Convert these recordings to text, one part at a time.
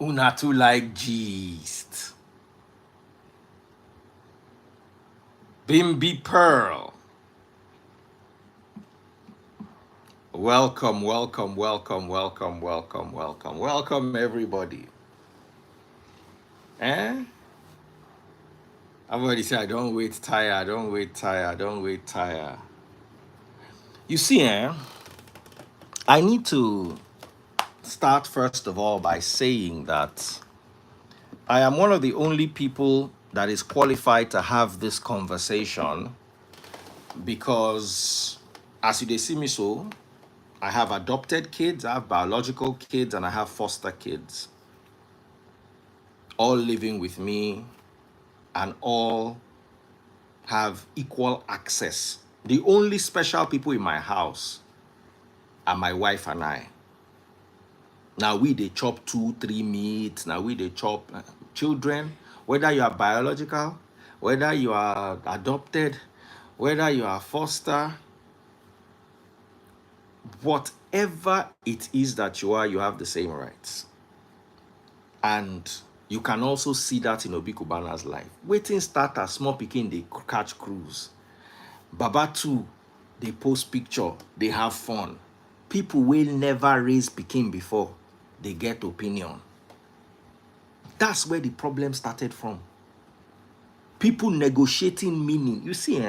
Una too like gist. Bimby Pearl. Welcome, welcome, welcome, welcome, welcome, welcome, welcome, everybody. Eh? I've already said, don't wait, tire, don't wait, tire, don't wait, tire. You see, I need to start first of all by saying that I am one of the only people that is qualified to have this conversation because, as you see me so, I have adopted kids, I have biological kids, and I have foster kids, all living with me and all have equal access. The only special people in my house are my wife and I. Now they chop 2-3 meat. Now they chop children, whether you are biological, whether you are adopted, whether you are foster, whatever it is that you are, you have the same rights. And you can also see that in Obi Cubana's life. Waiting start as small pikin, they catch cruise. Baba too, they post picture, they have fun. People will never raise pikin before, they get opinion. That's where the problem started from. People negotiating meaning. You see,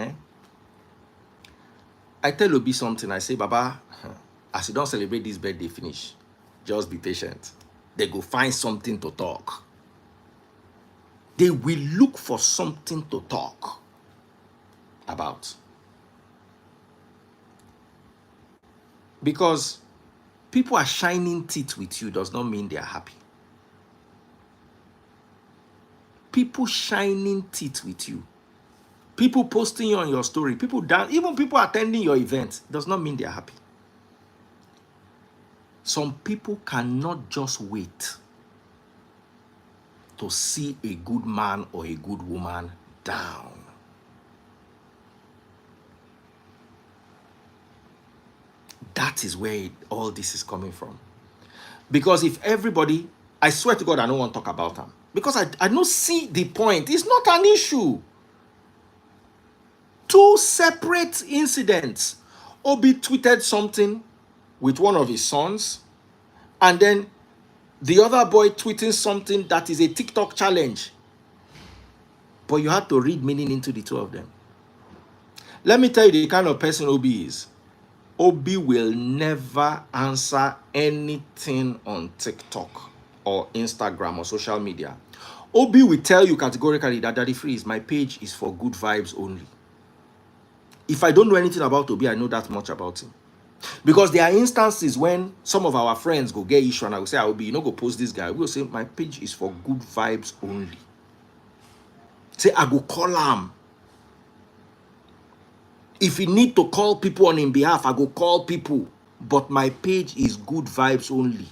I tell Obi something, I say, Baba, as you don't celebrate this birthday finish, just be patient. They go find something to talk. They will look for something to talk about. Because people are shining teeth with you does not mean they are happy. People shining teeth with you, people posting you on your story, people down, even people attending your event does not mean they are happy. Some people cannot just wait to see a good man or a good woman down. That is where all this is coming from. Because if everybody, I swear to God, I don't want to talk about them. Because I don't see the point. It's not an issue. Two separate incidents. Obi tweeted something with one of his sons, and then the other boy tweeting something that is a TikTok challenge. But you have to read meaning into the two of them. Let me tell you the kind of person Obi is. Obi will never answer anything on TikTok or Instagram or social media. Obi will tell you categorically that Daddy Freeze, my page is for good vibes only. If I don't know anything about Obi, I know that much about him. Because there are instances when some of our friends go get issue and I will say, Obi, you know, go post this guy. We will say, my page is for good vibes only. Say, I go call him. If you need to call people on his behalf, I go call people. But my page is good vibes only.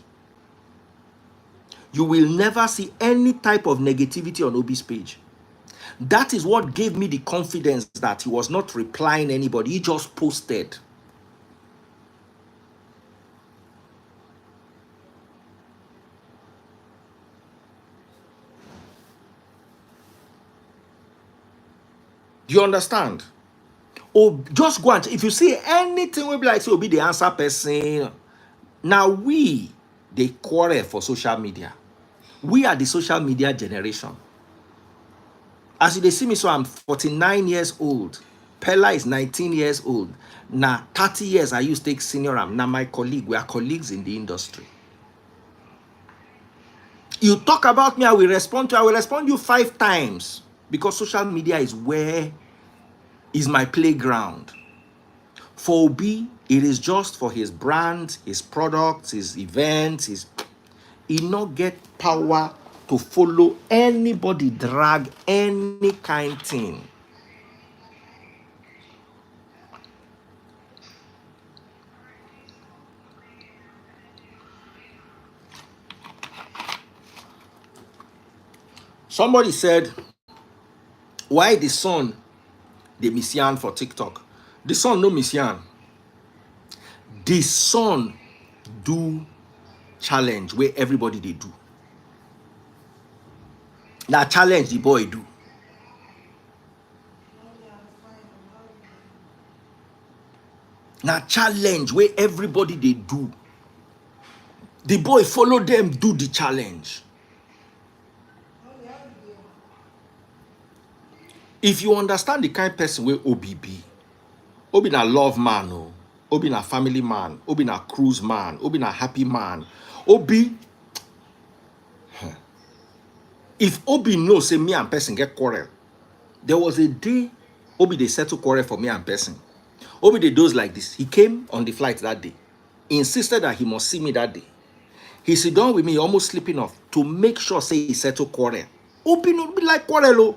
You will never see any type of negativity on Obi's page. That is what gave me the confidence that he was not replying anybody. He just posted. Do you understand? Oh, just go and if you see anything will be like, so be the answer person. Now they quarrel for social media. We are the social media generation. As you see me, so I'm 49 years old. Pella is 19 years old. Now 30 years I used to take senior. Now my colleague, we are colleagues in the industry. You talk about me, I will respond you 5 times. Because social media is where is my playground. For Obi, it is just for his brand, his products, his events, he not get power to follow anybody, drag any kind thing. Somebody said, why the son the Messian for TikTok? The son no Messian. The son do challenge where everybody they do. Now challenge the boy do. Now challenge where everybody they do. The boy follow them do the challenge. If you understand the kind of person where Obi be, Obi na love man, oh. Obi na family man, Obi na cruise man, Obi na happy man. Obi, if Obi knows say me and person get quarrel, there was a day Obi they settle quarrel for me and person. Obi they does like this. He came on the flight that day. He insisted that he must see me that day. He sit down with me, almost sleeping off, to make sure say he settle quarrel. Obi no be like quarrel, oh.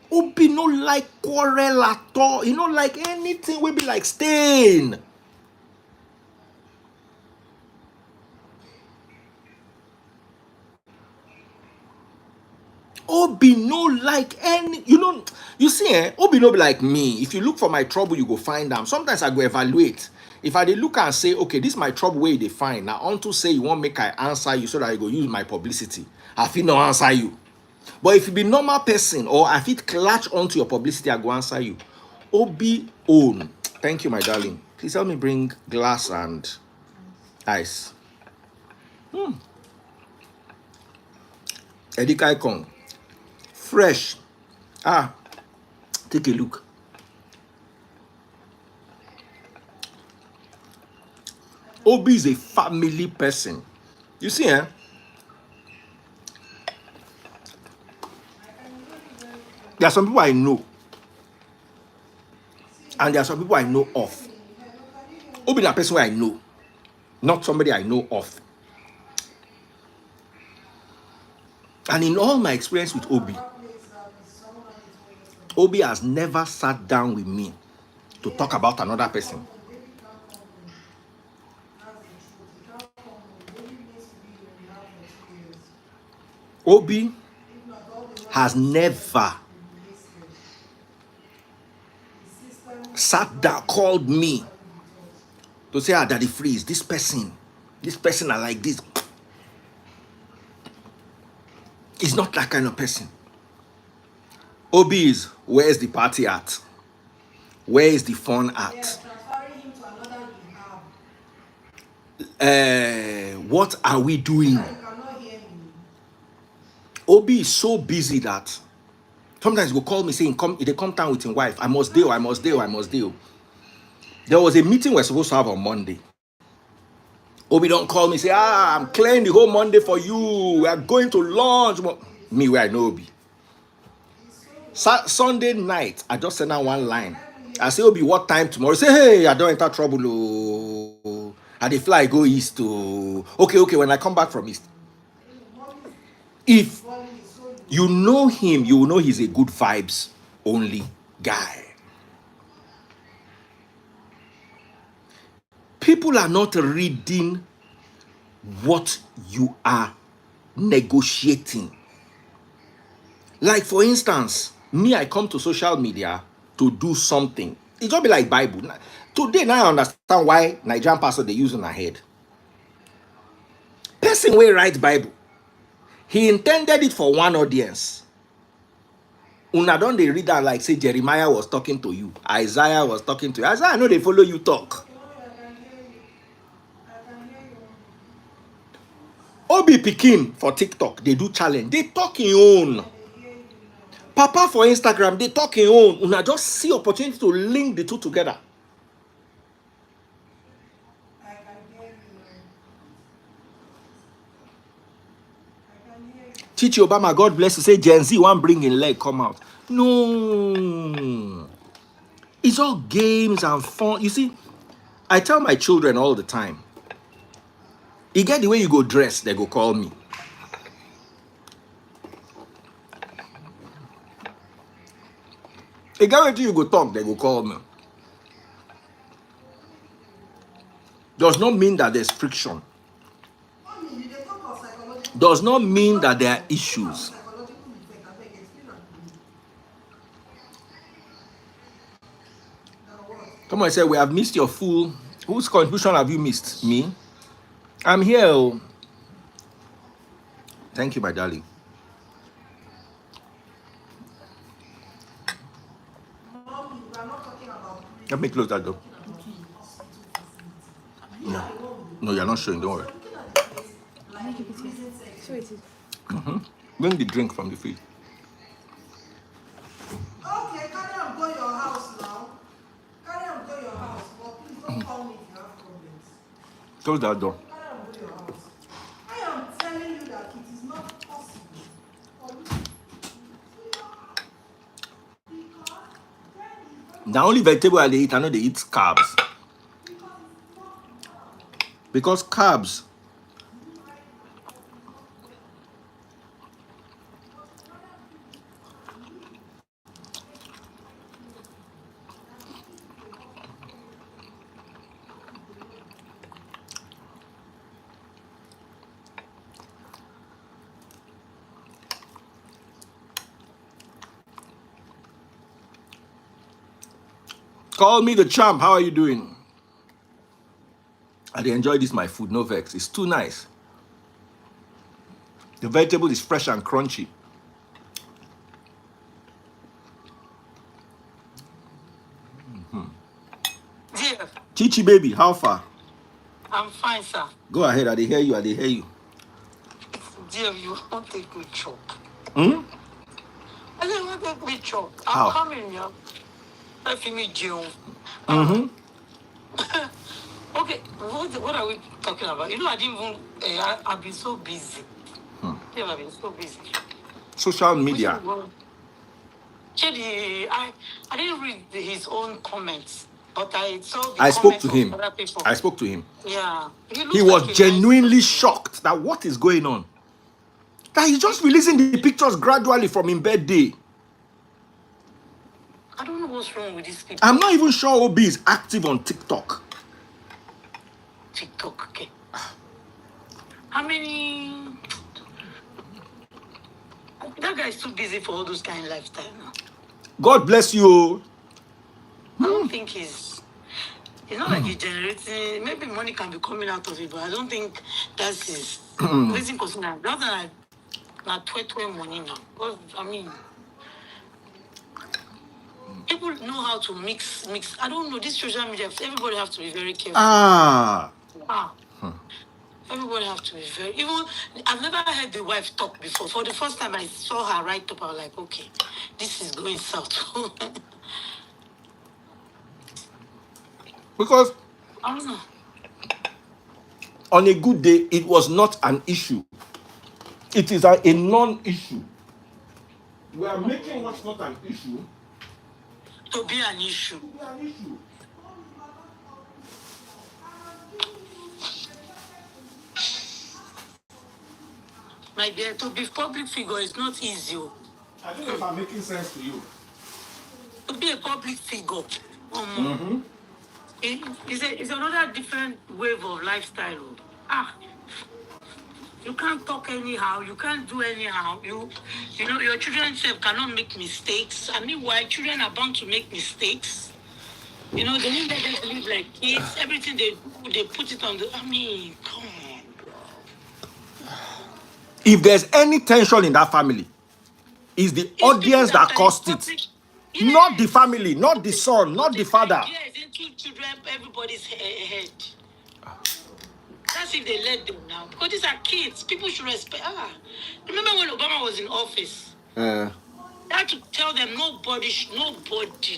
Obi no like quarrel at all. He no like anything will be like stain. Obi no like any, you see, Obi no be like me. If you look for my trouble, you go find them. Sometimes I go evaluate. If I dey look and say, okay, this is my trouble where they find. Now, unto say you want make I answer you so that I go use my publicity. I feel no answer you. But if you be normal person or I fit clutch onto your publicity, I go answer you. Obi own. Thank you, my darling. Please help me bring glass and ice. Edikai Kong. Fresh. Take a look. Obi is a family person. You see, There are some people I know. And there are some people I know of. Obi is a person I know. Not somebody I know of. And in all my experience with Obi, Obi has never sat down with me to talk about another person. Obi has never sat down, called me to say, Daddy Freeze, this person are like this. He's not that kind of person. Obi is, where's the party at? Where is the fun at? What are we doing? Obi is so busy that sometimes he will call me saying, they come down with his wife. I must deal. There was a meeting we're supposed to have on Monday. Obi don't call me, say, I'm clearing the whole Monday for you. We are going to lunch. Me, where I know Obi. Sunday night, I just sent out one line. I say, Obi, what time tomorrow? He say, hey, I don't enter trouble. Oh. And the fly go east. Oh. Okay, when I come back from east. If you know him, you will know he's a good vibes only guy. People are not reading what you are negotiating. Like, for instance, me, I come to social media to do something. It just be like Bible. Today, now I understand why Nigerian pastor they use on our head. Person will write Bible. He intended it for one audience. Una don't they read that like, say, Jeremiah was talking to you. Isaiah was talking to you. Isaiah, I know they follow you talk. Obi Pikin for TikTok, they do challenge. They talk in own. Papa for Instagram, they talk in own. Una just see opportunity to link the two together. Chichi Obama, God bless you, say Gen Z one bring in leg come out. No. It's all games and fun. You see, I tell my children all the time, you get the way you go dress, they go call me. You get the way you go talk, they go call me. Does not mean that there's friction. Does not mean that there are issues. Come on, I say, we have missed your fool. Whose contribution have you missed? Me? I'm here. Thank you, my darling. Let me close that door. Yeah. No, you're not showing. Don't worry. Bring the drink from the fridge. Okay, carry on, go your house now. Carry on, go your house. But please don't call me if you have problems. Close that door. Carry on, go your house. I am telling you that it is not possible for you. The only vegetable I dey eat, I know they eat carbs. Because carbs. Call me the champ. How are you doing? I dey enjoy this my food, no vex. It's too nice. The vegetable is fresh and crunchy. Dear, Chichi baby, how far? I'm fine, sir. Go ahead, I dey hear you, I dey hear you. Dear, you won't take me chop. Hmm? I said, you won't take me chop. How? I'm coming, yeah. Let me jail. Mm-hmm. Okay, what are we talking about? You know, I didn't even, I've been so busy. Yeah, I've been so busy. Social media. Chedi, I didn't read his own comments, but I saw the I spoke comments to of him. other people. I spoke to him. Yeah. He was genuinely shocked that what is going on. That he's just releasing the pictures gradually from his birthday. I don't know what's wrong with these people. I'm not even sure Obi is active on TikTok. TikTok, okay. How many? That guy is too busy for all those kind of lifestyle now. God bless you. I don't think he's not like he's generating. Maybe money can be coming out of it, but I don't think that's his reason. Because now, rather than not 12 money now. Because, I mean, people know how to mix. I don't know, this social media, everybody have to be very careful. Everybody have to be very. Even I've never heard the wife talk before. For the first time I saw her write up, I was like, okay, this is going south. Because I don't know. on a good day, it was not an issue. It is a non-issue. We are making what's not an issue To be an issue. to be an issue. My dear, to be public figure is not easy. I don't know if I'm making sense to you. To be a public figure, Mm-hmm. it's another different wave of lifestyle. You can't talk anyhow. You can't do anyhow. You know, your children self cannot make mistakes. I mean, why children are bound to make mistakes? You know, they need them to live like kids. Everything they do, they put it on the. I mean, come on. If there's any tension in that family, it's the audience that caused it. Yes. Not the family, not the son, not the father. Yes, into children, everybody's head. That's if they let them now. Because these are kids. People should respect. Remember when Obama was in office? They had to tell them nobody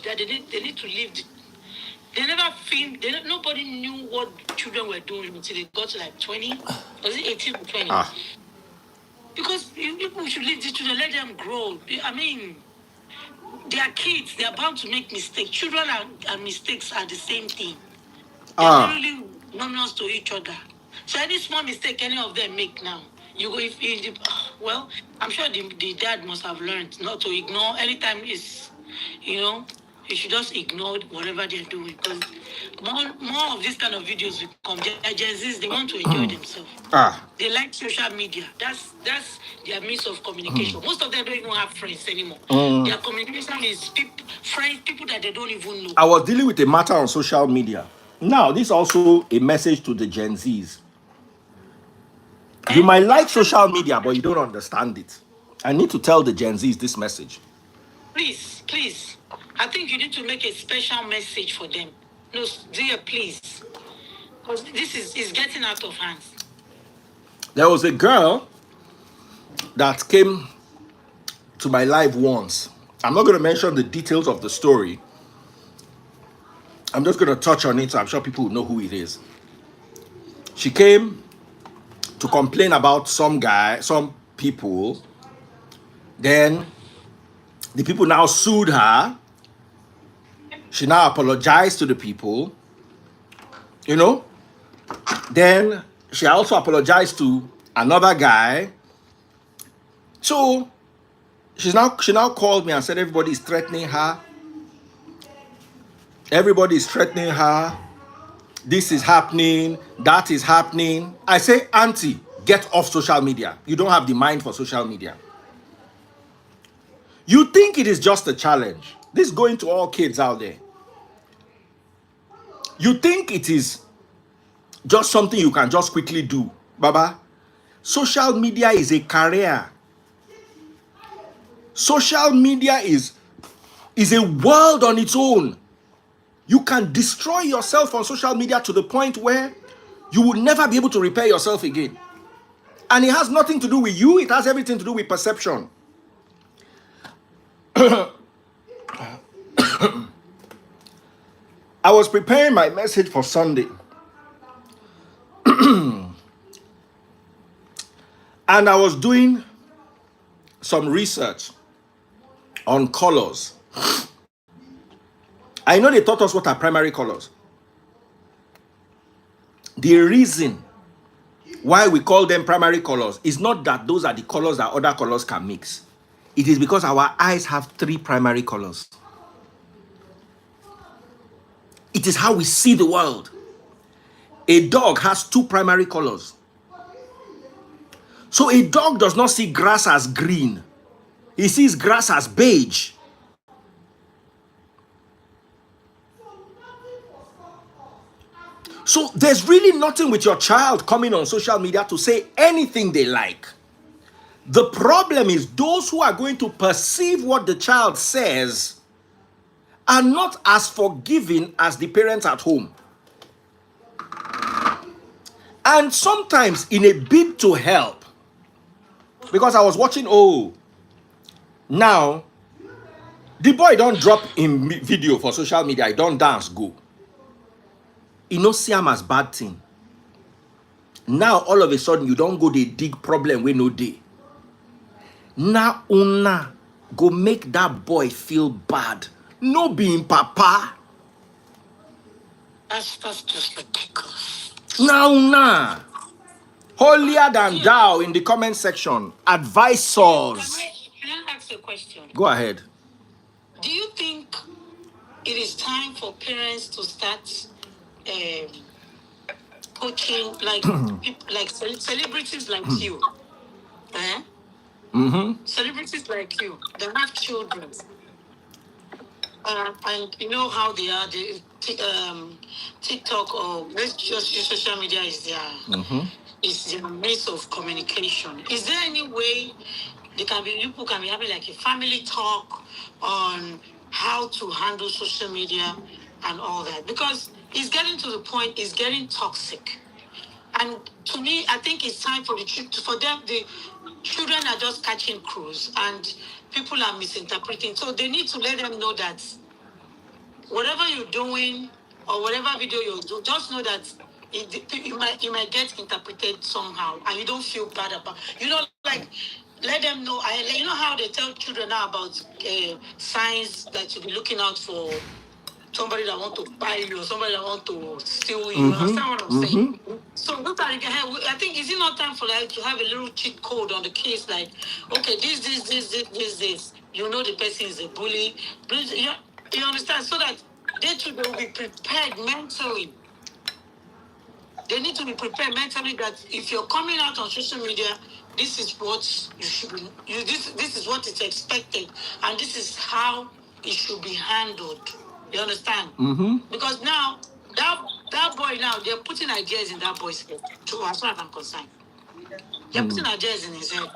that they need to leave. They never filmed. Nobody knew what children were doing until they got to like 20. Was it 18 or 20? Because people should leave the children, let them grow. I mean, they are kids. They are bound to make mistakes. Children and mistakes are the same thing. They are really numbers to each other. So any small mistake any of them make now, you go well, I'm sure the dad must have learned not to ignore anytime it's, you know, you should just ignore whatever they're doing, because more of this kind of videos will come. They're Gen Zs, they want to enjoy themselves. They like social media. That's their means of communication. Most of them don't even have friends anymore. Their communication is people that they don't even know. I was dealing with a matter on social media. Now, this is also a message to the Gen Zs. You might like social media, but you don't understand it. I need to tell the Gen Zs this message. please, please. I think you need to make a special message for them. No, dear, please. Because this is getting out of hands. There was a girl that came to my live once. I'm not going to mention the details of the story. I'm just going to touch on it so I'm sure people will know who it is. She came to complain about some people. Then the people now sued her. She now apologized to the people. You know? Then she also apologized to another guy. So she now called me and said everybody is threatening her. Everybody is threatening her. This is happening. That is happening. I say, Auntie, get off social media. You don't have the mind for social media. You think it is just a challenge. This is going to all kids out there. You think it is just something you can just quickly do. Baba, social media is a career. Social media is a world on its own. You can destroy yourself on social media to the point where you will never be able to repair yourself again. And it has nothing to do with you. It has everything to do with perception. I was preparing my message for Sunday. And I was doing some research on colors. I know they taught us what are primary colors. The reason why we call them primary colors is not that those are the colors that other colors can mix. It is because our eyes have 3 primary colors. It is how we see the world. A dog has 2 primary colors. So a dog does not see grass as green. He sees grass as beige. So there's really nothing with your child coming on social media to say anything they like. The problem is those who are going to perceive what the child says are not as forgiving as the parents at home. And sometimes in a bid to help, because I was watching, now the boy don't drop in video for social media, he don't dance, go. He no see him as bad thing. Now all of a sudden you don't go, they dig problem we no day. Now una go make that boy feel bad. No being papa. That's just ridiculous. Now holier than thou in the comment section. Advisors. Can I ask a question? Go ahead. Do you think it is time for parents to start coaching like celebrities like you? Celebrities like you that have children. And you know how they are, TikTok or let's just use social media is their means of communication. Is there any way people can be having like a family talk on how to handle social media and all that? Because it's getting to the point, it's getting toxic. And to me, I think it's time for them. The children are just catching cruise, and people are misinterpreting. So they need to let them know that whatever you're doing or whatever video you do, just know that you might get interpreted somehow, and you don't feel bad about. Let them know. You know how they tell children now about signs that you'll be looking out for. Somebody that want to buy you or somebody that want to steal you. You understand what I'm saying? So look at it. I think is it not time for to have a little cheat code on the case? Like, okay, this. You know the person is a bully. You understand? So that they will be prepared mentally. They need to be prepared mentally that if you're coming out on social media, this is what you should be. This is what is expected, and this is how it should be handled. You understand? Because now that boy now they're putting ideas in that boy's head. Too, as far as I'm concerned, they're putting ideas in his head.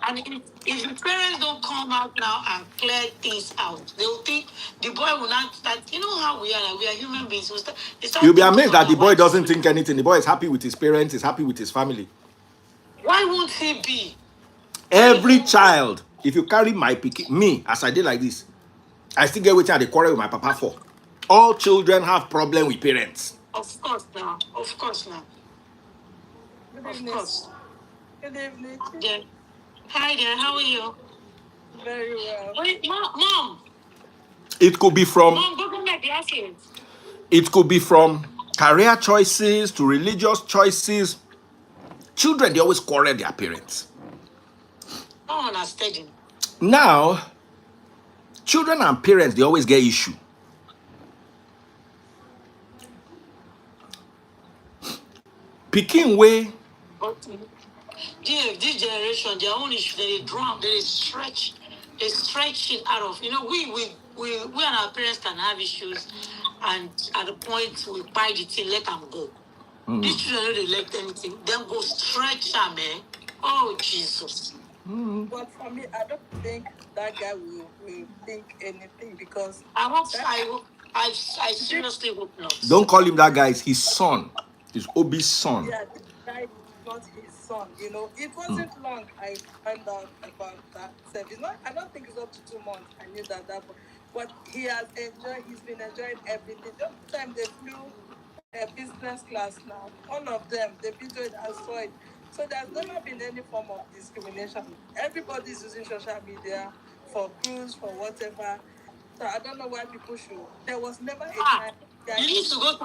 And if the parents don't come out now and clear things out, they'll think the boy will not start. You know how we are, like, we are human beings. They start You'll be thinking amazed of that the their boy wives. doesn't think anything. The boy is happy with his parents, is happy with his family. Why won't he be? Every child, if you carry me, as I did like this, I still get waiting at the quarrel with my papa for. All children have problem with parents. Of course now. Of course now. Good Of evening. course. Good evening. Yeah. Hi there. How are you? Very well. Wait, mom. It could be from Mom, go bring my glasses. it could be from career choices to religious choices. Children, they always quarrel their parents. No one is studying. Now, children and parents, they always get issue. Pikin way. But this generation, their own issue, they drown, they stretch it out of. You know, we and our parents can have issues, and at the point we buy the thing, let them go. These children don't elect anything, then go stretch them, eh? Oh Jesus. But for me, I don't think that guy will think anything because I seriously hope not. Don't call him that guy, it's his son. It's Obi's son. yeah, this guy is not his son. You know, it wasn't long I found out about that service. Not, I don't think it's up to 2 months. I knew that, but he has enjoyed. He's been enjoying everything. The time they flew business class now, all of them, the video I saw it. So there's never been any form of discrimination. Everybody's using social media for cruise, for whatever. So I don't know why people should. There was never a time. You need to go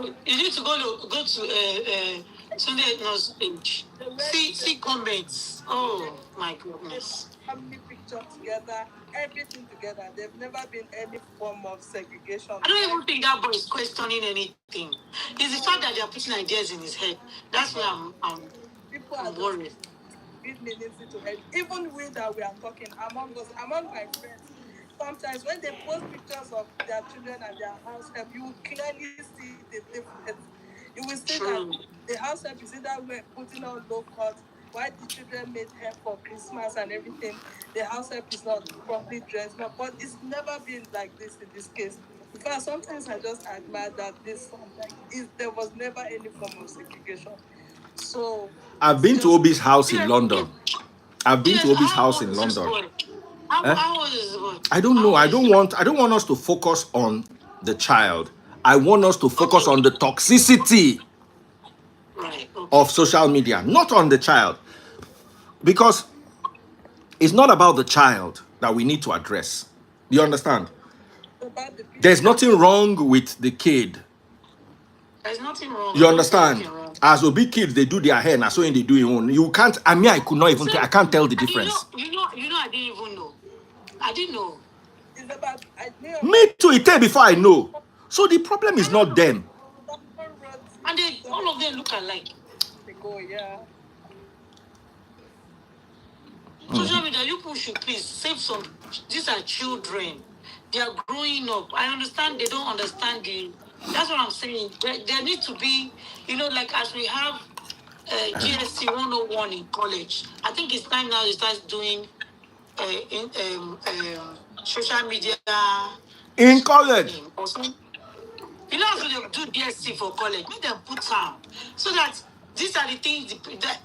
to Sunday Nurse page. See comments. Oh my goodness. Family picture together, everything together. They've never been any form of segregation. I don't even think that boy is questioning anything. It's the fact that they are putting ideas in his head. That's why I'm worried. Read meanings into head. Even we that we are talking among us, among my friends. Sometimes when they post pictures of their children and their house help, you will clearly see the difference. You will see that the house help is either putting on low cut, why the children made hair for Christmas and everything. The house help is not properly dressed, but it's never been like this in this case. In fact, sometimes I just admire that there was never any form of segregation. So I've been to Obi's house in London. How was his boy? I don't know. I don't want us to focus on the child. I want us to focus on the toxicity of social media, not on the child. Because it's not about the child that we need to address. Do you understand? There's nothing wrong with the kid. There's nothing wrong. You understand? As Obi kids, they do their hair, and so they do your own. You can't. I mean, I could not even. I can't tell the difference. You know. I didn't even know. I didn't know. Me too. It tell before I know. So the problem is not them. And all of them look alike. They go, yeah. Social media, you people should please save some. These are children. They are growing up. I understand they don't understand the. That's what I'm saying. There need to be, like as we have GSC 101 in college. I think it's time now they start doing social media in college. How they do GSC for college? Make them put time so that these are the things that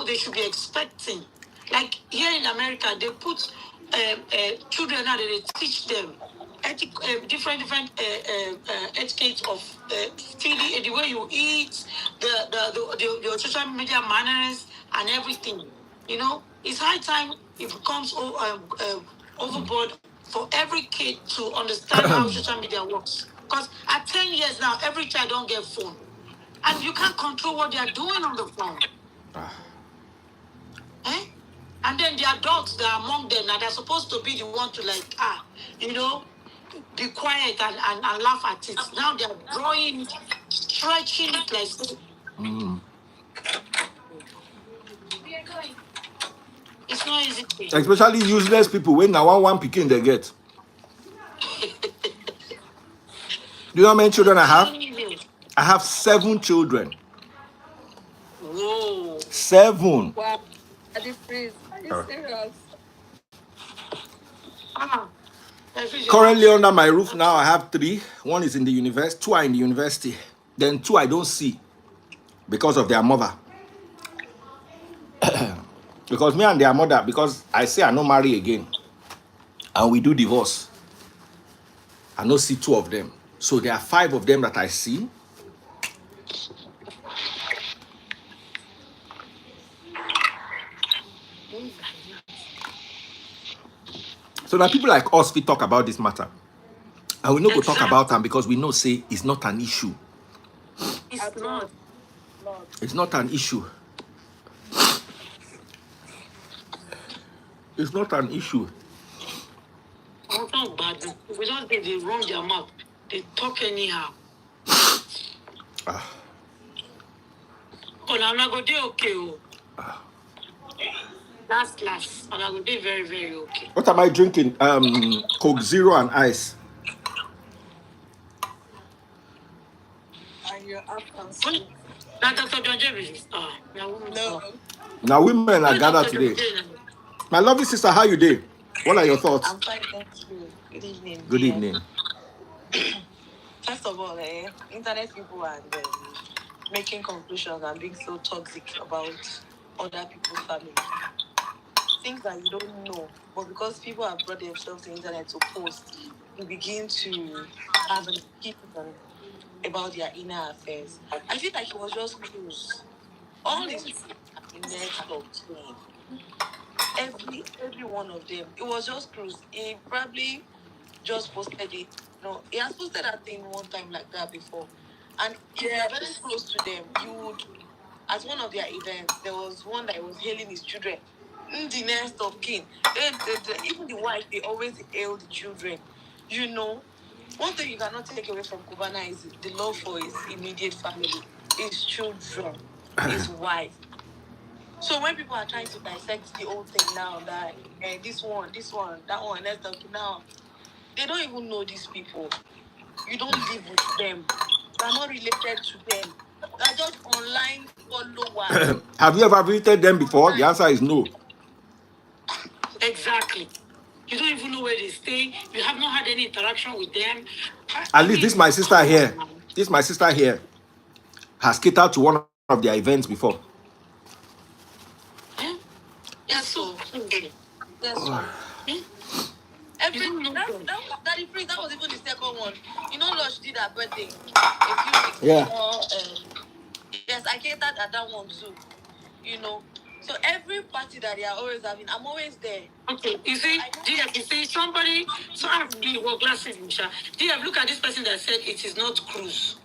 they should be expecting. Like here in America, they put children now. They teach them different etiquette of feeding, the way you eat, your social media manners and everything. It's high time it becomes overboard for every kid to understand how social media works. Because at 10 years now, every child don't get phone, and you can't control what they are doing on the phone. And then the adults that are among them, now they're supposed to be the one to be quiet and laugh at it. Now they're drawing, stretching it like. It's not easy. Especially useless people when now one picking they get. Do you know how many children I have? I have 7 children. Whoa. 7. Wow. Are you serious? Currently under my roof now, I have 3. 1 is in the university, 2 are in the university. Then 2 I don't see because of their mother. Because me and their mother, because I say I no marry again, and we do divorce, I no see 2 of them. So there are 5 of them that I see. So now people like us, we talk about this matter. And we no go talk about them because we know say it's not an issue. It's not. It's not an issue. It's not an issue. I'm not bad. We just they run their mouth. They talk anyhow. But I'm not going to do okay. Last. And I'm going to be very, very okay. What am I drinking? Coke Zero and ice. And your afternoon. Now, Dr. John James. No. Now women are gathered today. My lovely sister, how you doing? What are your thoughts? I'm fine, thank you. Good evening. Good evening. First of all, internet people are making conclusions and being so toxic about other people's family. Things that you don't know, but because people have brought themselves to the internet to post, you begin to have an opinion about their inner affairs. I feel like it was just cruise. All these people in next of kin. Every one of them. It was just cruise. He probably just posted it. No, he has posted that thing one time like that before. And if you are very close to them, you would, at one of their events, there was one that was hailing his children. The next of kin. Even the wife, they always hail the children. You know, one thing you cannot take away from Cubana is the love for his immediate family, his children, his wife. So when people are trying to dissect the whole thing now, that this one, that one, that's talking now, they don't even know these people. You don't live with them. You are not related to them. They are just online followers. Have you ever visited them before? The answer is no. Exactly. You don't even know where they stay. You have not had any interaction with them. At least this my sister here. This my sister here has catered to one of their events before. Yes, so. Yes, so. That was even the second one. You know, Lush did her birthday a few weeks before. Yes, I catered at that one too. You know, so every party that they are always having, I'm always there. Okay, you see, somebody, so I have to work glasses, Misha. Look at this person that said it is not cruise.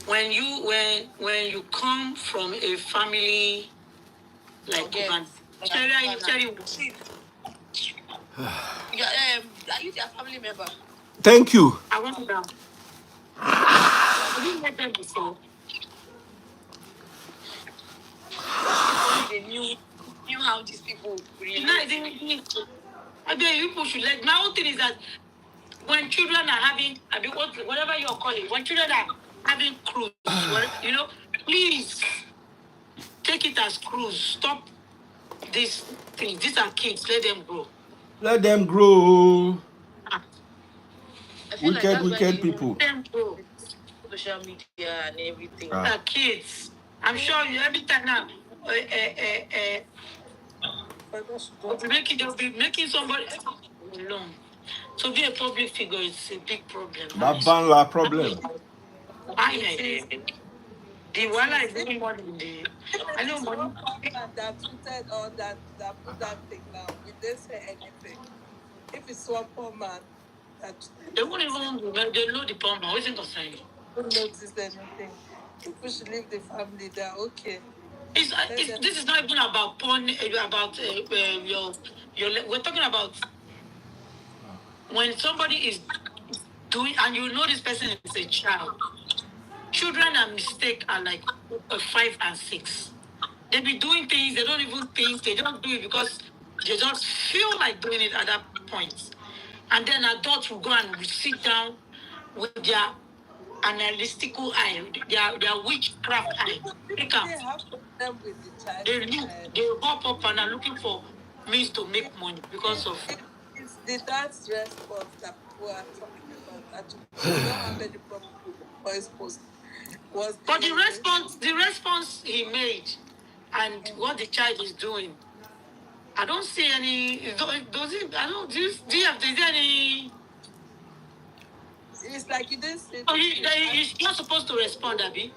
When you come from a family like Cuban, are you their family member? Thank you. I want to know. Have you met them before? They knew how these people really. No, I mean, people should let. My own thing is that when children are having, whatever you're calling, when children are having cruise, please take it as cruise. Stop these things. These are kids. Let them grow. Let them grow. Wicked people. Let them grow. Social media and everything. These are kids. I'm sure you every time now. They'll be making somebody alone. To be a public figure is a big problem. Babala problem. The one I really want in the. I know money. That tweeted or that put that thing now. We didn't say anything. If it's one poor man, they won't even. They know the poor man. What's it concerning? Don't notice anything. People should leave the family. They're okay. This is not even about porn. About we're talking about when somebody is doing, and you know this person is a child. Children and mistake are like 5 and 6. They be doing things they don't even think. They don't do it because they just feel like doing it at that point. And then adults will go and sit down with their analytical eye, their witchcraft eye. They hop up and are looking for means to make money because of. that response that people are talking about actually don't have any problem with the voice post. But the response he made and what the child is doing, I don't see any. Does it? I don't. Do you have? Is there any? It's like you didn't say. Oh, he's not supposed to respond, Abby.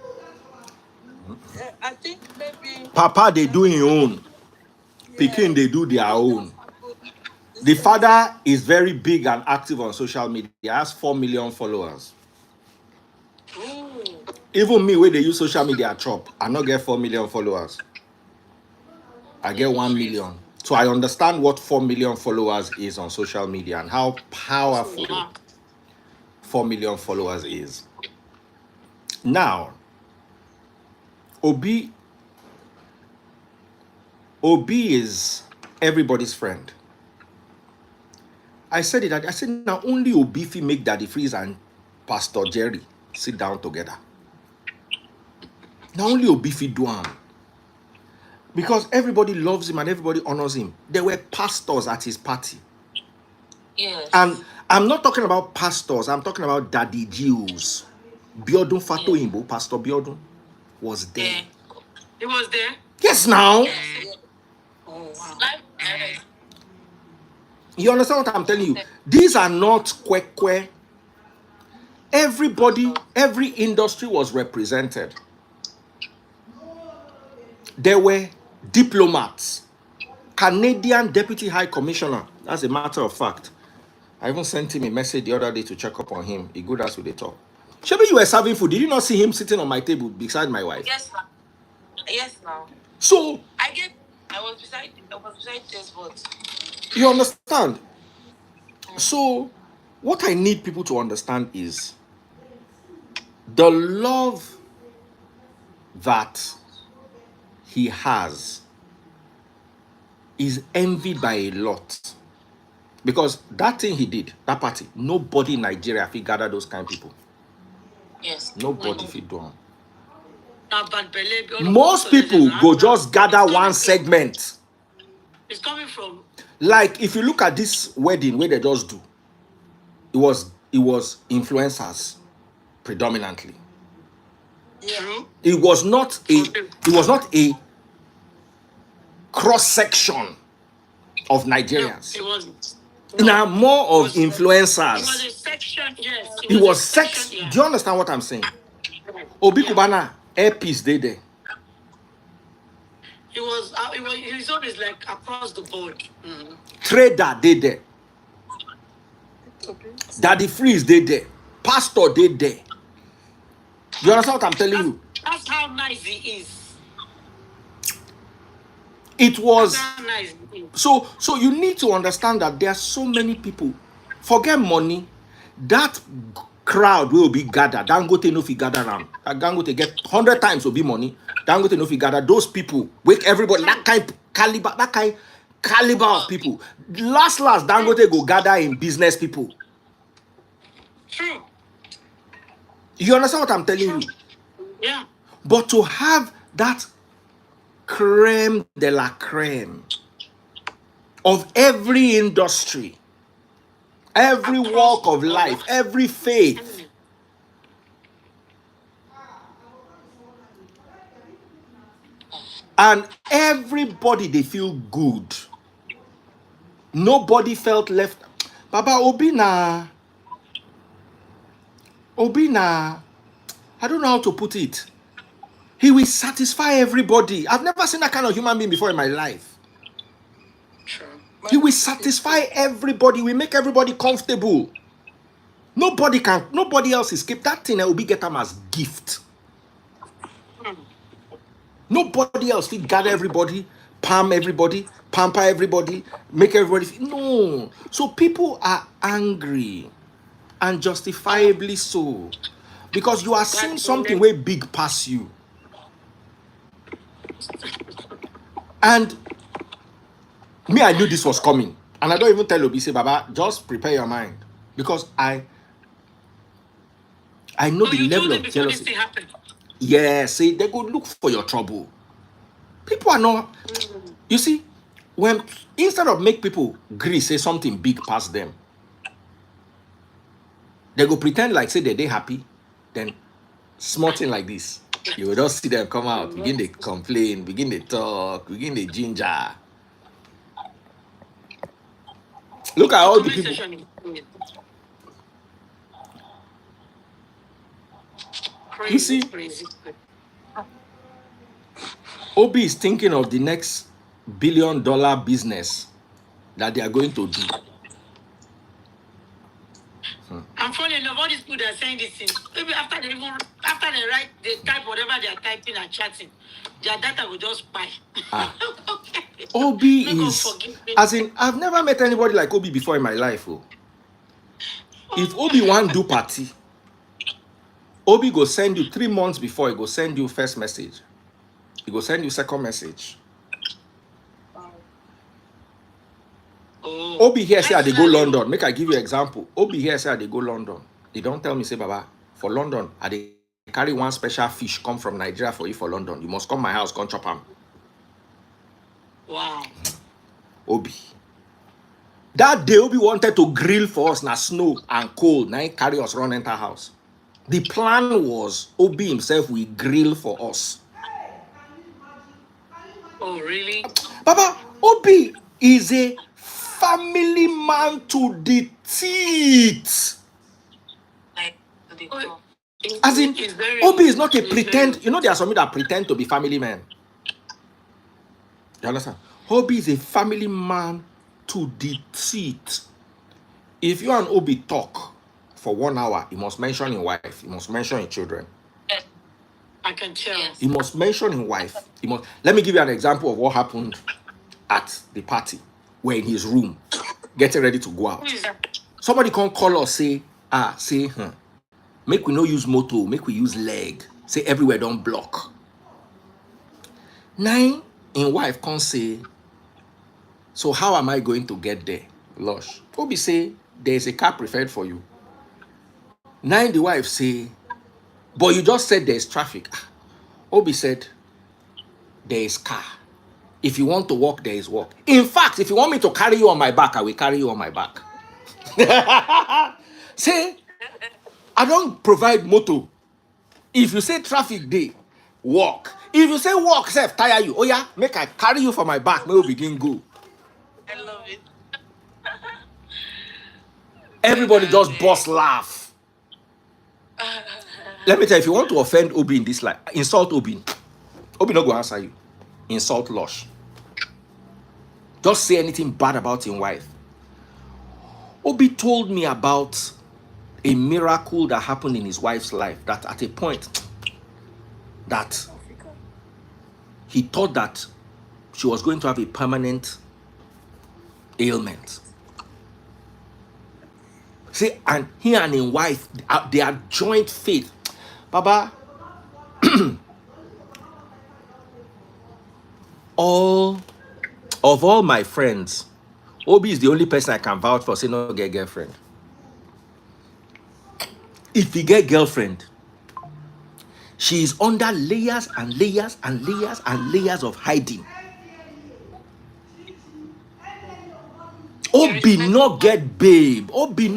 I think maybe Papa, they do his own. Peking, they do their own. The father is very big and active on social media. He has 4 million followers. Ooh. Even me, where they use social media chop, I not get 4 million followers. I get 1 million. So I understand what 4 million followers is on social media and how powerful 4 million followers is. Now, Obi is everybody's friend. I said it. I said now only Obi fi make Daddy Freeze and Pastor Jerry sit down together. Now only Obi fi do am. Because everybody loves him and everybody honors him. There were pastors at his party. Yes. And I'm not talking about pastors. I'm talking about Daddy Jews. Biodun Fato Imbo, Pastor Biodun, was there. Yeah. He was there? Yes, now. Oh, wow. You understand what I'm telling you? These are not kwekwe. Everybody, every industry was represented. There were diplomats, Canadian Deputy High Commissioner. That's a matter of fact. I even sent him a message the other day to check up on him. He good as with the talk. Maybe you were serving food. Did you not see him sitting on my table beside my wife? Yes, ma'am. Yes, now. So I was beside this, but you understand? So what I need people to understand is the love that he has is envied by a lot. Because that thing he did, that party, nobody in Nigeria fit gather those kind of people. yes. Nobody fit do them. Most people go just gather one segment. It's coming from. Like if you look at this wedding where they just do, it was influencers predominantly. True. It was not a cross section of Nigerians. No, it wasn't. Now more of influencers. It was a section, yes. It was sex. Yeah. Do you understand what I'm saying? Obi Cubana airpiece there. His own is like across the board. Mm-hmm. Trader there. Daddy Freeze there. Pastor there. You understand what I'm telling you? That's how nice he is. It was nice. so you need to understand that there are so many people. Forget money. That crowd will be gathered. Dangote no fi gather around. Dangote get 100 times will be money. Dangote no fi gather. Those people wake everybody. That kind caliber of people. Last Dangote go gather in business people. True. You understand what I'm telling you? Yeah. But to have that creme de la creme of every industry, every walk of life, every faith, and everybody, they feel good. Nobody felt left. Baba Obi na, I don't know how to put it. He will satisfy everybody. I've never seen that kind of human being before in my life. Sure. He will satisfy everybody. We make everybody comfortable. Nobody else escape. That thing will be get them as gift. Nobody else will gather everybody, palm everybody, pamper everybody, make everybody feel. No. So people are angry, and justifiably so, because you are seeing something way big past you. And me, I knew this was coming. And I don't even tell Obi, say, Baba, just prepare your mind. Because I know the level of jealousy. Yeah, see, they go look for your trouble. People are not, you see, when instead of make people agree say something big past them, they go pretend like say they happy, then small thing like this. You will just see them come out, begin to complain, begin to talk, begin to ginger. Look at all the people. You see, Obi is thinking of the next $1 billion business that they are going to do. I'm funny enough, all these people that are saying this thing, maybe after they write, they type whatever they are typing and chatting, their data will just spy. Obi is, as in, I've never met anybody like Obi before in my life. Oh. If Obi want do party, Obi go send you 3 months before. He go send you first message. He go send you second message. Obi here say they go London. Make I give you example. Obi here say they go London. They don't tell me say, Baba, for London, they carry one special fish come from Nigeria for you for London. You must come my house, come chop them. Wow. Obi. That day Obi wanted to grill for us, na snow and cold. Now he carry us run enter house. The plan was Obi himself will grill for us. Oh, really? Baba, Obi is a family man to the teeth. As in, Obi is not a pretend. You know, there are some that pretend to be family men. You understand? Obi is a family man to the teeth. If you and Obi talk for 1 hour, he must mention his wife. He must mention his children. I can tell. He must mention his wife. He must. Let me give you an example of what happened at the party. We're in his room, getting ready to go out. Somebody can call us, say, make we no use motor, make we use leg. Say everywhere don't block. 9, in wife can say, so how am I going to get there? Lush. Obi say, there's a car preferred for you. 9, the wife say, but you just said there's traffic. Obi said, there is car. If you want to walk, there is walk. In fact, if you want me to carry you on my back, I will carry you on my back. Say, I don't provide motor. If you say traffic day, walk. If you say walk, self tire you. Oh yeah, make I carry you for my back. May we begin go. I love it. Everybody just bust laugh. Let me tell you, if you want to offend Obi in this life, insult Obi. Obi not going to answer you. Insult Lush. Just say anything bad about his wife. Obi told me about a miracle that happened in his wife's life, that at a point that he thought that she was going to have a permanent ailment. See, and he and his wife, they are joint faith. Baba, all my friends, Obi is the only person I can vouch for say no get girlfriend. If he get girlfriend, she is under layers and layers and layers and layers of hiding. Obi not get babe. Obi,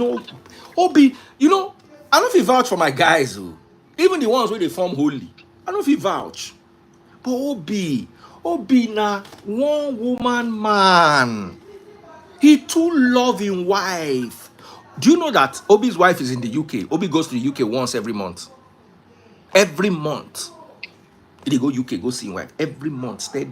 you know, I don't feel vouch for my guys who, even the ones where they form holy. I don't feel vouch. But Obi na one woman man. He too loving wife. Do you know that Obi's wife is in the UK? Obi goes to the UK once every month. Every month. He go UK, go see his wife. Every month. Steady.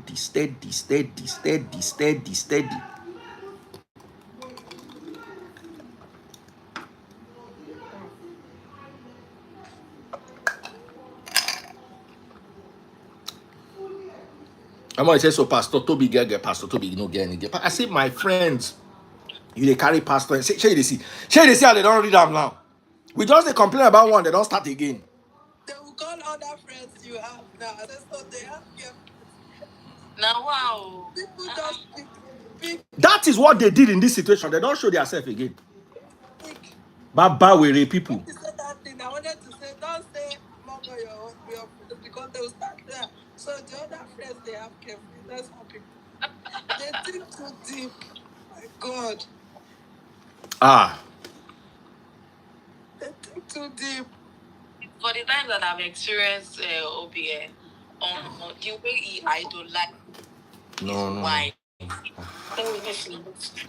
I'm going to say, so Pastor Toby get Pastor Toby no get any. I say, my friends, you they carry pastor and say, share they see how they don't read them now. We just they complain about one, they don't start again. They will call other friends you have now. So they have your Now, wow. people just pick. That is what they did in this situation. They don't show themselves again. Baba were people. You said that thing. I wanted to say, don't say Mongo your because they will start there. So the other friends they have careful. That's how people. They think too deep. My God. Ah. They think too deep. For the times that I've experienced Obi, the way he idolized his wife.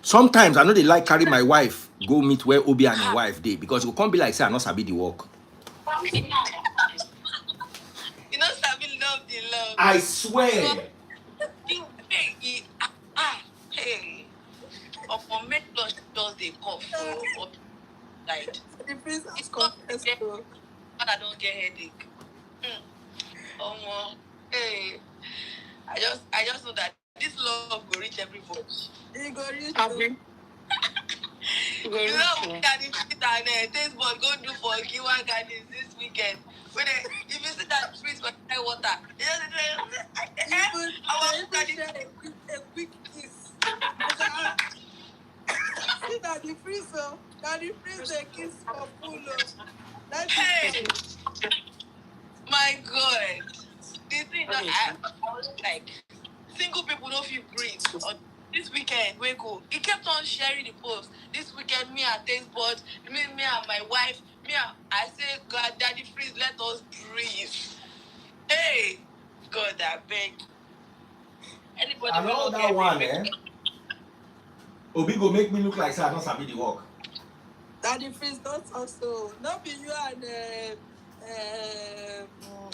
Sometimes I know they like carry my wife go meet where Obi and his wife dey because it can't be like say I not sabi the work. You know, Sabi love the love. I swear. The way he hey, or make lunch just they cough or died. The prince has It's not confessed get, to. but I don't get headache. Hey, I just know that this love will reach everybody. He go reach You know, can you sit and taste bud go do for Kiwa Gardens this weekend? When if you see that freeze for water, you even share a quick kiss. See that the freezer, they kiss for full. Hey, my God, the thing that I was like, single people don't feel breathe. This weekend, we go. He kept on sharing the post. This weekend, me and taste buds, me and my wife, I say, God, Daddy, freeze, let us breathe. Hey, God, I beg. Anybody I know that one, eh? Obi go make me look like say I don't sabi the work. Daddy freeze not also. Not be you and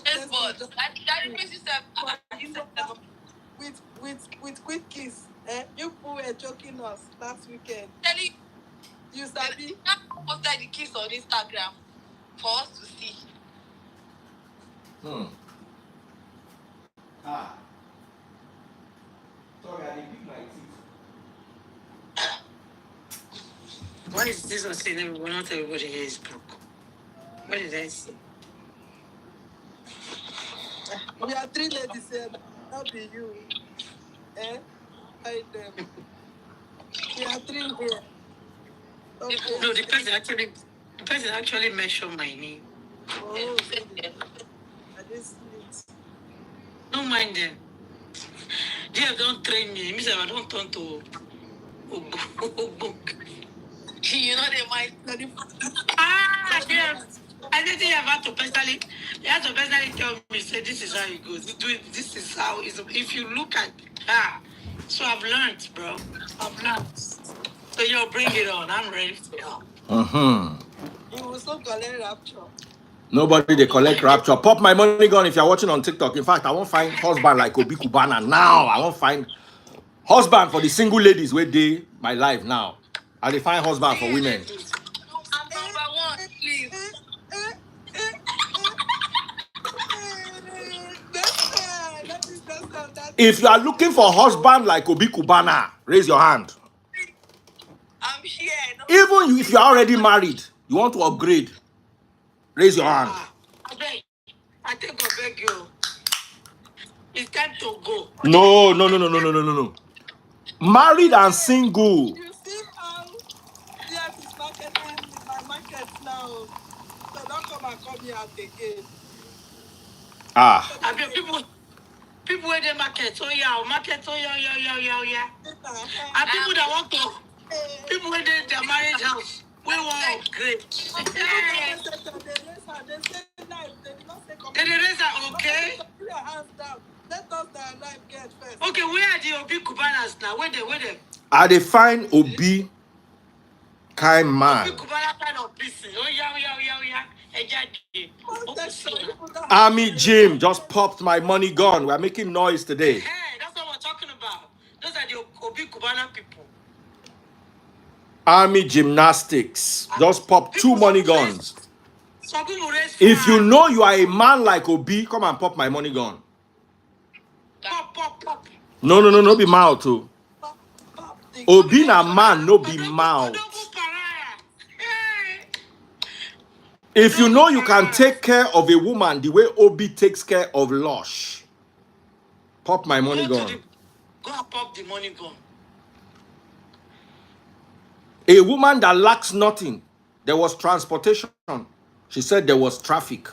taste buds. Daddy freeze yourself. With quick kiss. You people were joking us last weekend. Telling you sabi. Posted the kiss on Instagram for us to see. Ah. Sorry, I didn't pick my teeth. Why is this one saying everyone? Not everybody here is broke. What did I say? We are three ladies here. Not be you. Hide them. We are three here. Okay. No, the person actually mentioned my name. Oh, I didn't see it. Don't mind them. They don't train me. It means I don't turn to You know they might. Yes. I didn't have to personally. You have to personally tell me. Say this is how it goes. This is how it's. If you look at so I've learned, bro. I've learned. So you bring it on. I'm ready for y'all. You will so collect rapture. Nobody they collect rapture. Pop my money gun if you're watching on TikTok. In fact, I won't find husband like Obi Cubana now. I won't find husband for the single ladies where they my life now. I dey find husband for women. I'm number one, please. If you are looking for husband like Obi Cubana, raise your hand. I'm here. Even you, if you are already married, you want to upgrade, raise your hand. I think I beg you. It's time to go. No. Married and single. You see how DF is marketing my market now. So don't come and call me out again. I mean, people in the market, market, yeah. And people that want to, people in their marriage house, we want great. They raise her, okay? Let us their life get first. Okay, where are the Obi Cubanas now? Where they? Are they find Obi kind man? Obi Cubana kind of person. Oh yeah. Army Jim just popped my money gun. We're making noise today. Hey, that's what we're talking about. Those are the Obi Cubana people. Army Gymnastics just popped 2 money guns. Some people raise If you know you are a man like Obi, come and pop my money gun. Pop. No, be mouth too. Obi na man, no be mouth. If you know you can take care of a woman the way Obi takes care of Lush, pop my money gun. Go and pop the money gun. A woman that lacks nothing. There was transportation. She said there was traffic.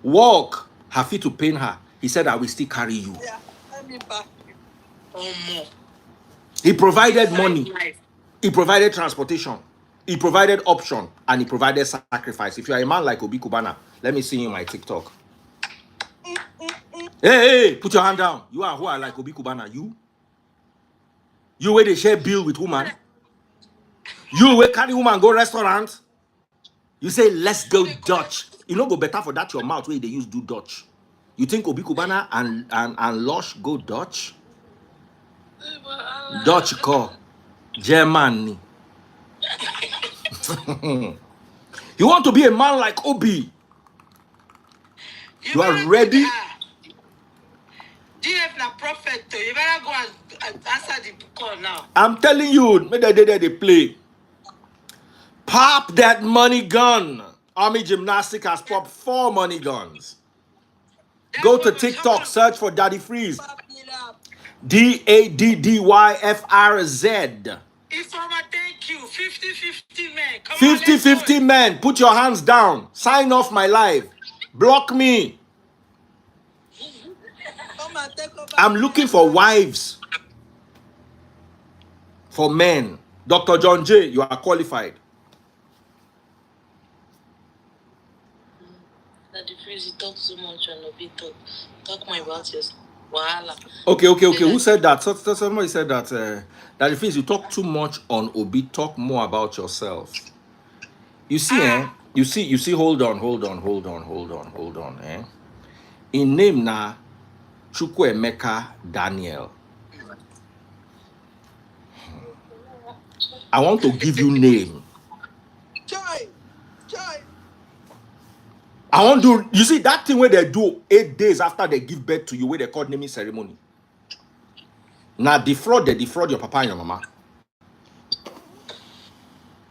Walk, have to pain her. He said, I will still carry you. Yeah, let me back you. No. He provided money. He provided transportation. He provided option. And he provided sacrifice. If you are a man like Obi Cubana, let me see you in my TikTok. Hey, put your hand down. You are who are like Obi Cubana. You where they share bill with woman. You where carry woman go restaurant. You say, let's go Dutch. You know, go better for that your mouth where they use do Dutch. You think Obi Cubana and Lush go Dutch? Dutch call. Germany. You want to be a man like Obi. You are ready? DF na prophet. You better go and answer the call now. I'm telling you, they play. Pop that money gun. Army Gymnastic has popped 4 money guns. Go to TikTok, search for Daddy Freeze. DADDYFRZ. Informer, thank you. 50-50 men. 50-50 men. Put your hands down. Sign off my live. Block me. I'm looking for wives. For men. Dr. John J, you are qualified. Daddy Freeze, you talk so much and Obi talk more about yourself. Wahala. Okay. Who said that? Somebody said that. Daddy Freeze, you talk too much on Obi. Talk more about yourself. You see, You see. Hold on. In name na Chukwuemeka Daniel. I want to give you name. Joy. I want to. You see that thing where they do 8 days after they give birth to you, where they call naming ceremony. Now defraud your papa and your mama.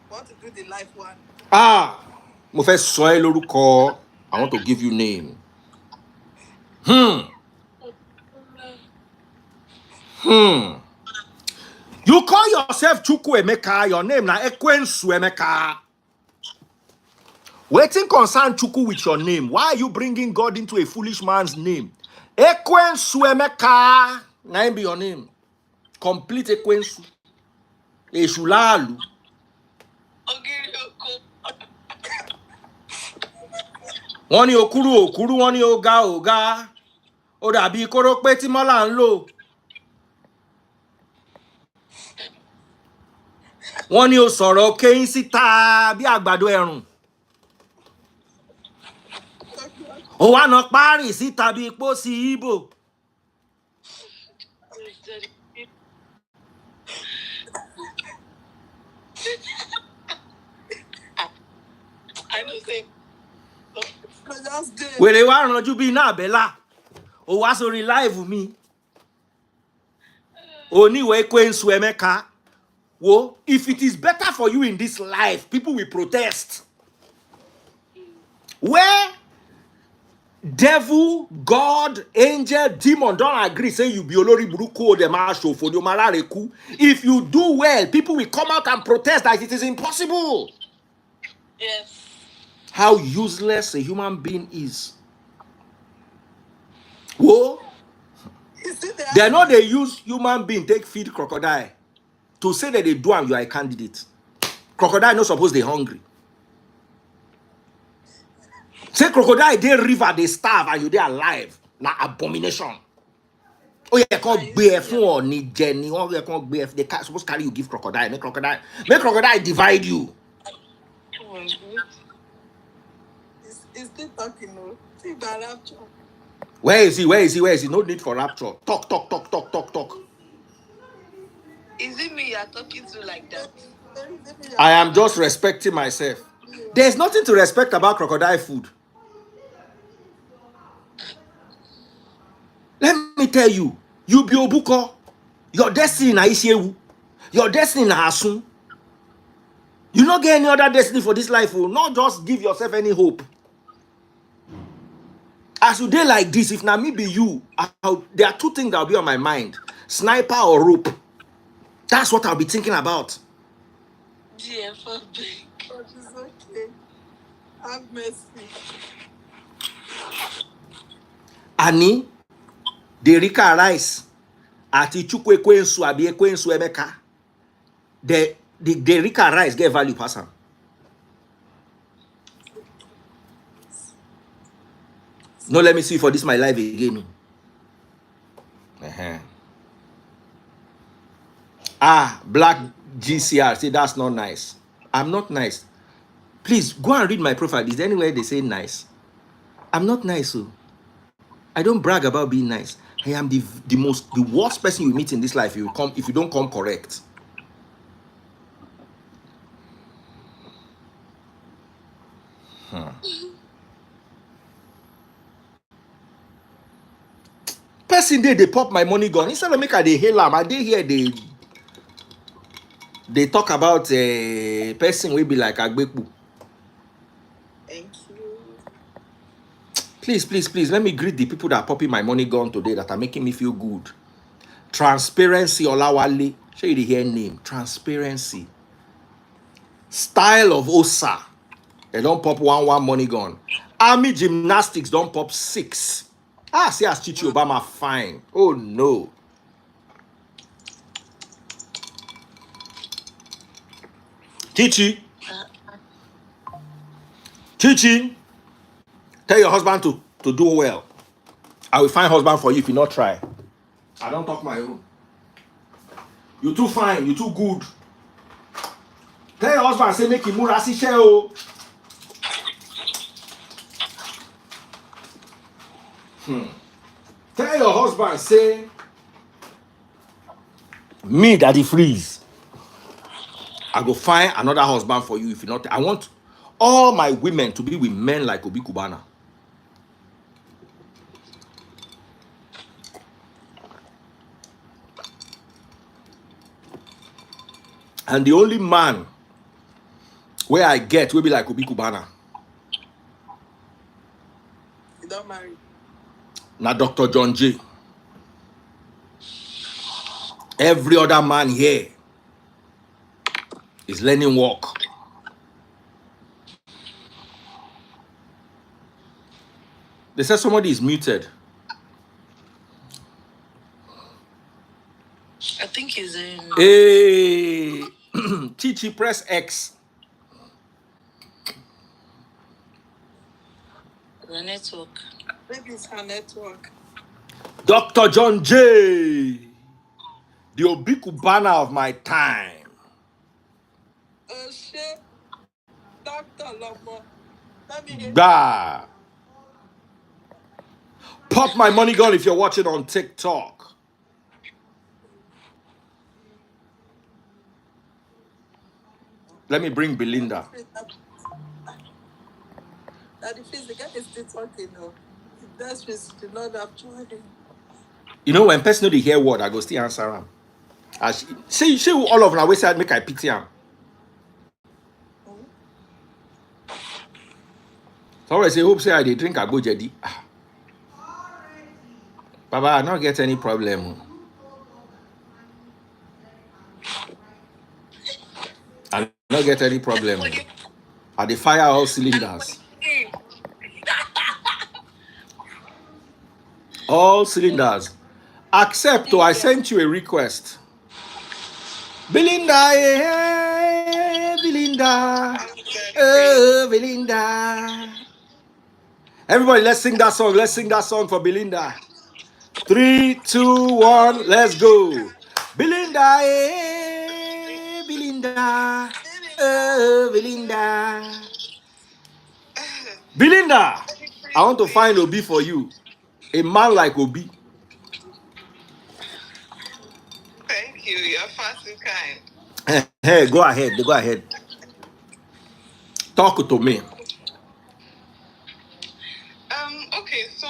Want to do the life one? Mo fẹ́ sọ ẹ́ lórúkọ. I want to give you name. You call yourself Chukwuemeka. Your name na Ekwensuemeka. Waiting concern Chukwu with your name. Why are you bringing God into a foolish man's name? Ekwensuemeka. Name be your name. Complete Ekwensu. Eshulalu. Wọ́n ní okuru, wọ́n ní oga. Ó dàbí kóró pé tí mọ́là ń lò. Wọ́n ní ó sọ̀rọ̀ kéyín síta bí àgbàdo ẹ̀rùn. Ó wá ná páàrì síta bí pósí Ìgbò. I know say. Wèrè wá rànjú bí iná àbẹ́là. Ó wá sórí live mi. Oníwèé Ekwensuemeka. Wo, if it is better for you in this life, people will protest. Where devil, God, angel, demon don't agree, say you be olori buruku de ma shofo de malareku. If you do well, people will come out and protest that it is impossible. Yes. How useless a human being is. Whoa. They know they use human being take feed crocodile. To say that they do and you are a candidate. Crocodile not supposed they hungry. Say crocodile they river they starve and you they alive. Na abomination. Oh yeah, call BF or ni Jenny or you call BF. They can't supposed to carry you give crocodile. Make crocodile divide you. He's still talking, no. See the rapture. Where is he? No need for rapture. Talk. Is it me you're talking to like that? I am just respecting myself. There's nothing to respect about crocodile food. Let me tell you, you be Obuko. Your destiny na Isiewu. Your destiny na Asun. You not get any other destiny for this life. Not just give yourself any hope. As you dey like this, if na me be you, there are 2 things that will be on my mind. Sniper or rope. That's what I'll be thinking about. Dear Father. God is okay. Have mercy. Ani, the Rika rice. Ati chukwe kwensu abi kwensu emeka. The Rika rice get value person. No, let me see for this my life again. Black GCR. Say that's not nice. I'm not nice. Please go and read my profile. Is there anywhere they say nice? I'm not nice, so I don't brag about being nice. I am the worst person you meet in this life. If you don't come correct. Person they pop my money gun. Instead of make a they hail am, I dey here they talk about a person will be like Agbeku. Thank you. Please, let me greet the people that are popping my money gun today that are making me feel good. Transparency Olawale. Show you the hair name. Transparency. Style of Osa. They don't pop one money gun. Army Gymnastics don't pop 6. See as Chichi Obama fine. Oh no. Chichi, tell your husband to do well. I will find husband for you if you not try. I don't talk my own. You too fine, you too good. Tell your husband say make him murasi share. Tell your husband say me daddy freeze. I go find another husband for you if you not. I want all my women to be with men like Obi Cubana. And the only man where I get will be like Obi Cubana. You don't marry. Now Dr. John J. Every other man here is learning work. They said somebody is muted. I think he's in. Hey, Chichi, press X. The network. Maybe it's her network. Dr. John J. The Obi Cubana of my time. Oh shit. Dr. Lomo. Let me hear. Bah. Pop my money gun if you're watching on TikTok. Let me bring Belinda. Daddy Fizz, the guy is still talking though. That's Fizz did not have joined him. You know when person know the hear word, I go still answer him. Say all of them we say make I pity him. So I say hope say I dey drink agbo jedi. Baba, I not get any problem. I not get any problem. I dey fire all cylinders. All cylinders. Except I sent you a request. Belinda, Belinda, Belinda. Everybody, let's sing that song. Let's sing that song for Belinda. 3, 2, 1, let's go. Belinda, Belinda, Belinda. Belinda, I want to find Obi for you. A man like Obi. Thank you. You're fast and kind. Hey, go ahead. Go ahead. Talk to me. Okay, so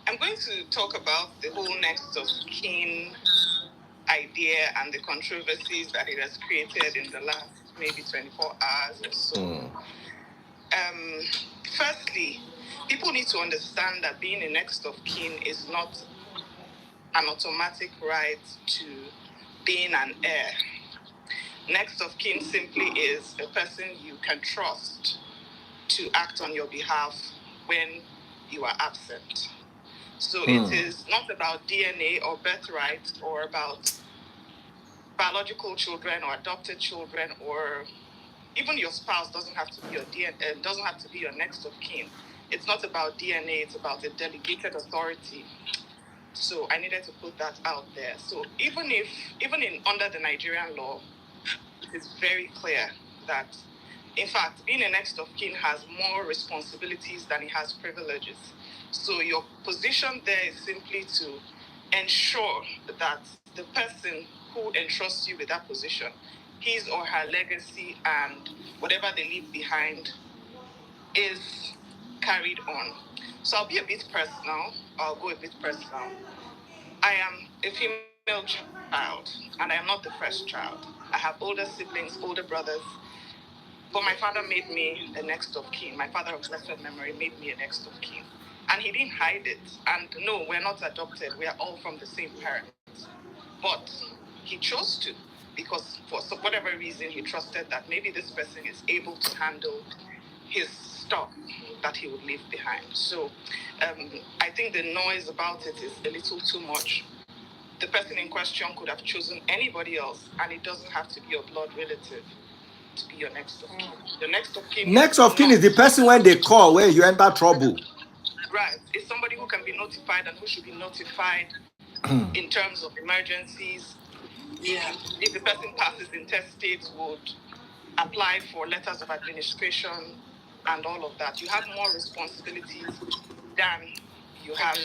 I'm going to talk about the whole next of kin idea and the controversies that it has created in the last maybe 24 hours or so. Firstly, people need to understand that being a next of kin is not an automatic right to being an heir. Next of kin simply is a person you can trust to act on your behalf when you are absent. So it is not about DNA or birthright or about biological children or adopted children, or even your spouse doesn't have to be your DNA, doesn't have to be your next of kin. It's not about DNA, it's about a delegated authority. So I needed to put that out there. So even in under the Nigerian law, it is very clear that, in fact, being a next of kin has more responsibilities than it has privileges. So your position there is simply to ensure that the person who entrusts you with that position, his or her legacy and whatever they leave behind is carried on. So I'll be a bit personal. I'll go a bit personal. I am a female child, and I am not the first child. I have older siblings, older brothers, but my father made me a next of kin. My father of blessed memory made me a next of kin. And he didn't hide it. And no, we're not adopted. We are all from the same parents. But he chose to, because for whatever reason, he trusted that maybe this person is able to handle his stuff that he would leave behind. So I think the noise about it is a little too much. The person in question could have chosen anybody else, and it doesn't have to be your blood relative to be your next of kin. The next of kin is the person when they call where you enter trouble. Right. It's somebody who can be notified and who should be notified in terms of emergencies. Yeah. If the person passes intestate, would apply for letters of administration and all of that. You have more responsibilities than you have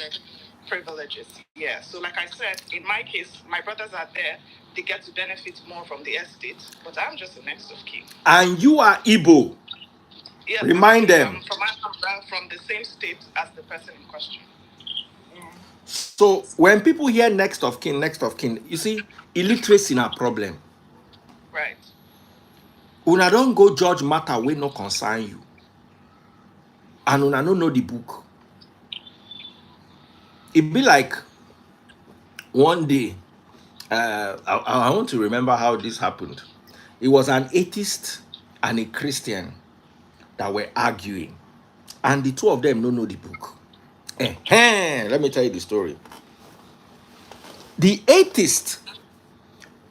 privileges. Yeah. So like I said, in my case, my brothers are there. They get to benefit more from the estate, but I'm just a next of kin. And you are Igbo. Yes, remind them. I'm from the same state as the person in question. So when people hear next of kin, you see, illiteracy is a problem. Right. Una don't go judge matter wey no concern you. And una no know the book. It be like one day, I want to remember how this happened. It was an atheist and a Christian that were arguing. And the two of them don't know the book. Let me tell you the story. The atheist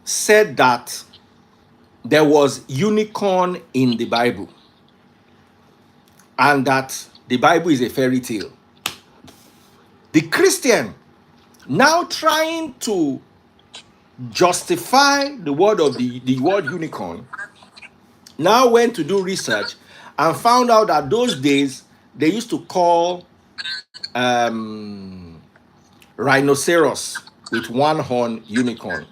said that there was unicorn in the Bible and that the Bible is a fairy tale. The Christian, now trying to justify the word of the word unicorn, now went to do research and found out that those days they used to call rhinoceros with one horn unicorn.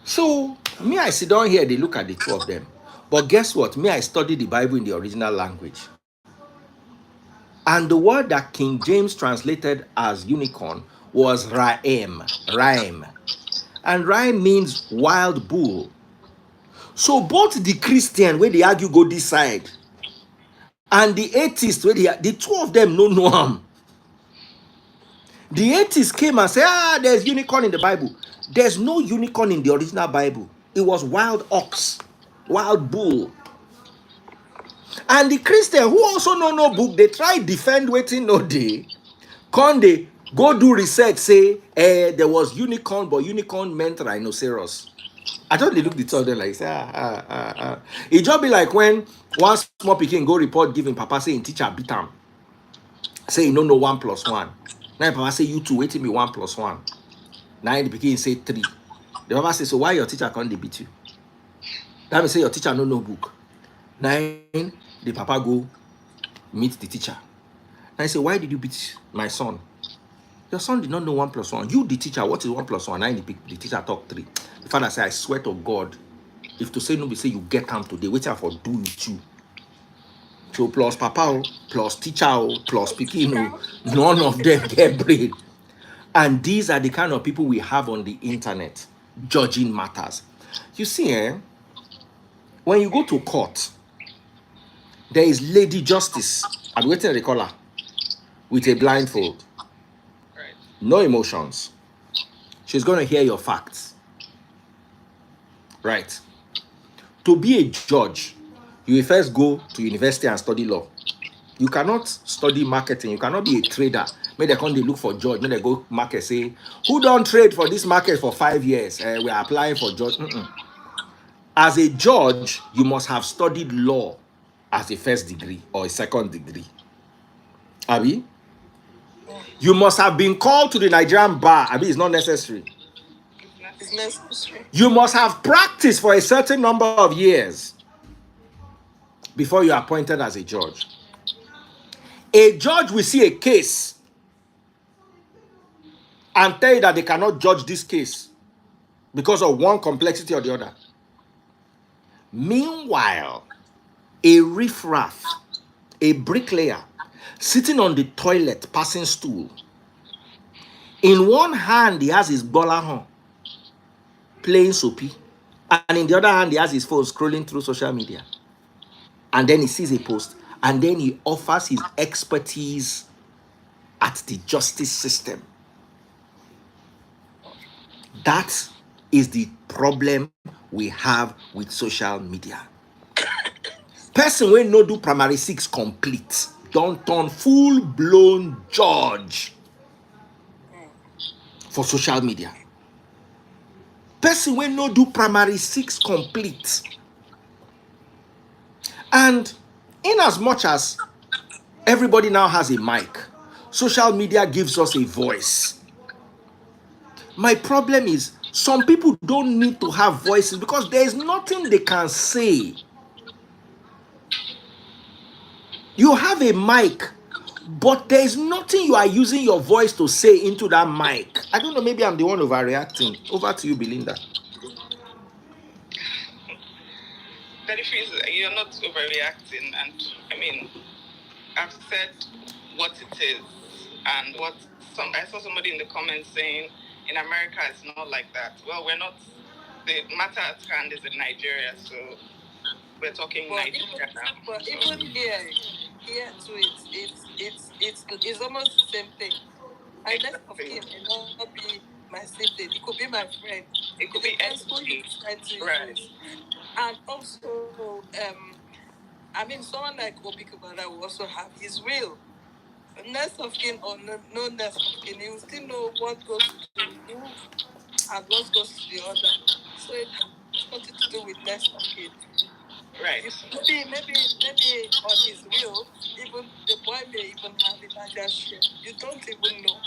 So me, I sit down here, they look at the two of them. But guess what? Me, I study the Bible in the original language. And the word that King James translated as unicorn was rhyme. And rhyme means wild bull. So both the Christian, where they argue go this side, and the atheist, where the two of them no know him. The atheist came and said, there's unicorn in the Bible. There's no unicorn in the original Bible. It was wild ox, wild bull. And the Christian who also know no book, they try defend waiting no day. Can they go do research, say there was unicorn, but unicorn meant rhinoceros. I thought they look the two of them like say It just be like when one small pikin go report giving papa saying teacher beat him. Say you don't know 1 + 1. Now papa say you two waiting me 1 + 1. Now the pikin say 3. The papa say, so why your teacher can't beat you? That means say your teacher no book. 9, the papa go meet the teacher. And I say, why did you beat my son? Your son did not know 1 + 1. You, the teacher, what is 1 + 1? 9, the teacher talk 3. The father say, I swear to God, if to say no, be say you get him today, wait for do with you. So plus papa, plus teacher, plus pikin, none of them get brain. And these are the kind of people we have on the internet judging matters. You see, when you go to court, there is Lady Justice. I'm waiting at the collar with a blindfold. No emotions. She's going to hear your facts. Right. To be a judge, you will first go to university and study law. You cannot study marketing. You cannot be a trader. May they come, they look for judge. May they go market, say, who don't trade for this market for 5 years? We are applying for judge. As a judge, you must have studied law as a first degree or a second degree. Abi? You must have been called to the Nigerian bar. Abi, it's not necessary. It's necessary. You must have practiced for a certain number of years before you are appointed as a judge. A judge will see a case and tell you that they cannot judge this case because of one complexity or the other. Meanwhile, a riffraff, a bricklayer, sitting on the toilet, passing stool. In one hand, he has his bolahon, playing soapy. And in the other hand, he has his phone scrolling through social media. And then he sees a post. And then he offers his expertise at the justice system. That is the problem we have with social media. Person wey no do primary 6 complete don turn full-blown judge for social media. Person wey no do primary 6 complete. And in as much as everybody now has a mic, social media gives us a voice. My problem is some people don't need to have voices because there is nothing they can say. You have a mic, but there is nothing you are using your voice to say into that mic. I don't know, maybe I'm the one overreacting. Over to you, Belinda. That you're not overreacting, and I mean, I've said what it is, and I saw somebody in the comments saying in America it's not like that. Well, we're not. The matter at hand is in Nigeria, so we're talking Nigeria now. But even here too, it's almost the same thing. My next of kin may not be my sibling. It could be my friend. It could be anybody. Right. And also, I mean, someone like Obi Cubana will also have his will. Next of kin or no next of kin, he will still know what goes to who and what goes to the other. So it's nothing to do with next of kin. Right. Maybe on his will, even the boy may even have a larger share. You don't even know.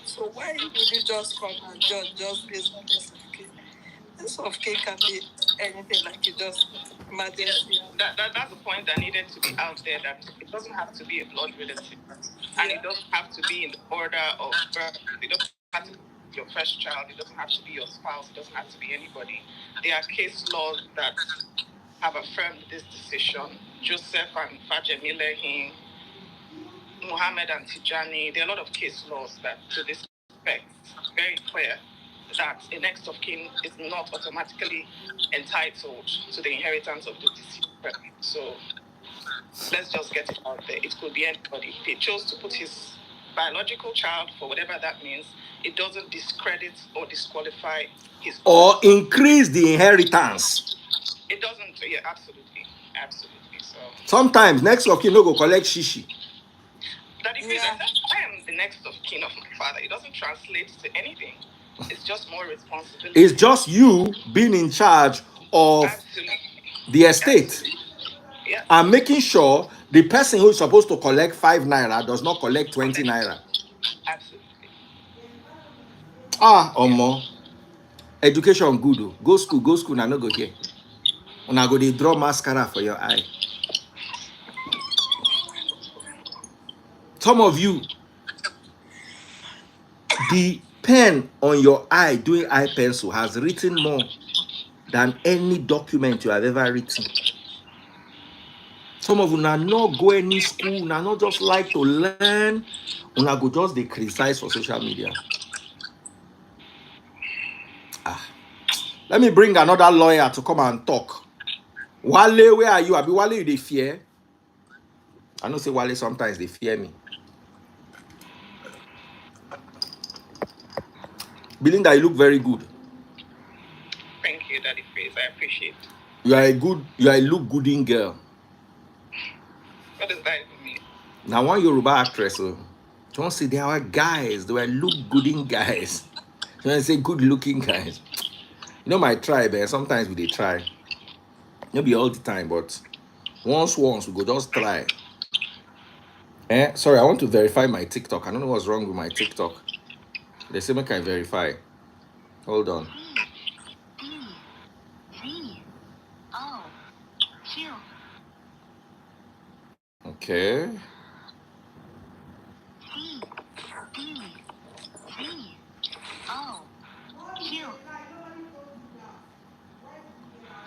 So why would you just come and judge just based on this of kin? This of kin can be anything, like you just imagine. That's the point that needed to be out there, that it doesn't have to be a blood relative, and it doesn't have to be in the order of birth. It doesn't have to be your first child. It doesn't have to be your spouse. It doesn't have to be anybody. There are case laws that have affirmed this decision. Joseph and Fajemilehin, Muhammad and Tijani, there are a lot of case laws that to this effect, very clear that a next of kin is not automatically entitled to the inheritance of the deceased person. So let's just get it out there. It could be anybody. If he chose to put his biological child, for whatever that means, it doesn't discredit or disqualify his or increase the inheritance. It doesn't. Yeah, absolutely. So sometimes next of kin no go collect shishi. That if I am the next of kin of my father, it doesn't translate to anything. It's just more responsibility. It's just you being in charge of the estate. Yeah. And making sure the person who is supposed to collect 5 naira does not collect 20 naira. Absolutely. Omo. Education good o. Go school, na no go here. Una go dey draw mascara for your eye. Some of you, the pen on your eye doing eye pencil has written more than any document you have ever written. Some of you now not go any school, now not just like to learn, una go just dey criticize for social media. Let me bring another lawyer to come and talk. Wale, where are you? Abi Wale, you dey fear? I know say Wale sometimes they fear me. Belinda, you look very good. Thank you, Daddy Praise. I appreciate. You are a look gooding girl. What does that even mean? Now, one Yoruba actress, don't say they are guys. They were look gooding guys. When I say good looking guys, you know my tribe. Sometimes we they try, maybe all the time, but once we go just try. Sorry, I want to verify my TikTok. I don't know what's wrong with my TikTok. They say make I verify. Hold on. Okay.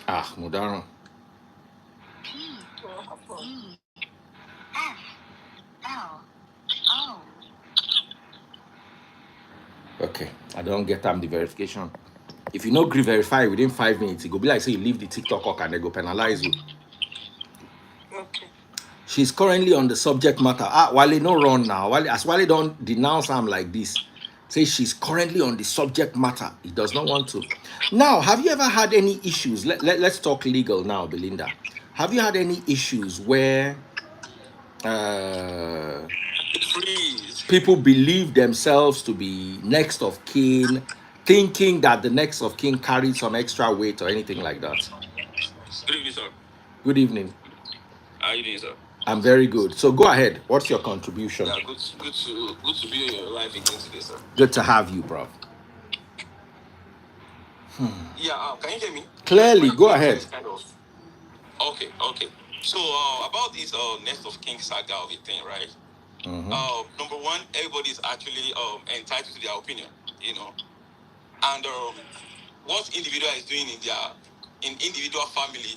Ah, Mudaro. Okay, I don't get the verification. If you no agree verify within 5 minutes, it go be like say you leave the TikTok up and they go penalize you. Okay. She's currently on the subject matter. Wale no run now. Wale don't denounce him like this. Say she's currently on the subject matter. He does not want to. Now, have you ever had any issues? Let's talk legal now, Belinda. Have you had any issues where people believe themselves to be next of kin, thinking that the next of kin carried some extra weight or anything like that? Good evening, sir. Good evening. How are you doing, sir? I'm very good. So go ahead. What's your contribution? Yeah, good to be in your life again today, sir. Good to have you, bro. Yeah, can you hear me? Clearly, go ahead. Okay. So about this next of king saga of a thing, right? Number one, everybody is actually entitled to their opinion, you know, and what individual is doing in individual family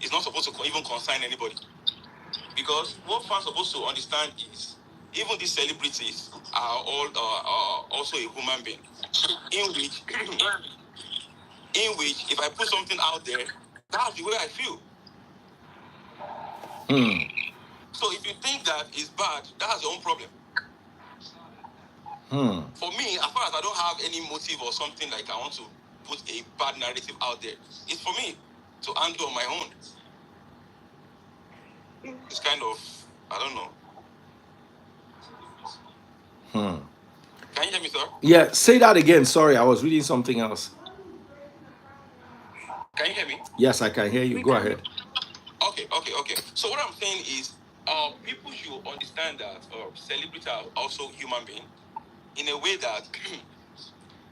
is not supposed to even concern anybody, because what fans are supposed to understand is even these celebrities are all also a human being, in which if I put something out there, that's the way I feel. So if you think that is bad, that's your own problem. For me, as far as I don't have any motive or something like I want to put a bad narrative out there, it's for me to handle on my own. It's kind of, I don't know. Can you hear me, sir? Yeah, say that again. Sorry, I was reading something else. Can you hear me? Yes, I can hear you. Go ahead. Okay. So what I'm saying is, people should understand that celebrities are also human beings in a way that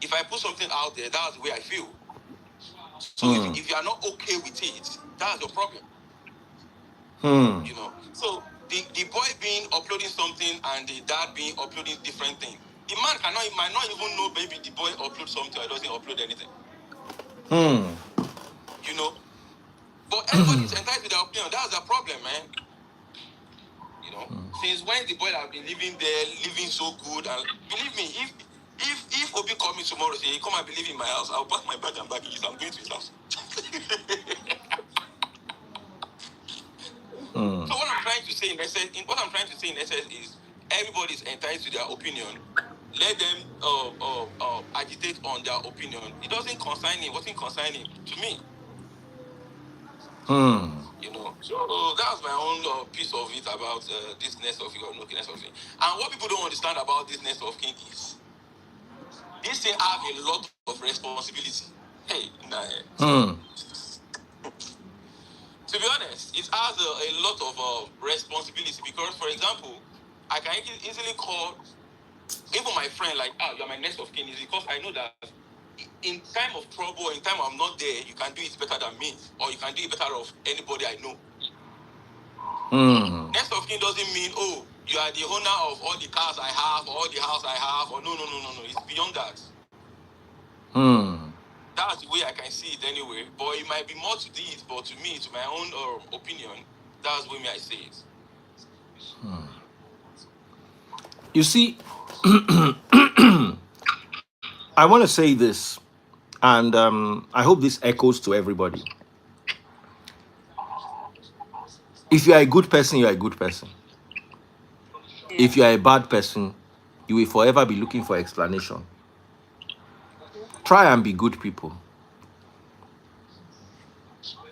if I put something out there, that's the way I feel. So if you are not okay with it, that's your problem. You know. So the boy being uploading something and the dad being uploading different things. The man might not even know maybe the boy uploads something or doesn't upload anything. You know. But everybody's entitled to their opinion. That's the problem, man. You know, since when the boy have been living there, living so good, and believe me, if Obi call me tomorrow, say, come and live in my house, I'll pack my bag and baggages. I'm going to his house. So what I'm trying to say in essence is everybody's entitled to their opinion. Let them agitate on their opinion. It doesn't concern him. What's concerning to me? You know, so that's my own piece of it about this nest of king or no nest of king. And what people don't understand about this nest of king is this thing have a lot of responsibility. Hey, to be honest, it has a lot of responsibility because, for example, I can easily call even my friend like, you're my next of kin, is because I know that in time of trouble, in time I'm not there, you can do it better than me, or you can do it better of anybody I know. Next of kin doesn't mean, oh, you are the owner of all the cars I have, or all the house I have, or no. It's beyond that. That's the way I can see it anyway. But it might be more to this, but to me, to my own opinion, that's the way I say it. You see, I want to say this, and I hope this echoes to everybody. If you are a good person, you are a good person. Yeah. If you are a bad person, you will forever be looking for explanation. Try and be good people.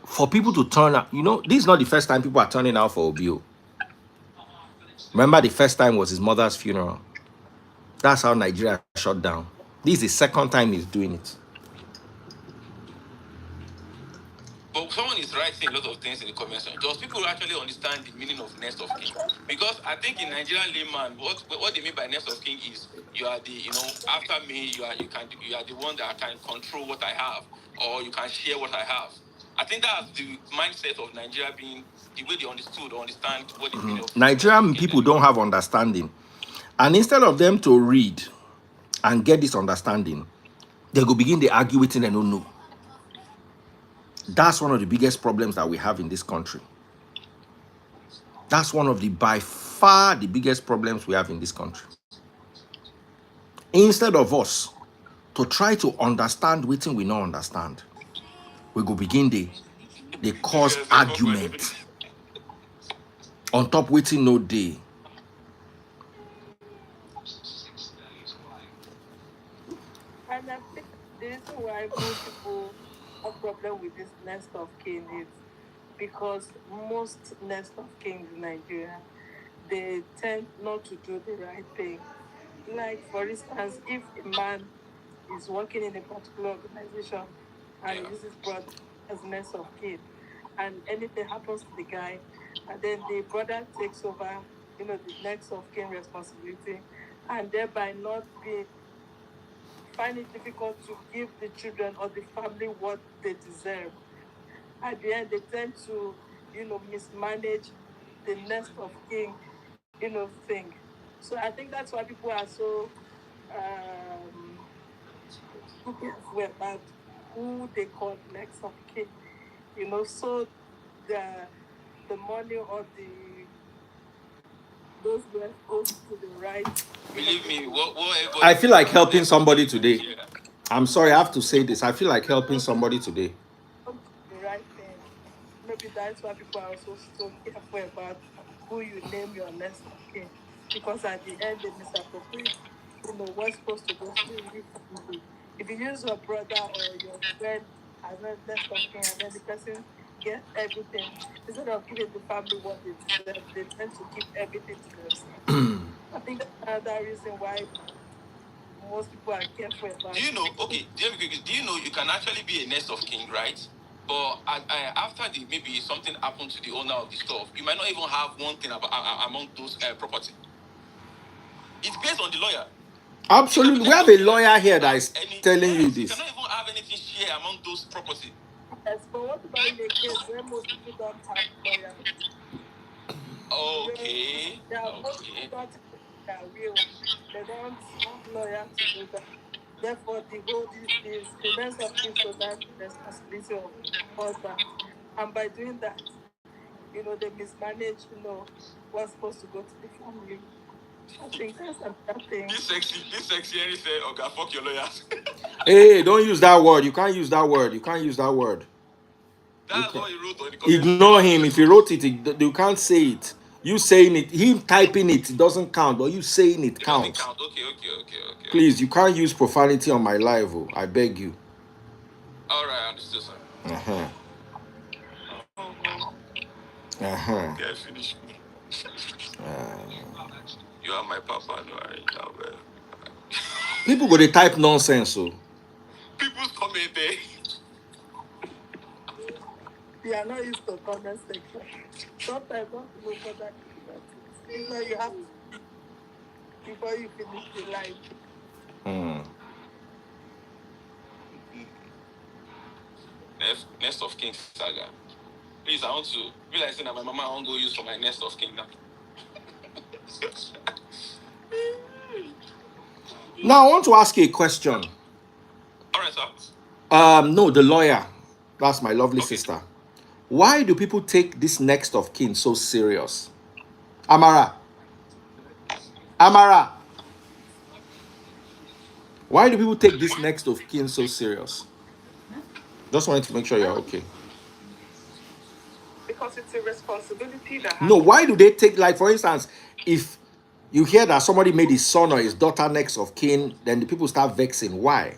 For people to turn out, you know, this is not the first time people are turning out for Obio. Remember, the first time was his mother's funeral. That's how Nigeria shut down. This is the second time he's doing it. But someone is writing a lot of things in the comment section. Does people actually understand the meaning of next of kin? Because I think in Nigerian layman, what they mean by next of kin is you are the, after me, you are the one that can control what I have, or you can share what I have. I think that's the mindset of Nigeria being the way they understood or understand what the meaning of Nigerian people don't have understanding. And instead of them to read and get this understanding, they go begin to argue with it and don't know. That's one of the biggest problems that we have in this country. That's one of the, by far, the biggest problems we have in this country. Instead of us to try to understand what we don't understand, we go begin they cause argument on top waiting no day. And I think the reason why most people have problem with this nest of kin is because most nest of kin in Nigeria, they tend not to do the right thing. Like, for instance, if a man is working in a particular organization and he uses brother as nest of kin, and anything happens to the guy, and then the brother takes over, the next of kin responsibility, and thereby not being find it difficult to give the children or the family what they deserve. At the end, they tend to, mismanage the nest of kin, thing. So I think that's why people are so careful about who they call next of kin. So the money or those wealth goes to the right. Believe me, whatever. I feel like helping somebody today. I'm sorry, I have to say this. I feel like helping somebody today. The right thing. Maybe that's why people are also so careful about who you name your next of kin, because at the end they misappropriate. What's supposed to go to the real family. If you use your brother or your friend as a next of kin, and then the person gets everything, instead of giving the family what they deserve, they tend to keep everything to themselves. I think that's another reason why most people are careful about. Do you know? Okay, do you know you can actually be a nest of kin, right? But after maybe something happened to the owner of the stuff, you might not even have one thing among those property. It's based on the lawyer. Absolutely, we have a lawyer here that is telling you this. You cannot even have anything share among those property. Yes, but what about in a case where most people don't have lawyers? Okay. They are most people don't their will. They don't have lawyers to do that. Therefore, the whole the rest of things so that's the responsibility of husband. And by doing that, they mismanage, what's supposed to go to the family. I think that's another thing. This sexy, and he said, "Okay, fuck your lawyers." Hey, don't use that word. You can't use that word. You can't use that word. That's what he wrote on the comment. Ignore him. If he wrote it, you can't say it. You saying it, him typing it doesn't count, but you saying it counts. Count. Okay. Please, you can't use profanity on my live. I beg you. All right, I understood, sir. Yeah, finish me. You are my papa, no, I People go to type nonsense, so. People's comment there. You are not used to comment section. Sometimes don't even bother looking at it. You have to before you finish the live. Nest of King saga. Please, I want to be like saying that my mama I want to go use for my nest of king now. Now I want to ask you a question. All right, sir. No, the lawyer. That's my lovely sister. Why do people take this next of kin so serious? Amara. Why do people take this next of kin so serious? Just wanted to make sure you're okay. Because it's a responsibility that No, why do they take, like, for instance, if you hear that somebody made his son or his daughter next of kin, then the people start vexing. Why?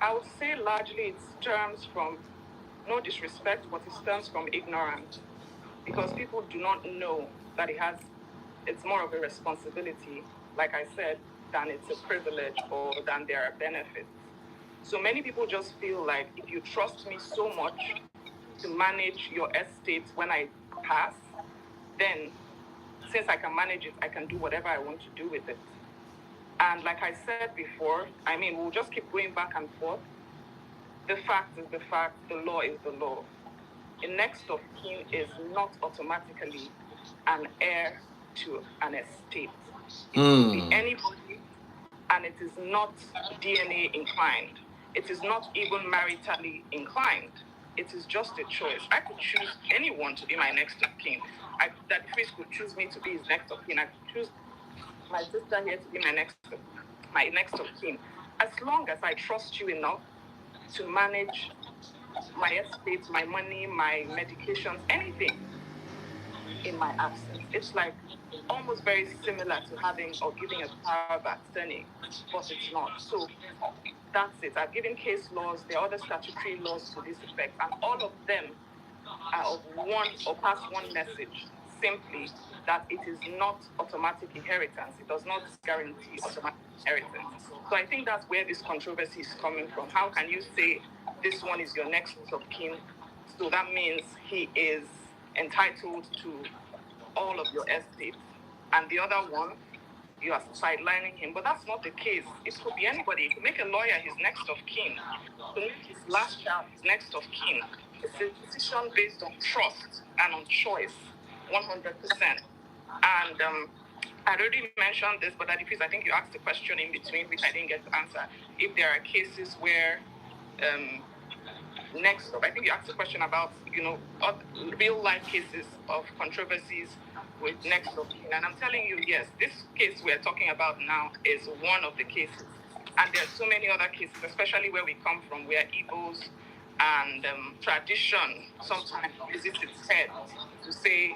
I would say largely it stems from no disrespect, but it stems from ignorance. because people do not know that it's more of a responsibility, like I said, than it's a privilege or than there are benefits. So many people just feel like if you trust me so much to manage your estate when I pass, then since I can manage it, I can do whatever I want to do with it. And like I said before, I mean, we'll just keep going back and forth. The fact is the fact, the law is the law. A next of kin is not automatically an heir to an estate. It could be anybody, and it is not DNA inclined. It is not even maritally inclined. It is just a choice. I could choose anyone to be my next of kin. That Chris could choose me to be his next of kin. I could choose my sister here to be my next of kin. As long as I trust you enough to manage my estate, my money, my medications, anything in my absence. It's like almost very similar to having or giving a power of attorney, but it's not. So that's it. I've given case laws, there are other statutory laws to this effect, and all of them are of one or pass one message, simply that it is not automatic inheritance. It does not guarantee automatic inheritance. So I think that's where this controversy is coming from. How can you say this one is your next of kin? So that means he is entitled to all of your estate, and the other one, you are sidelining him. But that's not the case. It could be anybody. You could make a lawyer his next of kin, to make his last child his next of kin. It's a decision based on trust and on choice, 100%. And I already mentioned this, but I think you asked a question in between, which I didn't get to answer. If there are cases where next up, I think you asked a question about, real life cases of controversies with next of kin. And I'm telling you, yes, this case we're talking about now is one of the cases. And there's so many other cases, especially where we come from, where Igbos and tradition sometimes visits its head to say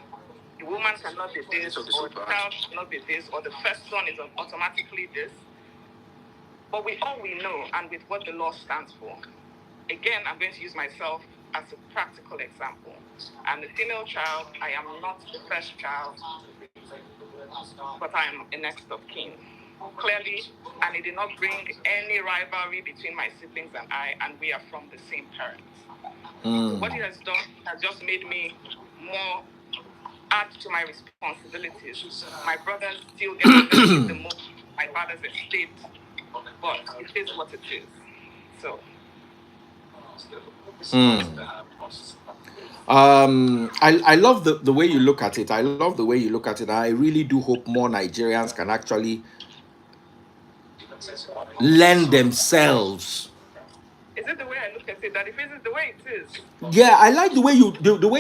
the woman cannot be this, or the child cannot be this, or the first son is automatically this. But with all we know and with what the law stands for, again, I'm going to use myself as a practical example. I'm a female child. I am not the first child, but I am a next of kin. Clearly, and it did not bring any rivalry between my siblings and I, and we are from the same parents. So what it has done has just made me more add to my responsibilities. My brothers still get to benefit the most of my father's estate, but it is what it is. So. I love the way you look at it. I love the way you look at it. I really do hope more Nigerians can actually lend themselves. Is it the way I look at it? That if it is the way it is. Yeah, I like the way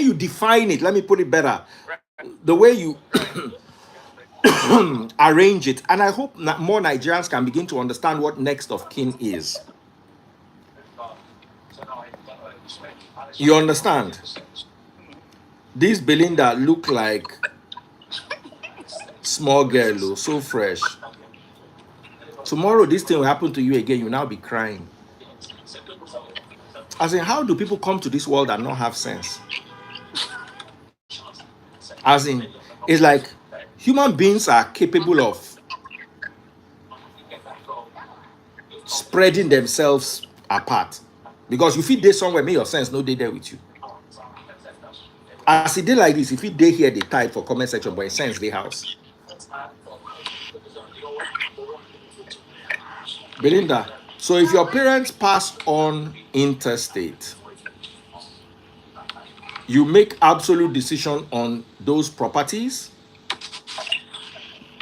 you define it. Let me put it better. Right. The way you arrange it, and I hope more Nigerians can begin to understand what next of kin is. You understand? This Belinda look like small girl, so fresh. Tomorrow, this thing will happen to you again. You now be crying. As in, how do people come to this world and not have sense? As in, it's like human beings are capable of spreading themselves apart. Because if you did somewhere, make your sense no day there with you. As it did like this, if you day here, they type for comment section, but in sense, they house. Belinda, so if your parents pass on interstate, you make absolute decision on those properties?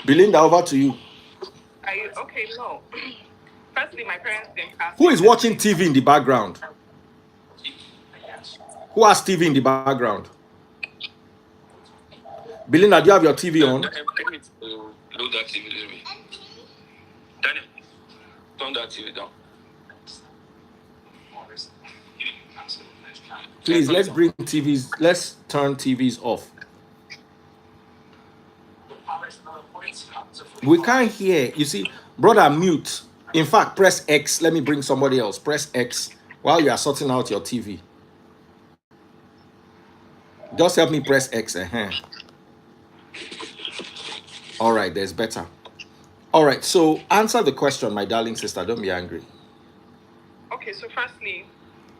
Belinda, over to you. Okay, no. Firstly, my parents didn't pass. Who is watching TV in the background? Who has TV in the background? Belinda, do you have your TV on? Load that TV, Daniel, turn that TV down. Please, let's bring TVs. Let's turn TVs off. We can't hear. You see, brother, mute. In fact, press X. Let me bring somebody else. Press X while you are sorting out your TV. Just help me press X. All right, there's better. All right, so answer the question, my darling sister. Don't be angry. Okay, so firstly,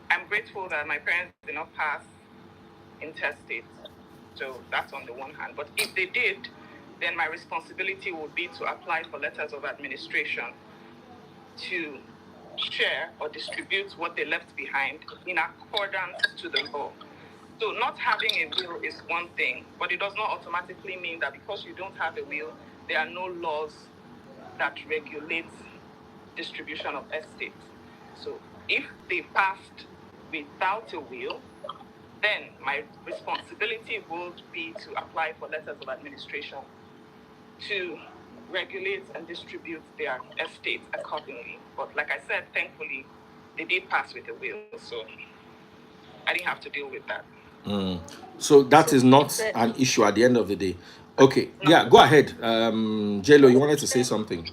I'm grateful that my parents did not pass intestate. So that's on the one hand. But if they did, then my responsibility would be to apply for letters of administration to share or distribute what they left behind in accordance to the law. So not having a will is one thing, but it does not automatically mean that because you don't have a will, there are no laws that regulate distribution of estates. So if they passed without a will, then my responsibility would be to apply for letters of administration to regulate and distribute their estates accordingly. But like I said, thankfully, they did pass with a will, so I didn't have to deal with that. So that is not an issue at the end of the day. Okay, yeah, go ahead. JLo, you wanted to say something.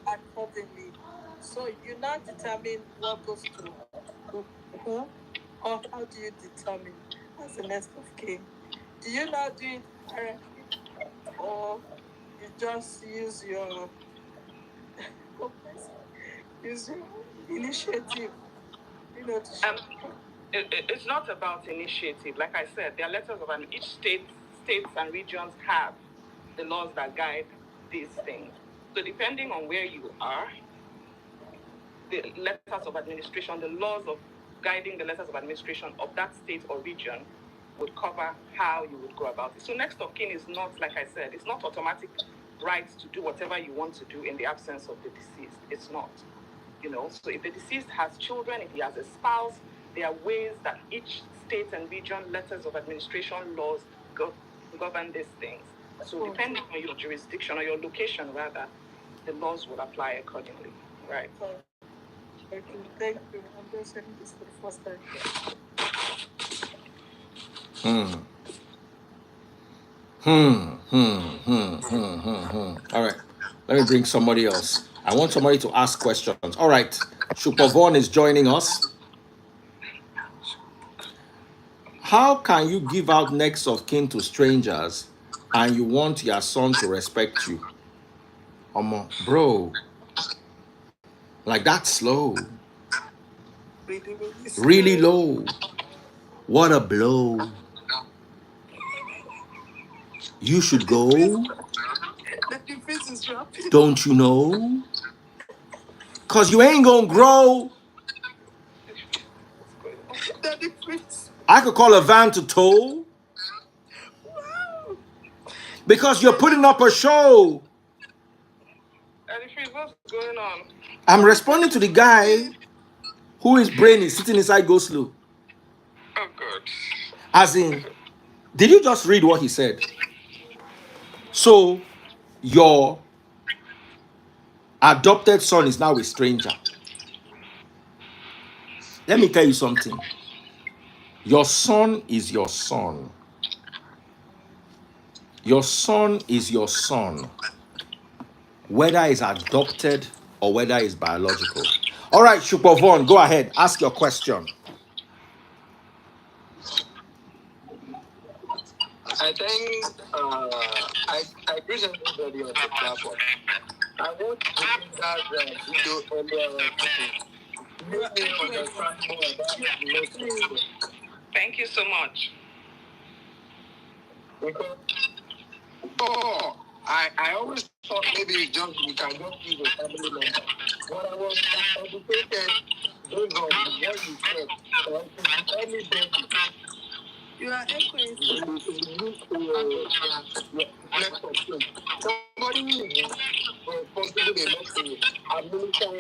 Accordingly. So you now determine what goes to who, or how do you determine as the next of kin? Do you now do it directly, or you just use your initiative? It's not about initiative. Like I said, there are letters of each states and regions have the laws that guide these things. So depending on where you are, the letters of administration, the laws of guiding the letters of administration of that state or region would cover how you would go about it. So next of kin is not, like I said, it's not automatic right to do whatever you want to do in the absence of the deceased. It's not. So if the deceased has children, if he has a spouse, there are ways that each state and region letters of administration laws govern these things. So depending on your jurisdiction or your location, rather, the laws will apply accordingly. Right. Okay, thank you. I'm just saying this for the first time. All right, let me bring somebody else. I want somebody to ask questions. All right, Shupavon is joining us. How can you give out next of kin to strangers and you want your son to respect you? Bro, like that's slow. Really low. What a blow. You should go. Don't you know? Cause you ain't gonna grow. I could call a van to tow. Because you're putting up a show. What's going on? I'm responding to the guy whose brain is sitting inside go slow. Oh God. As in, did you just read what he said? So your adopted son is now a stranger. Let me tell you something. Your son is your son. Your son is your son. Whether it's adopted or whether it's biological. All right, Shupavon, go ahead. Ask your question. I think I greet everybody on the platform. I want to bring that video earlier to make me understand more about the relationship. Thank you so much. Because I always thought maybe it's just we can just use a family member. But I was educated based on what you said. Anybody you are echoing. Somebody is responsible enough to administer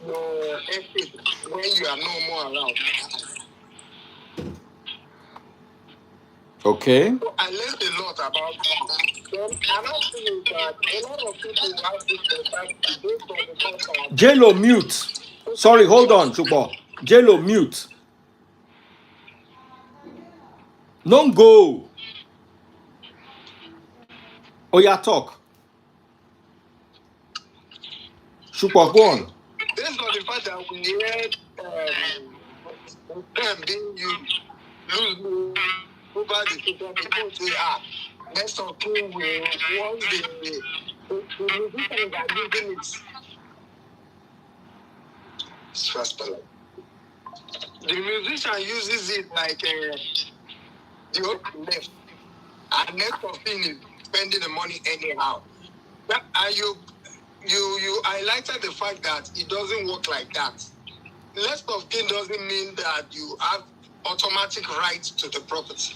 your estate when you are no more around. Okay. So I learned a lot about you. Then another thing is that a lot of people have this mentality based on the contact. JLo, mute. Sorry, hold on, Chupo. JLo, mute. Don't go. Oh, yeah, talk. Chupo, go on. Based on the fact that we had being used loosely over the social people say, next of kin will once the musicians are using it. The musician uses it like the left, and next of kin is spending the money anyhow. And you highlighted the fact that it doesn't work like that. Next of kin doesn't mean that you have automatic rights to the property.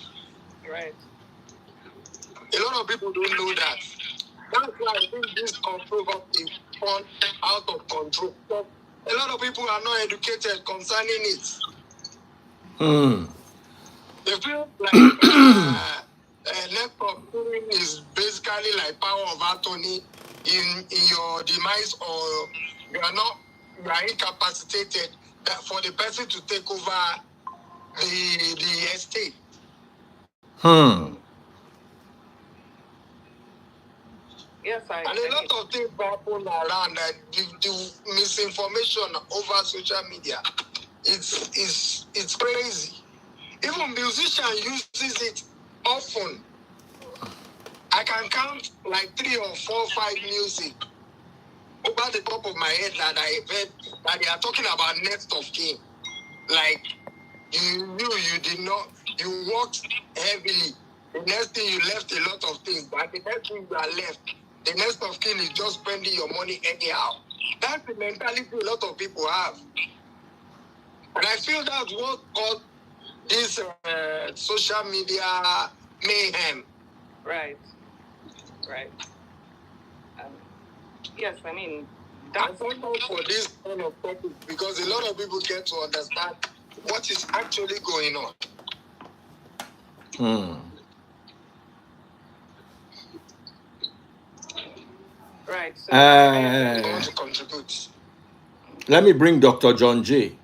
Right. A lot of people don't know that. That's why I think this controversy gone out of control. But a lot of people are not educated concerning it. They feel like left of kin is basically like power of attorney in your demise, or you are incapacitated for the person to take over the estate. Yes, and a lot of things happen around the misinformation over social media. It's crazy. Even musicians uses it often. I can count like 3 or 4, 5 music over the top of my head that I heard that they are talking about next of kin. Like you did not, you worked heavily. The next thing you left a lot of things, but the next thing you are left, the next of kin is just spending your money anyhow. That's the mentality a lot of people have. And I feel that's what caused this social media mayhem. Right. Yes, I mean, that's for this kind of topic, because a lot of people get to understand what is actually going on. Right. So I want to contribute. Let me bring Dr. John J.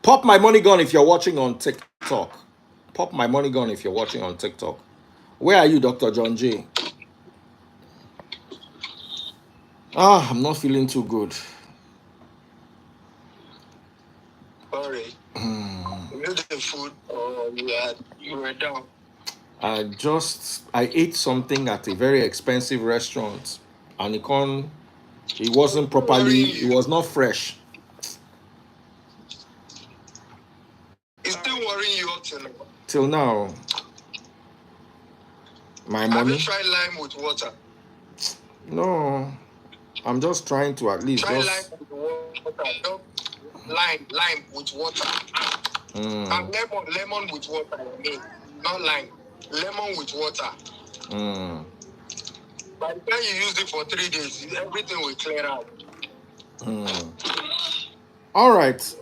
Pop my money gun if you're watching on TikTok. Pop my money gun if you're watching on TikTok. Where are you, Dr. John J? I'm not feeling too good. Sorry. You know the food, or you were down? I ate something at a very expensive restaurant, and it wasn't properly, it was not fresh. It's still worrying you up till now. My money. Have you tried lime with water? No, I'm just trying to at least try lime with water. No, lime with water. And lemon with water. I mean, not lime. Lemon with water. By the time you use it for 3 days, everything will clear out. All right.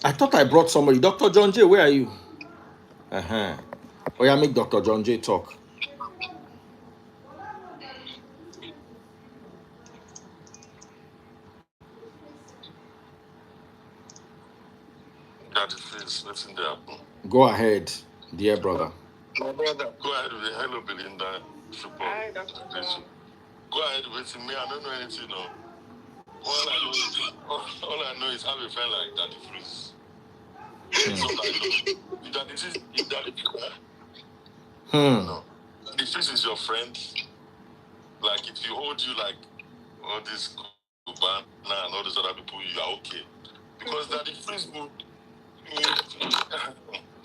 I thought I brought somebody. Dr. John J, where are you? Oh yeah, make Dr. John J talk. Go ahead, dear brother. My brother. Go ahead with hello, Belinda. Hi, Dr. Go ahead with me. I don't know anything. No. All I know is have a friend like Daddy Freeze. That's all I know. No. The Freeze is your friend. Like if you hold you like all this Cubana and all these other people, you are okay. Because Daddy Freeze would.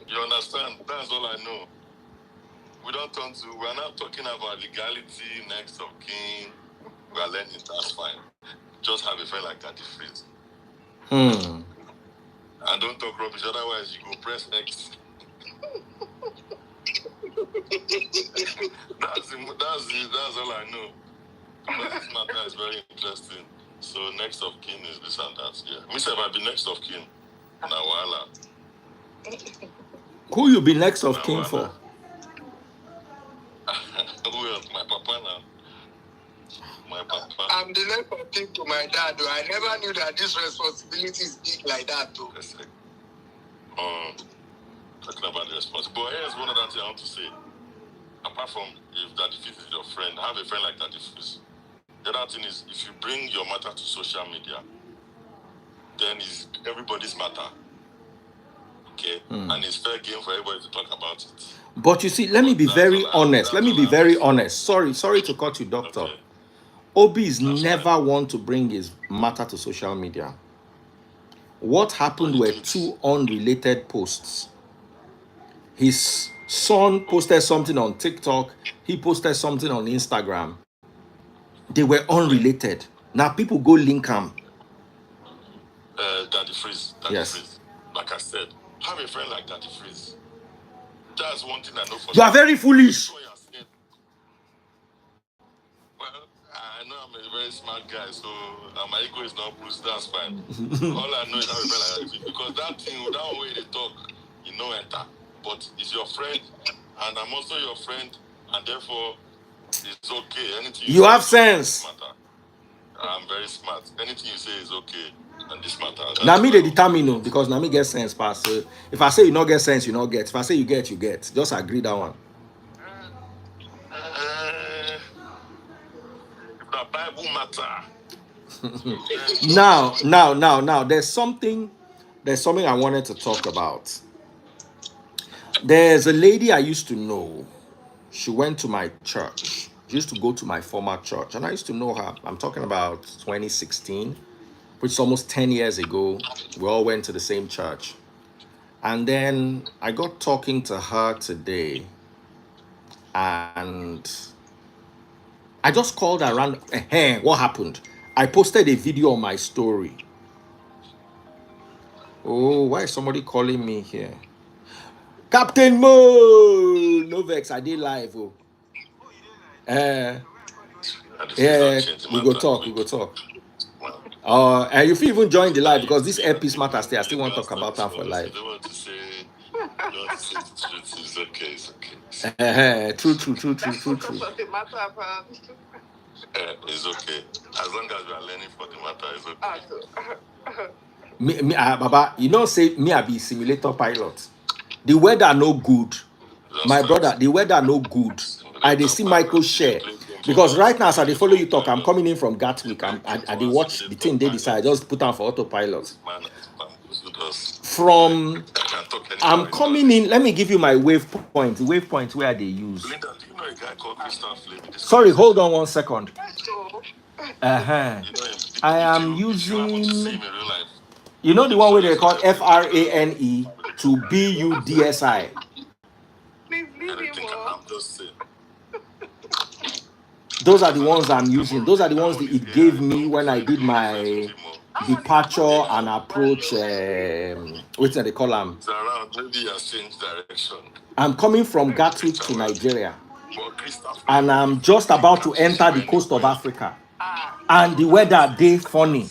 You understand? That's all I know. We're not talking about legality, next of kin. We are learning, that's fine. Just have a friend like Daddy Freeze. And don't talk rubbish, otherwise you go press X. That's all I know. But this matter is very interesting. So next of kin is this and that. Yeah. Me say if I be next of kin, Nawala. Who you be next of kin for? Who else? My papa now. My papa. I'm the next of kin to my dad, though. I never knew that this responsibility is big like that, though. Talking about the responsibility. But here's one other thing I want to say. Apart from if Daddy Freeze is your friend, have a friend like Daddy Freeze. The other thing is, if you bring your matter to social media, then it's everybody's matter. Okay, and it's fair game for everybody to talk about it. But you see, let me be very honest. Let me be very honest. Sorry to cut you, doctor. Okay. Obi is never one to bring his matter to social media. What happened were two unrelated posts. His son posted something on TikTok. He posted something on Instagram. They were unrelated. Now people go link them. Daddy Freeze. Yes. Like I said, have a friend like Daddy Freeze. That's one thing I know for You are very foolish. Well, I know I'm a very smart guy, so my ego is not bruised. That's fine. All I know is have a friend like Daddy Freeze, because that thing, that way they talk, you know, enter. But it's your friend, and I'm also your friend, and therefore it's okay. Anything you have sense. I'm very smart. Anything you say is okay on this matter. Now me they determine no, because now me get sense pass. So if I say you not get sense, you not get. If I say you get, you get. Just agree that one. The Bible matter. Now, there's something I wanted to talk about. There's a lady I used to know. She went to my church. She used to go to my former church, and I used to know her. I'm talking about 2016, which is almost 10 years ago. We all went to the same church. And then I got talking to her today, and I just called her around. Hey, what happened? I posted a video on my story. Oh, why is somebody calling me here? Captain Mo! No vex, I did live. Oh. Yeah, we go talk. And you feel even join the live, because this earpiece matter stay. I still want to talk about that for live. It's okay. True. It's okay. As long as we are learning for the matter, it's okay. Baba, you know, say me I be simulator pilot. The weather no good. My brother, the weather no good. I dey see Michael share. Because right now, as I dey follow you talk, I'm coming in from Gatwick. I dey watch the thing they decide. Just put on for autopilot. From I'm coming in. Let me give you my waypoint. The waypoint where they use. Sorry, hold on 1 second. I am using. You know the one where they call FRANE to BUDSI. Those are the ones I'm using. Those are the ones that it gave me when I did my departure and approach. What's they call them? I'm coming from Gatwick to Nigeria, and I'm just about to enter the coast of Africa. And the weather day funny.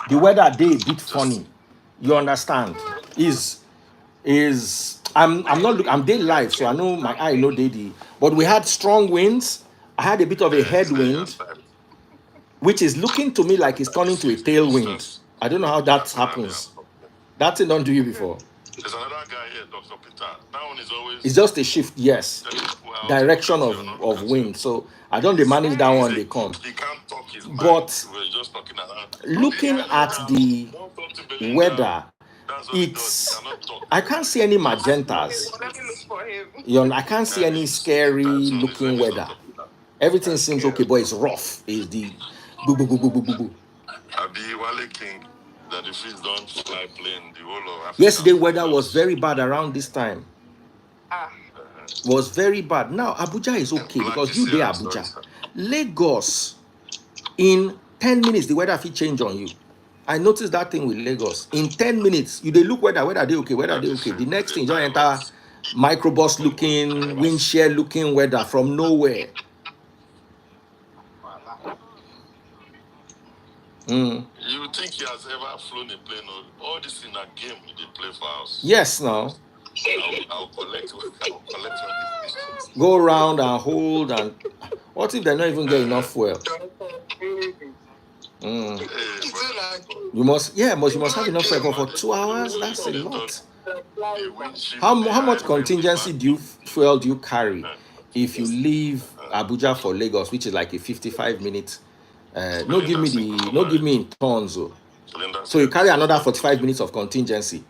The weather day a bit funny. You understand? I'm day live, so I know my eye no daddy. But we had strong winds. I had a bit of a headwind, which is looking to me like it's turning to a tailwind. I don't know how that happens. That thing don't do you before. There's another guy here, Dr. Peter. That one is always. It's just a shift, yes. Direction of wind. So I don't manage that one. They come. But looking at the weather, I can't see any magentas. I can't see any scary looking weather. Everything seems okay, but it's rough. It's the boo boo boo boo boo boo boo. Yesterday weather was very bad around this time. Was very bad. Now Abuja is okay because you there Abuja. Lagos, in 10 minutes the weather will change on you. I noticed that thing with Lagos. In 10 minutes, they look whether they okay. The next thing, you enter microbus looking, windshield looking weather from nowhere. You think he has ever flown a plane? All this in a game they play for us? Yes, no. I'll collect go around and hold and what if they not even get enough fuel? You must have enough fuel for 2 hours. That's a lot. How much contingency fuel do you carry if you leave Abuja for Lagos, which is like a 55 minutes? No give me in tons. So you carry another 45 minutes of contingency.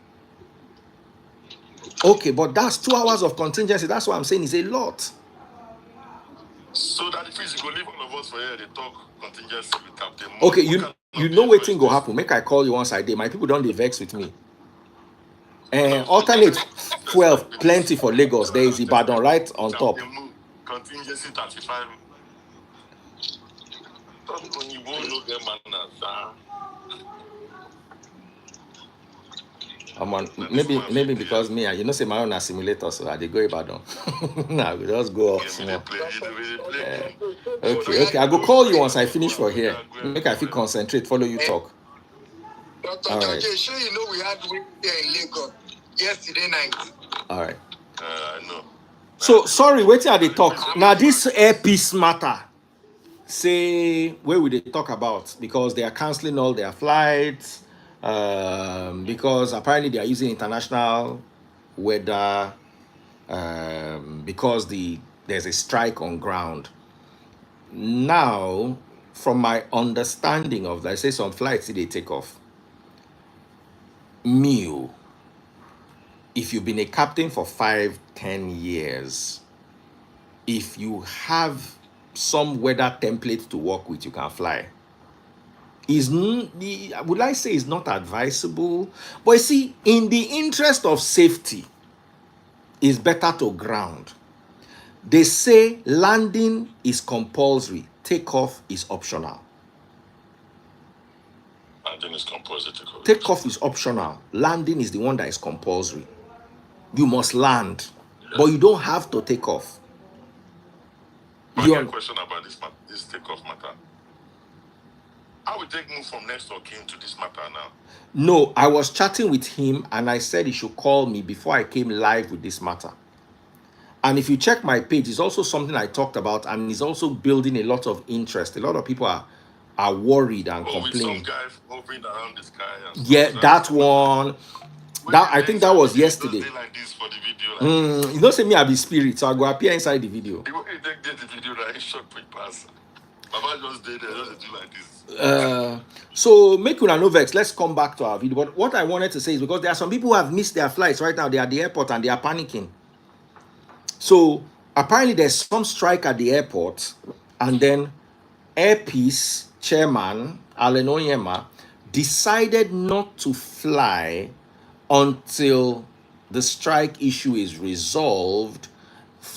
Okay, but that's 2 hours of contingency. That's what I'm saying is a lot. So that if you go leave all of us for here, they talk contingency with Captain Mo. Okay, you know what thing go happen. Make I call you once I did. My people don't vex with me. Alternate 12, plenty for Lagos. There is Ibadan right on top. Contingency 35. You won't know them manners. Maybe because me, you know, say my own a simulator, so I dey go Ibadan. Nah, we just go up small. Okay. I go call you once I finish for here. Make I feel concentrate, follow you talk. Dr. All George, right. sure you know we had wind here in Lagos yesterday night. All right. I know. So sorry, waiting at the talk. Now this airpiece matter. Say where would they talk about? Because they are canceling all their flights. Because apparently they are using international weather. Because there's a strike on ground. Now, from my understanding of that, I say some flights they take off. Mew, if you've been a captain for 5-10 years, if you have some weather template to work with, you can fly. Would I say it's not advisable? But you see, in the interest of safety, it's better to ground. They say landing is compulsory, takeoff is optional. Landing is compulsory. Takeoff is optional. Landing is the one that is compulsory. You must land, but you don't have to take off. I have a question about this takeoff matter. How will take move from next of kin to this matter now? No, I was chatting with him and I said he should call me before I came live with this matter. And if you check my page, it's also something I talked about, and it's also building a lot of interest. A lot of people are worried and complaining. With some guy hovering around the sky. Yeah, that one. I think that was yesterday. Like this for the video, like you don't say me I be spirit, so I go appear inside the video. The way you take the video, like short quick pass. Baba just did it, just do like this. So make una no vex. Let's come back to our video. But what I wanted to say is because there are some people who have missed their flights right now. They are at the airport and they are panicking. So apparently there's some strike at the airport, and then Airpeace chairman Alan Onyema decided not to fly until the strike issue is resolved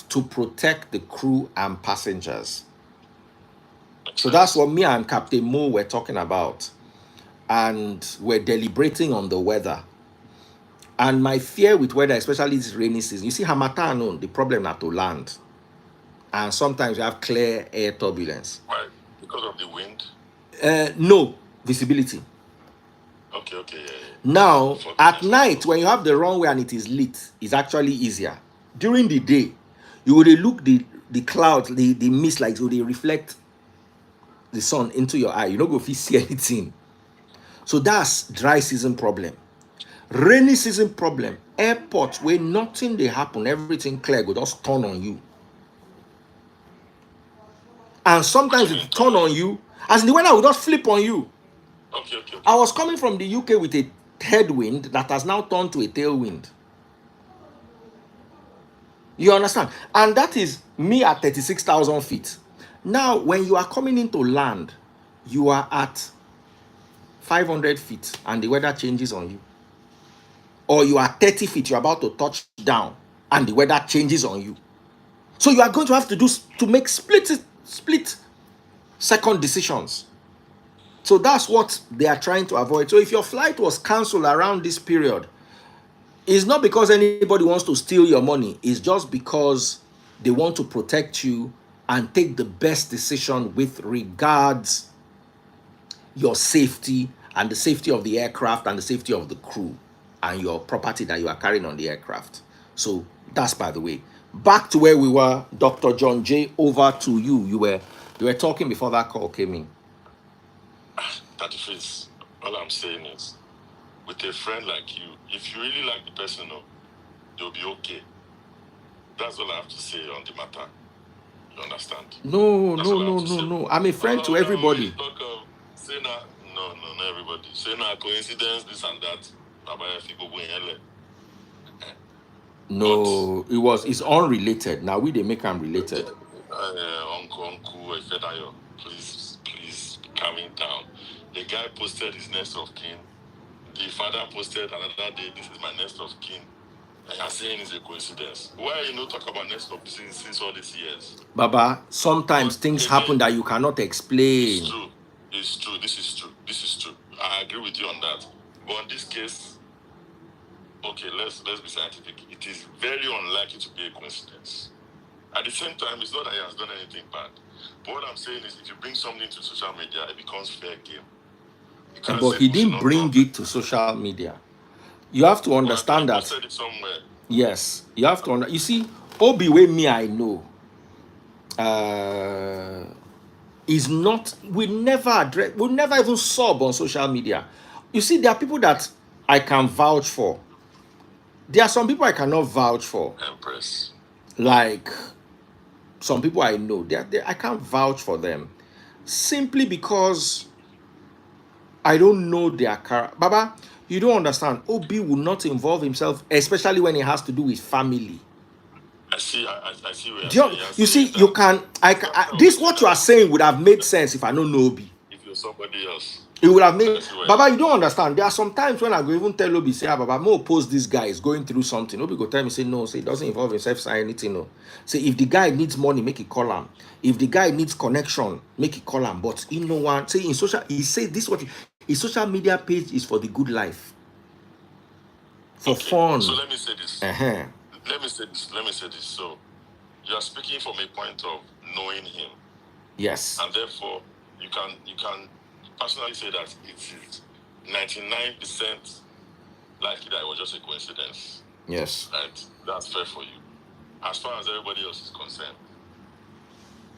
to protect the crew and passengers. So that's what me and Captain Mo were talking about, and we're deliberating on the weather. And my fear with weather, especially this rainy season, you see, Hamatan, the problem not to land. And sometimes you have clear air turbulence. Why? Because of the wind? No, visibility. Okay, yeah. Now, at night, when you have the runway and it is lit, it's actually easier. During the day, you would look the clouds, the mist, like so they reflect the sun into your eye. You don't go see anything. So that's dry season problem. Rainy season problem. Airports where nothing they happen, everything clear, go just turn on you. And sometimes it turn on you, as in the weather will just flip on you. Okay. I was coming from the UK with a headwind that has now turned to a tailwind. You understand? And that is me at 36,000 feet. Now, when you are coming into land, you are at 500 feet and the weather changes on you. Or you are 30 feet, you're about to touch down and the weather changes on you. So you are going to have to make split second decisions. So that's what they are trying to avoid. So if your flight was cancelled around this period, it's not because anybody wants to steal your money. It's just because they want to protect you and take the best decision with regards your safety and the safety of the aircraft and the safety of the crew and your property that you are carrying on the aircraft. So that's by the way. Back to where we were, Dr. John J, over to you. You were talking before that call came in. That is, all I'm saying is, with a friend like you, if you really like the person, they'll be okay. That's all I have to say on the matter. You understand? No. I'm a friend to everybody. No, not everybody. Say no coincidence, this and that. No, it's unrelated. Now they make them related. Uncle, please calming down. The guy posted his next of kin. The father posted another day, this is my next of kin. And you're saying it's a coincidence. Why you not talk about next of since all these years? Baba, sometimes things happen that you cannot explain. It's true. It's true. This is true. This is true. I agree with you on that. But in this case, okay, let's be scientific. It is very unlikely to be a coincidence. At the same time, it's not that he has done anything bad. But what I'm saying is, if you bring something to social media, it becomes fair game. But he didn't bring it to social media. You have to understand that. Said it somewhere. Yes, you have to. You see, Obi way me I know. Is not. We never even sub on social media. You see, there are people that I can vouch for. There are some people I cannot vouch for. Empress. Like some people I know, I can't vouch for them simply because I don't know their character. Baba, you don't understand. Obi will not involve himself, especially when it has to do with family. I see where you see, you can. This what you are saying would have made sense if I don't know Obi. If you're somebody else, it would have made. Baba, you don't understand. There are some times when I go even tell Obi, say, Baba, I'm gonna post this guy is going through something. Obi go tell me, say no, say it doesn't involve himself, say anything. No, say if the guy needs money, make it call him. If the guy needs connection, make it call him. But you know what? Say in social, he say this what his social media page is for the good life, for fun. So let me say this. Let me say this. So you are speaking from a point of knowing him. Yes. And therefore, you can personally say that it is 99% likely that it was just a coincidence. Yes. Right? That's fair for you. As far as everybody else is concerned,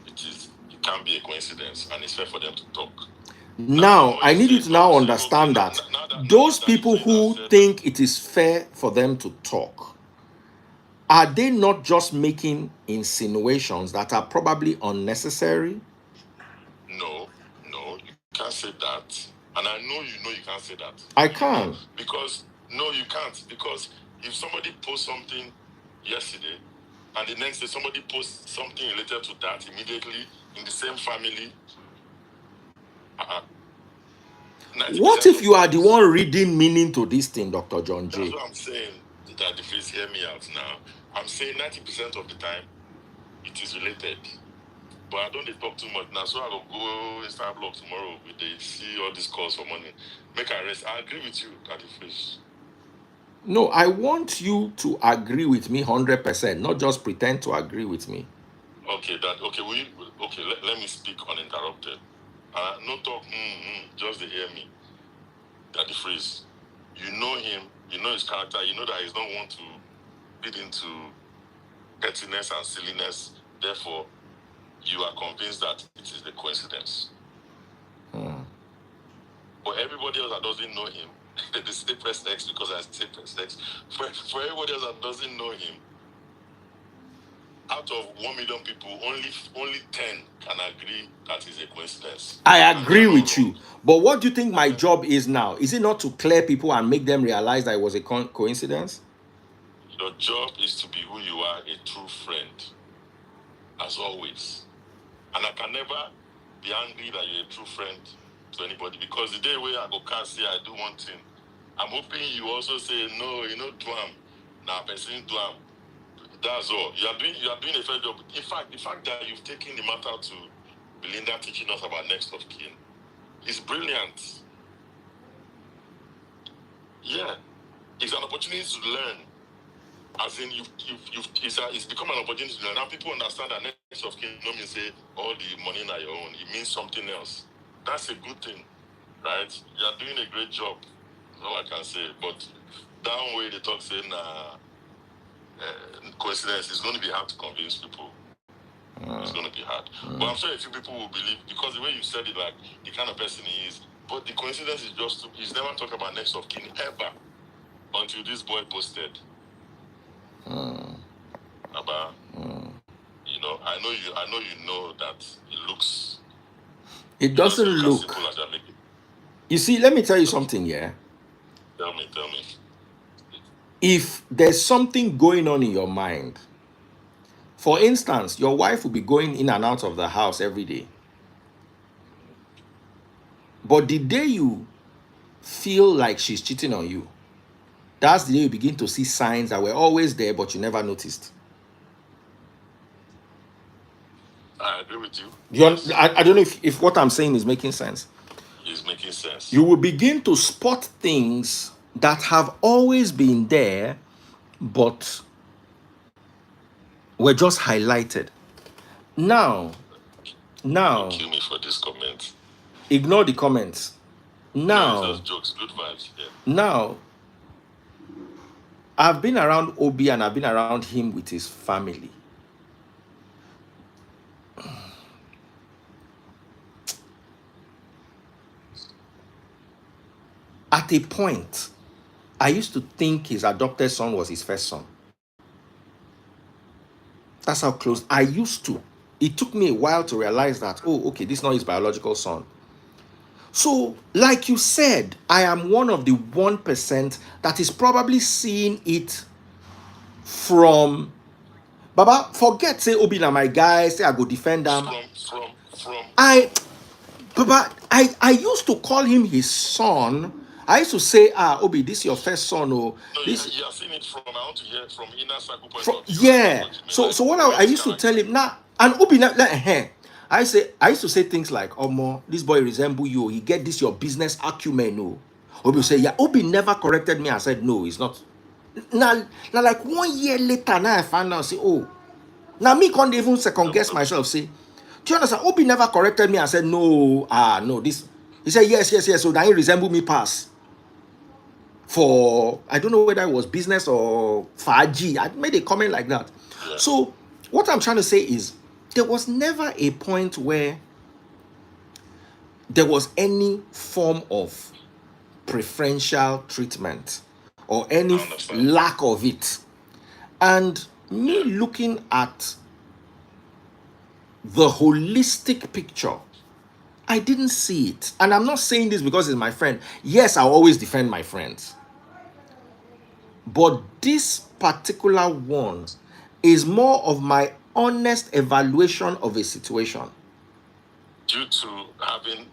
it can be a coincidence, and it's fair for them to talk. Now, I need you to now understand that those people who think it is fair for them to talk, are they not just making insinuations that are probably unnecessary? No, you can't say that. And I know you can't say that. I can. Because, no, you can't. Because if somebody posts something yesterday, and the next day somebody posts something related to that immediately in the same family, what if you are the one reading meaning to this thing, Dr. John J? That's what I'm saying. That please hear me out now. I'm saying 90% of the time, it is related. But I don't talk too much now, so I will go Instagram blog tomorrow with the see all these calls for money. Make a rest. I agree with you, Daddy Fish. No, I want you to agree with me 100%, not just pretend to agree with me. Okay, let me speak uninterrupted. No talk, just to hear me. Daddy Freeze. You know him, you know his character, you know that he's not want to feed into pettiness and silliness. Therefore, you are convinced that it is a coincidence. For everybody else that doesn't know him, they say press X because I say press X. For everybody else that doesn't know him, out of 1 million people, only 10 can agree that is a coincidence. I agree with you. But what do you think my job is now? Is it not to clear people and make them realize that it was a coincidence? Your job is to be who you are, a true friend, as always. And I can never be angry that you're a true friend to anybody, because the day where I go can't say I do one thing, I'm hoping you also say no, Dwam. Now person Dwam. That's all. You are doing a fair job. In fact, the fact that you've taken the matter to Belinda teaching us about next of kin is brilliant. Yeah. It's an opportunity to learn. As in, it's become an opportunity to learn. Now people understand that next of kin don't mean say all the money are your own. It means something else. That's a good thing, right? You are doing a great job. That's all I can say. But that way they talk saying coincidence is going to be hard to convince people. It's going to be hard. But I'm sure a few people will believe, because the way you said it, like the kind of person he is. But the coincidence is just he's never talked about next of kin ever until this boy posted. About I know you know that it looks. It doesn't look. You see, let me tell you something, yeah? Tell me. If there's something going on in your mind, for instance, your wife will be going in and out of the house every day. But the day you feel like she's cheating on you, that's the day you begin to see signs that were always there, but you never noticed. I agree with you. Yes. I don't know if what I'm saying is making sense. It's making sense. You will begin to spot things that have always been there, but were just highlighted. Now, kill me for this comment. Ignore the comments. Now, no, just jokes, good vibes. Yeah. Now, I've been around Obi and I've been around him with his family. At a point, I used to think his adopted son was his first son. That's how close I used to. It took me a while to realize that, oh, okay, this is not his biological son. So, like you said, I am one of the 1% that is probably seeing it from Baba. Forget say Obi na my guy, say I go defend them. I used to call him his son. I used to say, Obi, this is your first son. No, this you are seeing it from, I want to hear from inner circle point of view. Yeah. So what I used to tell him now, and Obi, I used to say things like, Omo, this boy resemble you. He get this your business acumen. No. Obi will say, yeah. Obi never corrected me. I said, no, it's not. Now like 1 year later, now I found out, say, oh, now me can't even second guess myself. Say, do you understand? Obi never corrected me. I said, no, no, this. He said, yes. So now he resemble me pass. For, I don't know whether it was business or Faji. I made a comment like that. Yeah. So what I'm trying to say is, there was never a point where there was any form of preferential treatment or any lack of it. And me looking at the holistic picture, I didn't see it. And I'm not saying this because it's my friend. Yes, I'll always defend my friends. But this particular one is more of my honest evaluation of a situation. Due to having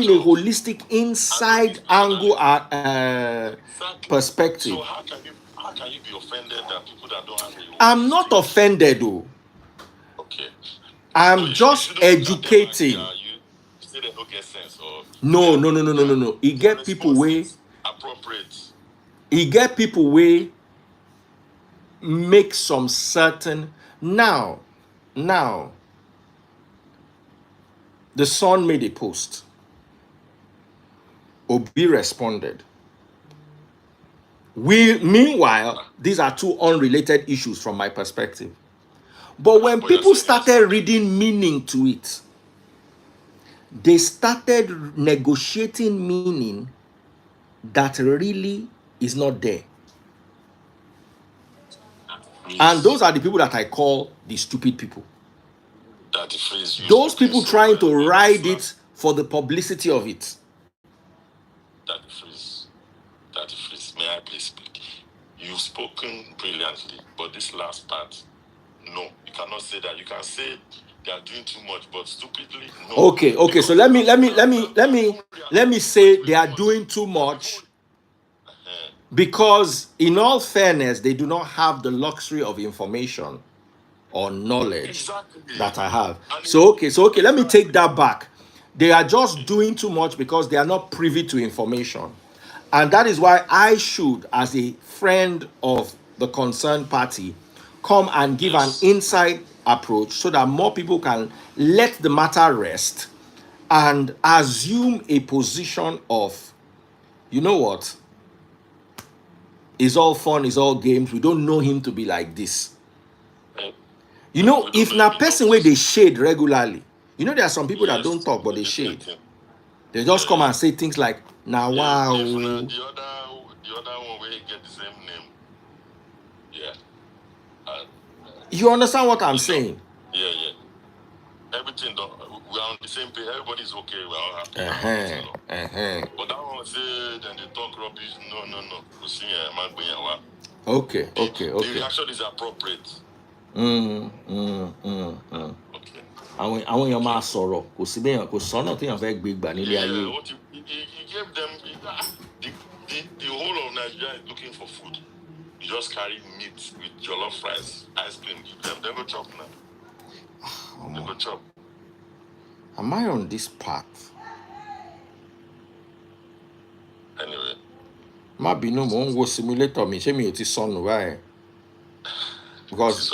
a holistic inside angle perspective. So how can you be offended that people that don't have a I'm not offended though. Okay. I'm just educating. You say they don't get sense or No. It get people way appropriate. It get people way make some certain now the son made a post. Obi responded. Meanwhile, these are two unrelated issues from my perspective. But when people started reading meaning to it, they started negotiating meaning that really is not there. And those are the people that I call the stupid people. Those people trying to ride it for the publicity of it. Daddy Freeze, may I please speak? You've spoken brilliantly, but this last part, no, you cannot say that. You can say they are doing too much, but stupidly, no. Okay. So let me say they are doing too much. Because in all fairness, they do not have the luxury of information or knowledge that I have. So okay, let me take that back. They are just doing too much because they are not privy to information. And that is why I should, as a friend of the concerned party, come and give an inside approach so that more people can let the matter rest and assume a position of, you know what? It's all fun, it's all games. We don't know him to be like this. You know, if na person where they shade regularly, you know, there are some people that don't talk, but they shade. They just come and say things like, nah, wow. The other one where he get the same name. Yeah. You understand what I'm saying? Yeah. Everything we're on the same page. Everybody's okay. We're all happy. But that one say then they talk rubbish. No. We see Okay. The reaction is appropriate. Okay. Àwọn èèyàn máa sọ̀rọ̀ kò sí bẹ́ẹ̀ kò sọ́nà téèyàn fẹ́ gbé gbà nílé ayé. Yeah, what he gave them the whole of Nigeria is looking for food. You just carry meat with jollof rice, ice cream, give them. They go chop now. They go chop. Am I on this path? Anyway. Má bínú mò ń wo simulator mi, ṣé mi ò ti sọnù báyìí? Because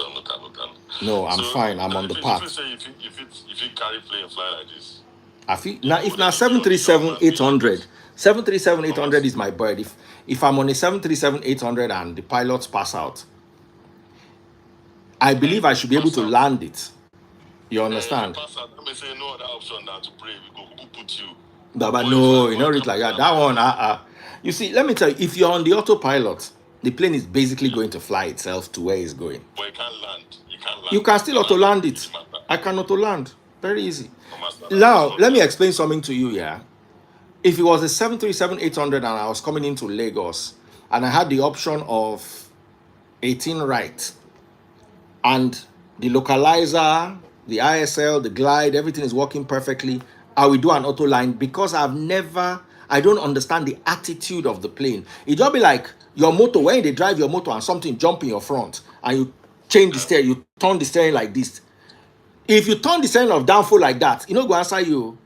no, I'm fine. I'm on the path. If you carry plane fly like this. I feel now if now 737-800, 737-800 is my bird. If I'm on a 737-800 and the pilots pass out, I believe I should be able to land it. You understand? Let me say no other option than to pray. We go put you. But no, you know it like that. That one, You see, let me tell you, if you're on the autopilot, the plane is basically going to fly itself to where it's going. But you can't land. You can still auto land it. I can auto land. Very easy. Now, let me explain something to you, yeah? If it was a 737-800 and I was coming into Lagos and I had the option of 18 right and the localizer, the ISL, the glide, everything is working perfectly, I will do an auto line because I don't understand the attitude of the plane. It just be like your motor, when they drive your motor and something jump in your front and you change the steering, you turn the steering like this. If you turn the steering of downfall like that, you know go answer you.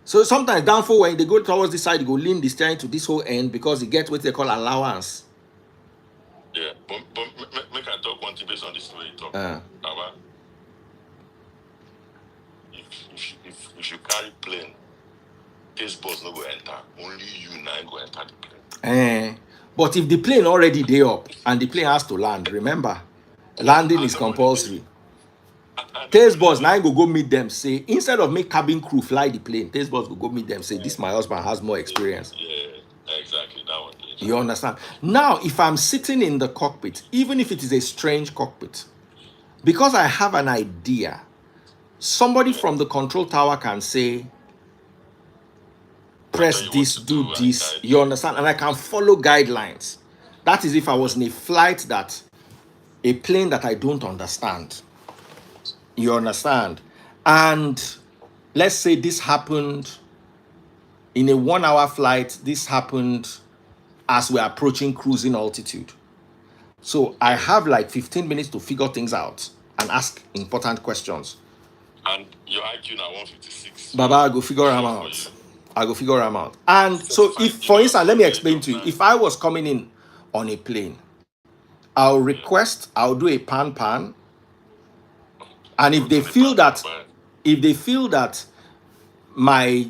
So sometimes downfall, when they go towards this side, you go lean the steering to this whole end because you get what they call allowance. Yeah, but make I talk one thing based on this way you talk. If you carry plane, this bus no go enter. Only you now go enter the plane. But if the plane already day up and the plane has to land, remember, landing is compulsory. Taste boss now go meet them. Say instead of make cabin crew fly the plane, taste boss will go meet them. Say this my husband has more experience. Yeah, exactly that one. You understand? Now, if I'm sitting in the cockpit, even if it is a strange cockpit, because I have an idea, somebody from the control tower can say, press this, do this. You understand? And I can follow guidelines. That is if I was in a flight a plane that I don't understand. You understand? And let's say this happened in a 1 hour flight. This happened as we're approaching cruising altitude. So I have like 15 minutes to figure things out and ask important questions. And your IQ now 156. Baba, I go figure them out. And so if, for instance, let me explain to you. If I was coming in on a plane, I'll do a pan. And if they feel that my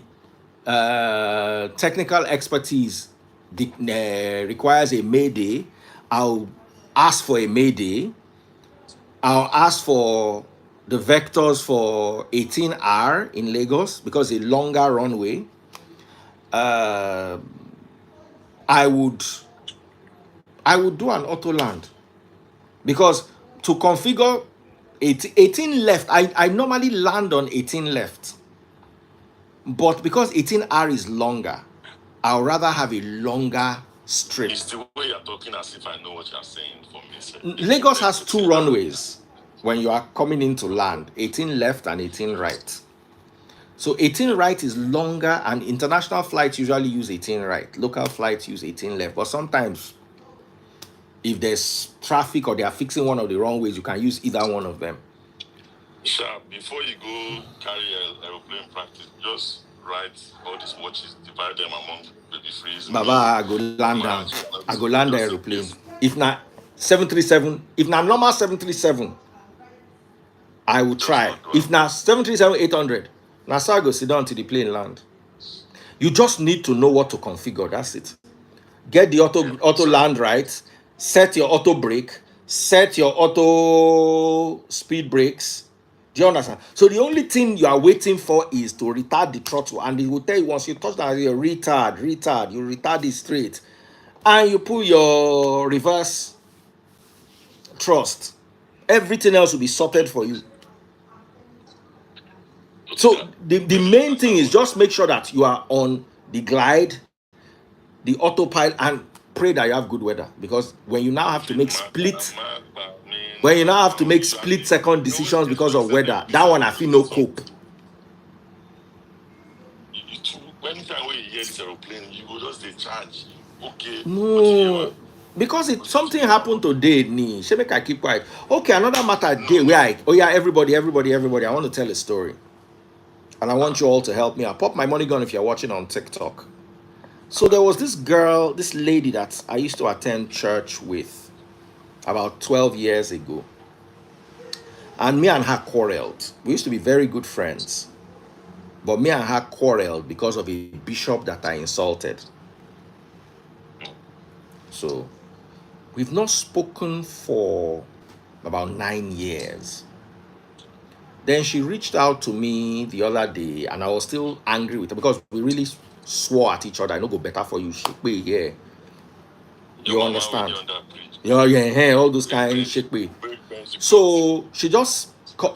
technical expertise requires a mayday, I'll ask for a mayday. I'll ask for the vectors for 18R in Lagos because a longer runway. I would do an auto land because to configure 18 left, I normally land on 18 left, but because 18R is longer, I'll rather have a longer strip. It's the way you're talking as if I know what you're saying for me. Sir. Lagos has 2 runways when you are coming into land, 18 left and 18 right. So 18 right is longer, and international flights usually use 18 right. Local flights use 18 left, but sometimes if there's traffic or they are fixing one of the wrong ways, you can use either one of them. Sure, before you go carry aeroplane practice, just write all these watches, divide them among the freeze. Baba, I go land the aeroplane. If not 737, if not normal 737, I will try. If not 737-800, now so I go sit down to the plane land. You just need to know what to configure. That's it. Get the auto land right. Set your auto brake. Set your auto speed brakes. Do you understand? So the only thing you are waiting for is to retard the throttle, and it will tell you once you touch that, you retard. You retard it straight, and you pull your reverse thrust. Everything else will be sorted for you. So the main thing is just make sure that you are on the glide, the autopilot, and pray that you have good weather. Because when you now have to make split second decisions because of weather, that one I feel no cope. Anytime when you hear this aeroplane, you go just dey charge. Okay. No, because something happened today. She make I keep quiet. Okay, another matter day where everybody. I want to tell a story, and I want you all to help me. I'll pop my money gun if you're watching on TikTok. So there was this lady that I used to attend church with about 12 years ago, and me and her quarreled. We used to be very good friends, but me and her quarreled because of a bishop that I insulted. So we've not spoken for about 9 years. Then she reached out to me the other day, and I was still angry with her because we really swore at each other. I know go better for you, shikwe here. You understand? Yeah, all those kind of shikwe. So she just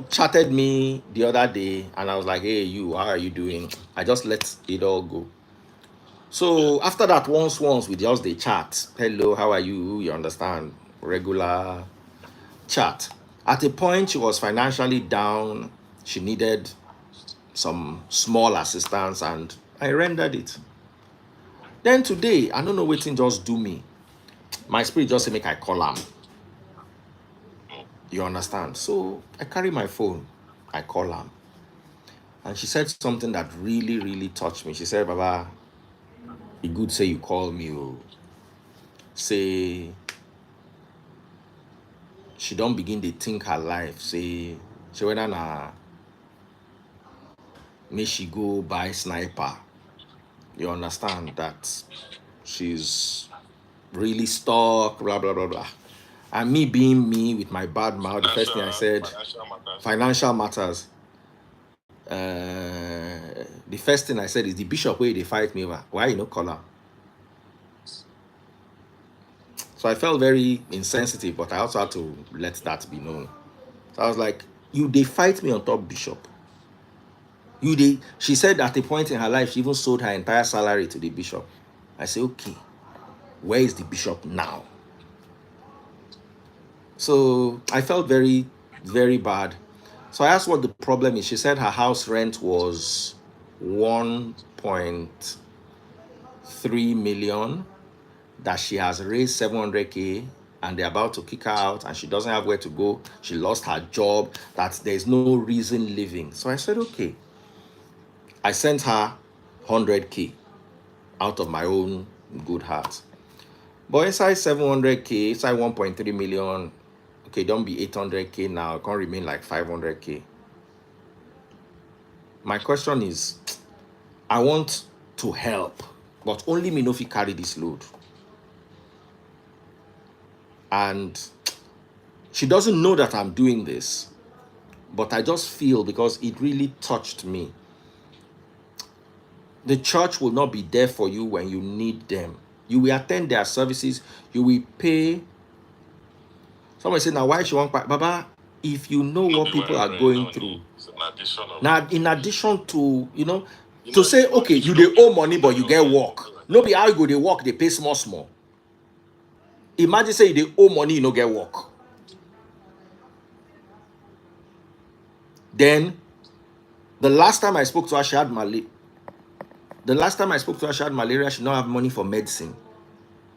chatted me the other day, and I was like, hey, you, how are you doing? I just let it all go. So after that, once we just they chat. Hello, how are you? You understand? Regular chat. At a point, she was financially down. She needed some small assistance, and I rendered it. Then today, I don't know what thing just do me. My spirit just say make I call her. You understand? So I carry my phone. I call her. And she said something that really, really touched me. She said, Baba, it good say you call me. Say she don't begin to think her life. Say she went on may she go buy sniper. You understand that she's really stuck, blah blah blah blah. And me being me with my bad mouth, the first thing I said, financial matters. The first thing I said is the bishop where they fight me over. Why you no call her? So I felt very insensitive, but I also had to let that be known. So I was like, they fight me on top bishop. She said at a point in her life, she even sold her entire salary to the bishop. I said, okay, where is the bishop now? So I felt very, very bad. So I asked what the problem is. She said her house rent was 1.3 million, that she has raised 700K, and they're about to kick her out, and she doesn't have where to go. She lost her job, that there's no reason living. So I said, okay. I sent her 100K out of my own good heart. But inside 700K, inside 1.3 million, okay, don't be 800K now. It can't remain like 500K. My question is, I want to help, but only me know if you carry this load. And she doesn't know that I'm doing this, but I just feel, because it really touched me, the church will not be there for you when you need them. You will attend their services. You will pay. Somebody say, now why she want Baba? If you know what people are going through. Now, in addition to, to say, okay, you they owe money, but you get work. No be how you go they work, they pay small. Imagine say they owe money, you no get work. Then, the last time I spoke to her, she had malaria. She did not have money for medicine.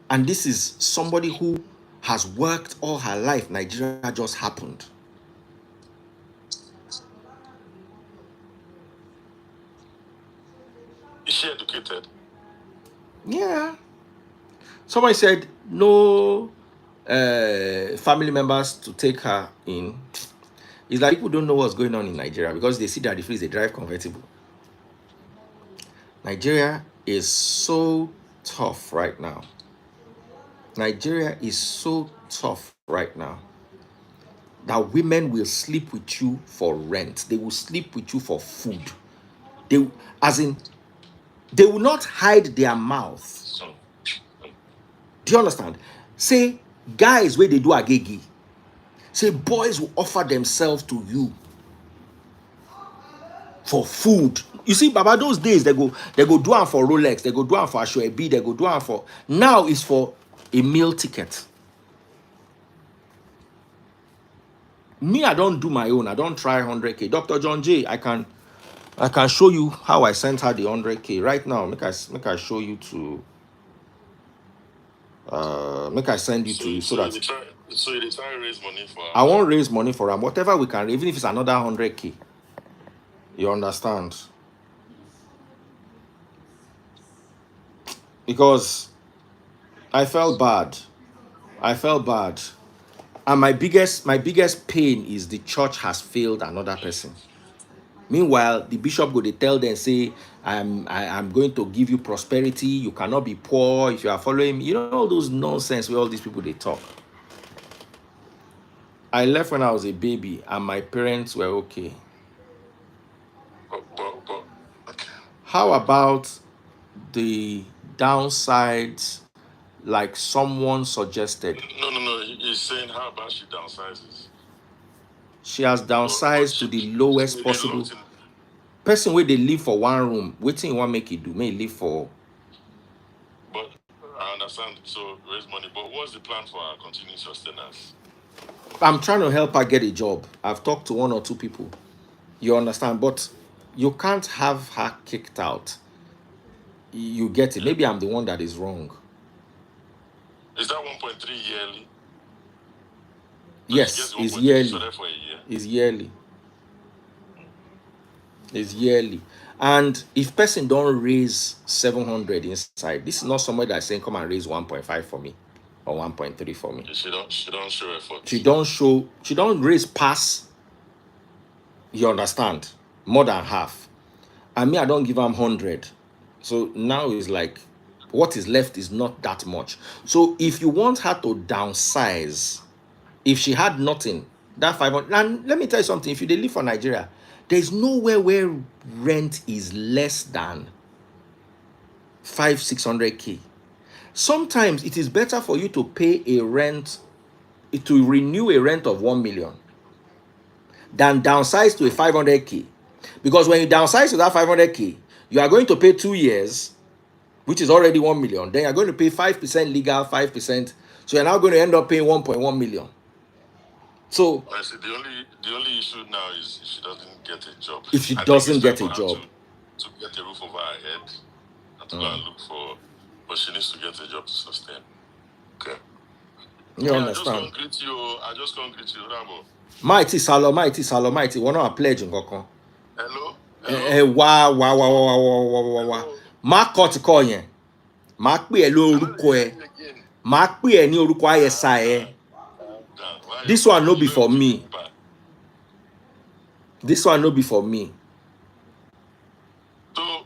And this is somebody who has worked all her life. Nigeria just happened. Is she educated? Yeah. Somebody said no family members to take her in. It's like people don't know what's going on in Nigeria because they see that the they drive convertible. Nigeria is so tough right now. Nigeria is so tough right now that women will sleep with you for rent. They will sleep with you for food. They will not hide their mouth. Do you understand? Say, guys, where they do agegi. Say, boys will offer themselves to you. for food. You see, Baba, those days they go do am for Rolex, they go do am for Ashwebi, they go do am for. Now it's for a meal ticket. Me, I don't do my own. I don't try 100K. Dr. John J, I can show you how I sent her the 100K right now. Make I show you to. Make I send you to so that. So you try to raise money for. I won't raise money for them. Whatever we can, even if it's another 100K. You understand? Because I felt bad. And my biggest pain is the church has failed another person. Meanwhile, the bishop go to tell them, say, I'm going to give you prosperity. You cannot be poor if you are following me. You know all those nonsense where all these people they talk. I left when I was a baby and my parents were okay. Okay. How about the downsides, like someone suggested? No. He's saying how about she downsizes? She has downsized to the lowest possible. Person where they live for one room, waiting you want make it do, may live for. But I understand, so raise money. But what's the plan for our continuing sustenance? I'm trying to help her get a job. I've talked to 1 or 2 people. You understand? But you can't have her kicked out. You get it. Maybe I'm the one that is wrong. Is that 1.3 yearly? Yes, it's yearly. It's yearly. It's yearly. And if person don't raise 700 inside, this is not somebody that's saying come and raise 1.5 for me or 1.3 for me. She don't show effort. She don't raise pass. You understand? More than half. And me, I don't give them 100. So now it's like what is left is not that much. So if you want her to downsize, if she had nothing, that 500. And let me tell you something. If you live for Nigeria, there's nowhere where rent is less than 500-600K. Sometimes it is better for you to pay a rent, to renew a rent of 1 million than downsize to a 500K. Because when you downsize to that 500K, you are going to pay 2 years, which is already 1 million. Then you're going to pay 5% legal, 5%. So you're now going to end up paying 1.1 million. So I see, the only issue now is if she doesn't get a job. If she doesn't get a job, to get a roof over her head and to go and look for, but she needs to get a job to sustain. Okay. You understand? I just can't greet you, Rambo. Mighty Salo, mighty. One of our pledge in Gokon. Hello? Wow. Ma cut call yen. Ma pe e lo oruko e. Ma pe e ni oruko ayesa e. This one no be for me. This one no be for me. So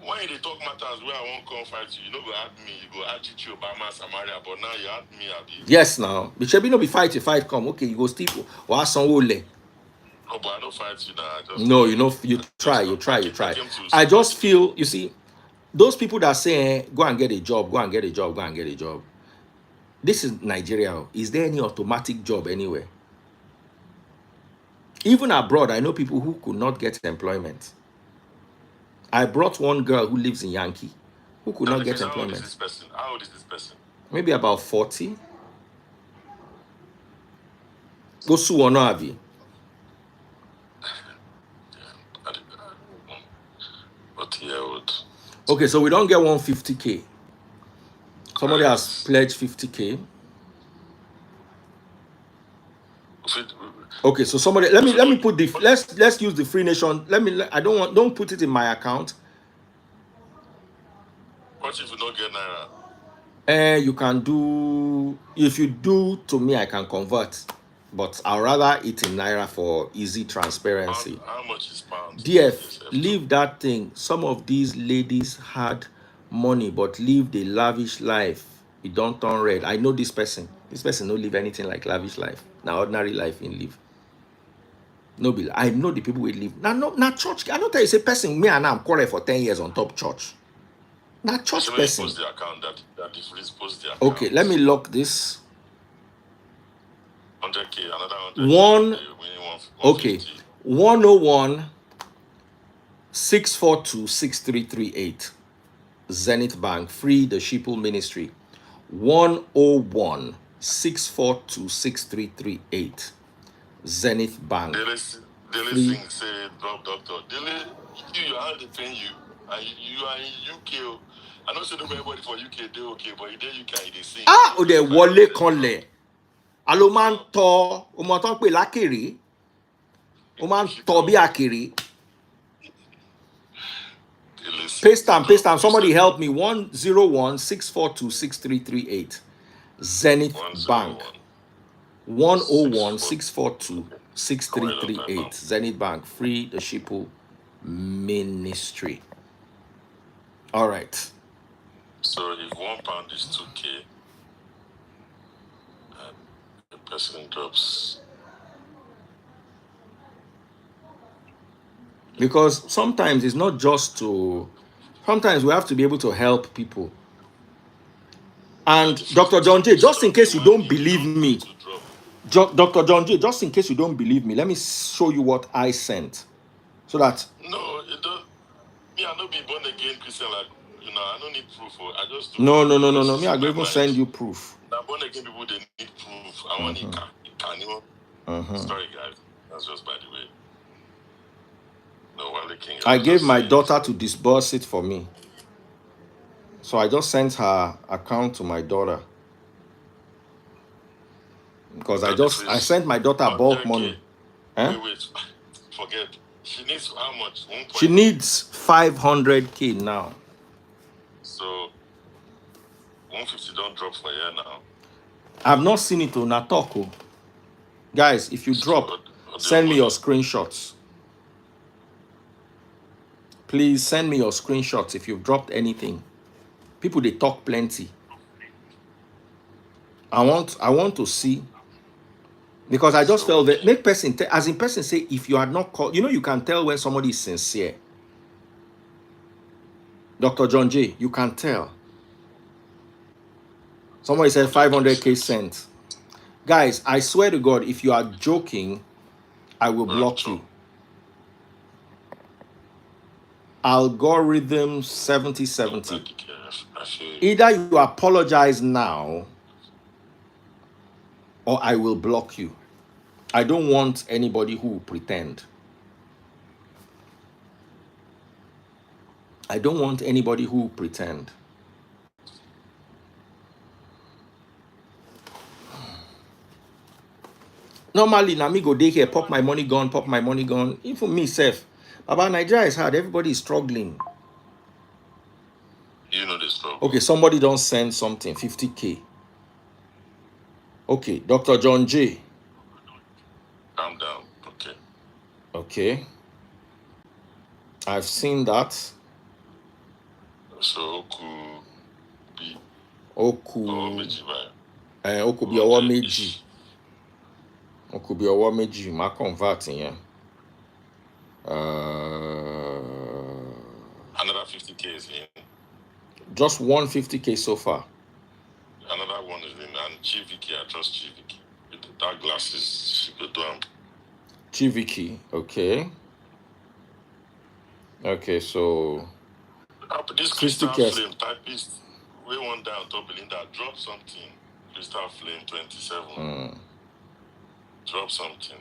when they talk matters where I won't come fight you, you know go add me, you go add Chichi Obama Samaria, but now you add me Abi. Yes now. But should be no be fight come. Okay, you go steep or some wole. No, but I don't fight you now. No, you know, you try. I just feel, you see, those people that say, go and get a job. This is Nigeria. Is there any automatic job anywhere? Even abroad, I know people who could not get employment. I brought one girl who lives in Yankee, who could not get employment. How old is this person? Maybe about 40. Go sue or not, Avi. Okay, so we don't get 150K. Somebody has pledged 50K. Okay, so somebody let me put the let's use the Free Nation. Don't put it in my account. What if you don't get Naira? You can do, if you do to me, I can convert. But I'd rather it in Naira for easy transparency. How much is pounds? DF, leave that thing. Some of these ladies had money but lived a lavish life. It don't turn red. I know this person. This person don't live anything like lavish life. Now ordinary life in live. No bill. I know the people will live. Now church. I don't tell you say person me and I'm quarrel for 10 years on top church. Now church person. Post the account that post the account. Okay, let me lock this. 100K, another 100K. Okay, 101 642-6338. Zenith Bank, free the sheeple ministry. 101-642-6338. Zenith Bank. Daily Singh say, drop doctor. Daily, your hand they pain you. And you are in UK. I know say everybody for UK, they okay, but you there you can sing. Ah, o de wọlé kanlẹ̀. Alo máa ń tọ, o mọ̀ tán pé lákèrè. O máa ń tọ bí àkèrè. Paste time. Somebody help me. 101-642-6338. Zenith Bank. 101-642-6338. Zenith Bank. Free the sheeple ministry. All right. So if £1 is 2K, and the person drops. Because sometimes it's not just to. Sometimes we have to be able to help people. And Dr. John J, just in case you don't believe me, Dr. John J, just in case you don't believe me, let me show you what I sent. So that. No, it don't. Me, I don't be born again Christian. Like, I don't need proof. I just do. No. Me, I will even send you proof. Now, born again people, they need proof. I want it. Can you? Sorry, guys. That's just by the way. No, Wale King. I gave my daughter to disburse it for me. So I just sent her account to my daughter. Because I sent my daughter bulk money. Wait. Forget. She needs how much? She needs 500K now. So 150 don't drop for here now. I've not seen it on Natoko. Guys, if you drop, send me your screenshots. Please send me your screenshots if you've dropped anything. People, they talk plenty. I want to see. Because I just felt that make person as in person say if you are not called, you can tell when somebody is sincere. Dr. John J, you can tell. Somebody said 500K sent. Guys, I swear to God, if you are joking, I will block you. Algorithm 7070. Either you apologize now or I will block you. I don't want anybody who will pretend. I don't want anybody who will pretend. Normally, Nami go day here, pop my money gone. Even for me, self. Baba, Nigeria is hard. Everybody is struggling. You know the struggle. Okay, somebody don't send something. 50K. Okay, Dr. John J. Calm down. Okay. Okay. I've seen that. So B. Oku bi ọwọ́ méjì. Oku bi ọwọ́ méjì. Ma convert yẹn. Another 50K is in. Just 150K so far. Another one is in. And Chiviki, I trust Chiviki. With the dark glasses, she go do them. Chiviki, okay. Okay, so. This Crystal Flame typist, we one down top Belinda, drop something. Crystal Flame 27. Drop something.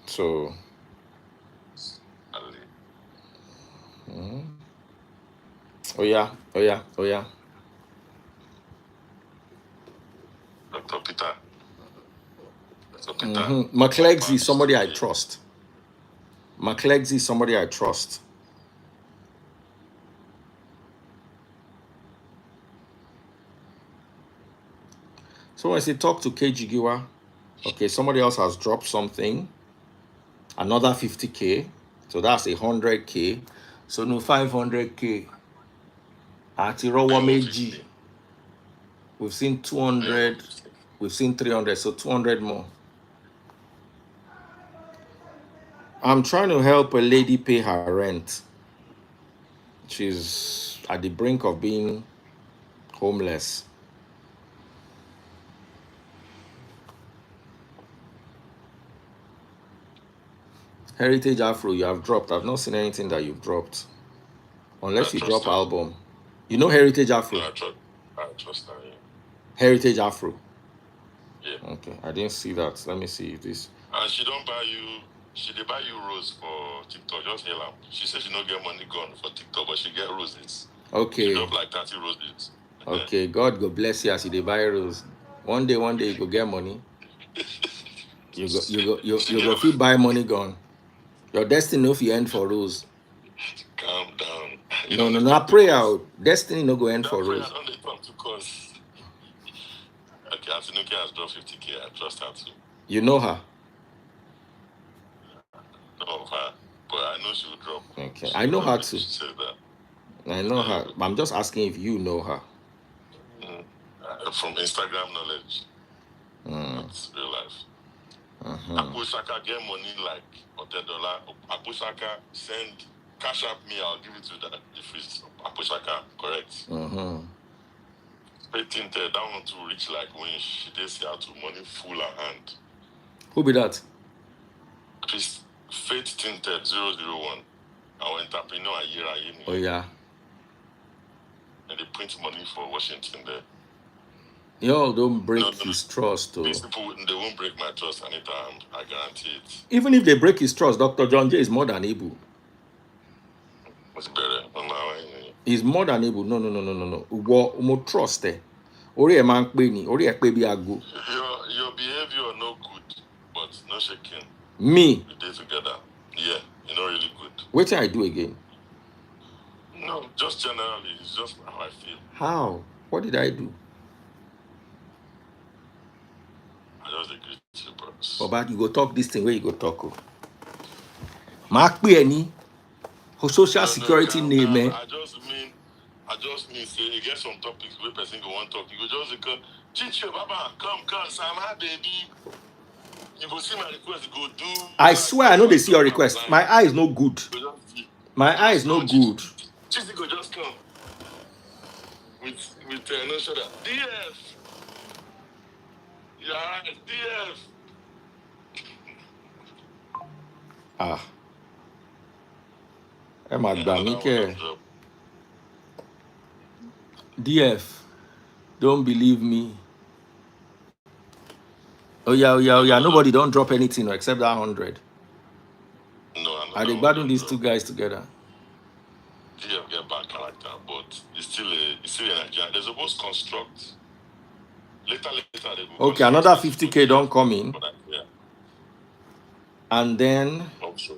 So. Oh yeah. Dr. Peter. McCleggsy, somebody I trust. McCleggsy, somebody I trust. So when I say talk to KG Giwa, okay, somebody else has dropped something. Another 50K. So that's 100K. So no 500K. Àti rọ́wọ́ méjì. We've seen 200. We've seen 300. So 200 more. I'm trying to help a lady pay her rent. She's at the brink of being homeless. Heritage Afro, you have dropped. I've not seen anything that you've dropped. Unless you drop album. You know Heritage Afro? I trust her, yeah. Heritage Afro. Yeah. Okay, I didn't see that. Let me see this. And she don't buy you. She dey buy you rose for TikTok. Just hail am. She said she don't get money gone for TikTok, but she get roses. Okay. She drop like 30 roses. Okay, God go bless you as you dey buy rose. One day you go get money. You go fit buy money gone. Your destiny no fit end for rose. Calm down. No, prayer. Destiny no go end for rose. Don't talk to cause. Okay, Antinuke has dropped 50K. I trust her too. You know her? Know her, but I know she will drop. Okay, I know her too. She said that. I know her. But I'm just asking if you know her. From Instagram knowledge. That's real life. Akosaka get money like $10. Akosaka send cash up me, I'll give it to that if it's Akosaka, correct? Faith Tinted, that one to reach like when she did see how to money full her hand. Who be that? Faith Tinted 001. Our entrepreneur a year. Oh yeah. And they print money for Washington there. Y'all don't break his trust. These people, they won't break my trust anytime. I guarantee it. Even if they break his trust, Dr. John Jay is more than able. What's better? He's more than able. No. Umo trust eh. Ori e man pe ni. Ori e pe bi ago. Your behavior no good, but no shaking. Me? We did together. Yeah, you're not really good. What can I do again? No, just generally. It's just how I feel. How? What did I do? I just agree with you, bros. But you go talk this thing where you go talk. Mark pe any social security name, man. I just mean say you get some topics where person go want talk. You go just go, Chicho, Baba, come, Sam, hi, baby. You go see my request, go do. I swear I know they see your request. My eye is no good. My eye is no good. Chicho go just come with no shoulder. DF. Yeah, right, DF. Emma Damike. DF. Don't believe me. Oh yeah. Nobody don't drop anything except that 100. No, Are they batting these two guys together? DF get bad character, but it's still a Nigerian. There's a post construct. Later they go. Okay, another 50K don't come in. Yeah. And then Also,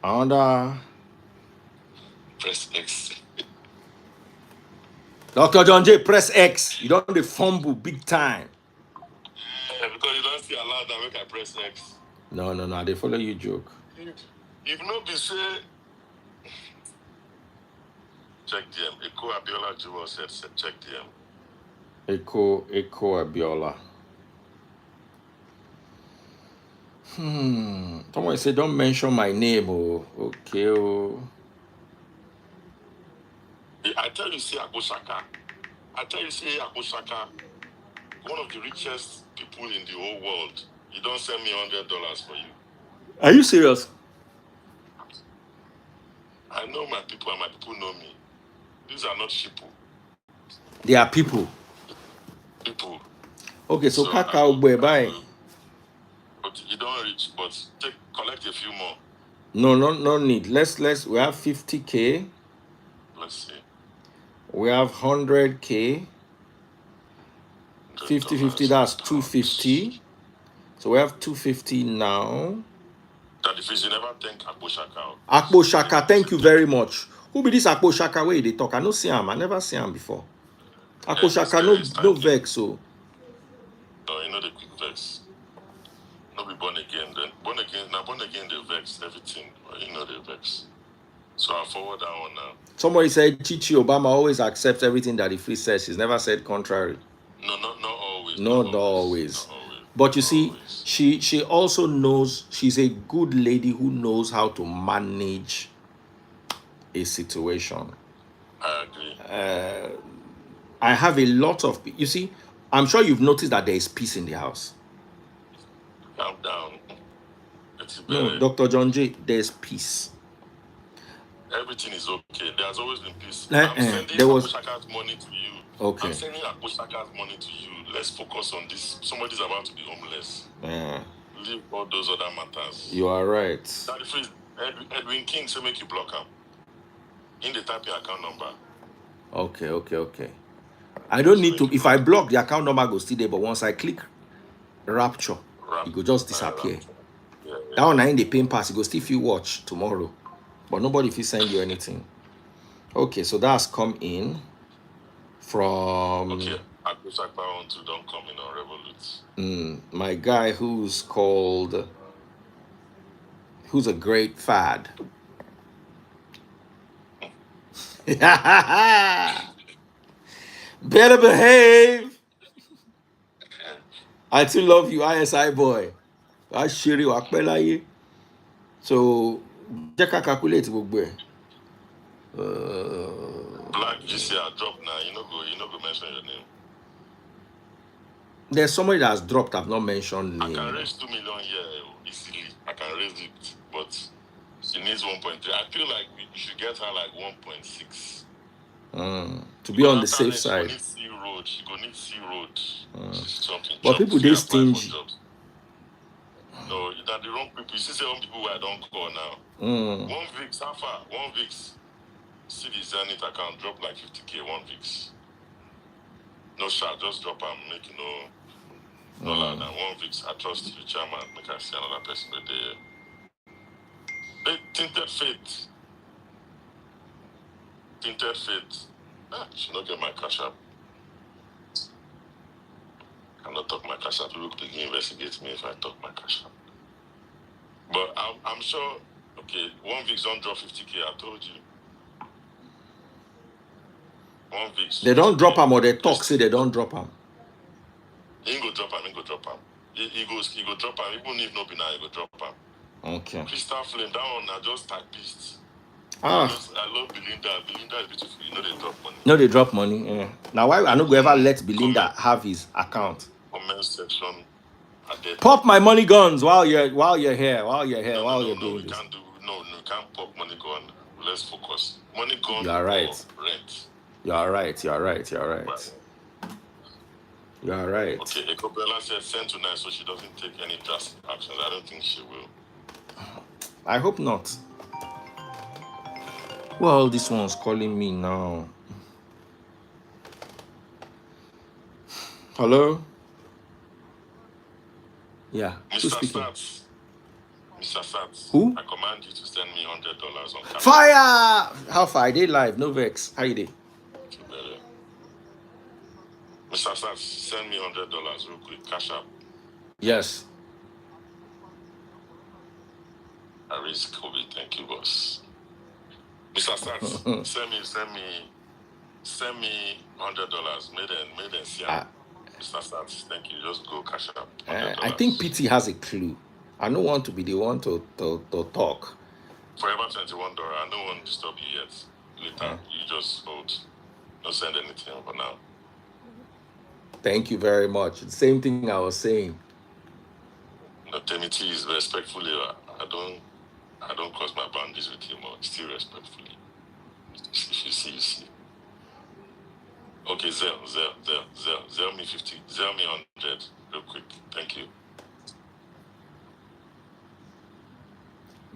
another press X. Dr. John J, press X. You don't want to fumble big time. Yeah, because you don't see allowed that make I press X. No. They follow you joke. If no be say check DM. Eko Abiola Jewel said check DM. Eko Abiola. Someone said don't mention my name. Oh, okay. Oh. I tell you, say Akosaka. One of the richest people in the whole world. You don't send me $100 for you. Are you serious? I know my people and my people know me. These are not people. They are people. People. Okay, so Kakao boy, bye. But you don't reach, but collect a few more. No need. Let's we have 50K. Let's see. We have 100K. 50, that's 250. So we have 250 now. That if you never thank Akpo Shaka. Akpo Shaka, thank you very much. Who be this Akpo Shaka where they talk? I no see him. I never see him before. Akpo Shaka no vex so. No, you know the quick vex. No be born again. Then born again they vex everything. But you know they vex. So I'll forward that one now. Somebody said Chichi Obama always accepts everything that the free says. He's never said contrary. No, not always. Not always. But you see, she also knows, she's a good lady who knows how to manage a situation. I agree. I have a lot of, you see, I'm sure you've noticed that there is peace in the house. Calm down. No, Dr. John J, there's peace. Everything is okay. There's always been peace. I'm sending Akoshaka's money to you. Okay. I'm sending Akoshaka's money to you. Let's focus on this. Somebody's about to be homeless. Leave all those other matters. You are right. Daddy Freeze, Edwin King say make you block him. In the type your account number. Okay. I don't need to. If I block, the account number goes still there, but once I click Rapture, it will just disappear. That one in the paying pass, it go still feel watch tomorrow. But nobody will send you anything. Okay, so that's come in from Akusakpa to don't come in on Revolut. My guy who's a great fad. Better behave. I still love you, ISI boy. I share you akpelaye. So check a calculate gbogbo e. Black GCR drop now. You know go mention your name. There's somebody that's dropped. I've not mentioned name. I can raise 2 million here easily. I can raise it, but she needs 1.3. I feel like we should get her like 1.6. To be on the safe side. She go need C road. Something. But people they stingy. No, that the wrong people. You see some people where I don't call now. 1 VIX, how far? 1 VIX. See the Zenith account drop like 50K 1 VIX. No shot, just drop and make no loud than 1 VIX. I trust you, chairman. Make I see another person there. Tinted Fate. She not get my cash up. Cannot talk my cash up. People begin investigate me if I talk my cash up. But I'm sure. Okay, 1 VIX don't drop 50K. I told you. 1 VIX. They don't drop them, or they talk say they don't drop them. He go drop him. He go drop him. He go drop him. Even if no be now, he go drop him. Okay. Crystal Flame, that one I just typist. I love Belinda. Belinda is beautiful. You know they drop money. No, they drop money. Yeah. Now why I not go ever let Belinda have his account? Comment section. Pop my money guns while you're here. While you're doing this. You can't pop money gun. Let's focus. Money gun. You are right. Rent. You are right. Right. You are right. Okay, Ekobella said send tonight so she doesn't take any drastic actions. I don't think she will. I hope not. Well, this one's calling me now. Hello? Yeah. Who's speaking? Mr. Sats. Who? I command you to send me $100 on camera. Fire! How far? I did live. No vex. How you did? Mr. Sats, send me $100 real quick. Cash up. Yes. I risk Kobe. Thank you, boss. Mr. Sats, send me $100. Made in Siam. Mr. Sats, thank you. Just go cash up. I think PT has a clue. I don't want to be the one to talk. Forever $21. I don't want to disturb you yet. Later, you just hold. Don't send anything for now. Thank you very much. The same thing I was saying. No, Temiti is respectfully. I don't cross my boundaries with him, or still respectfully. If you see, you see. Okay, Zell me 50. Zell me 100 real quick. Thank you.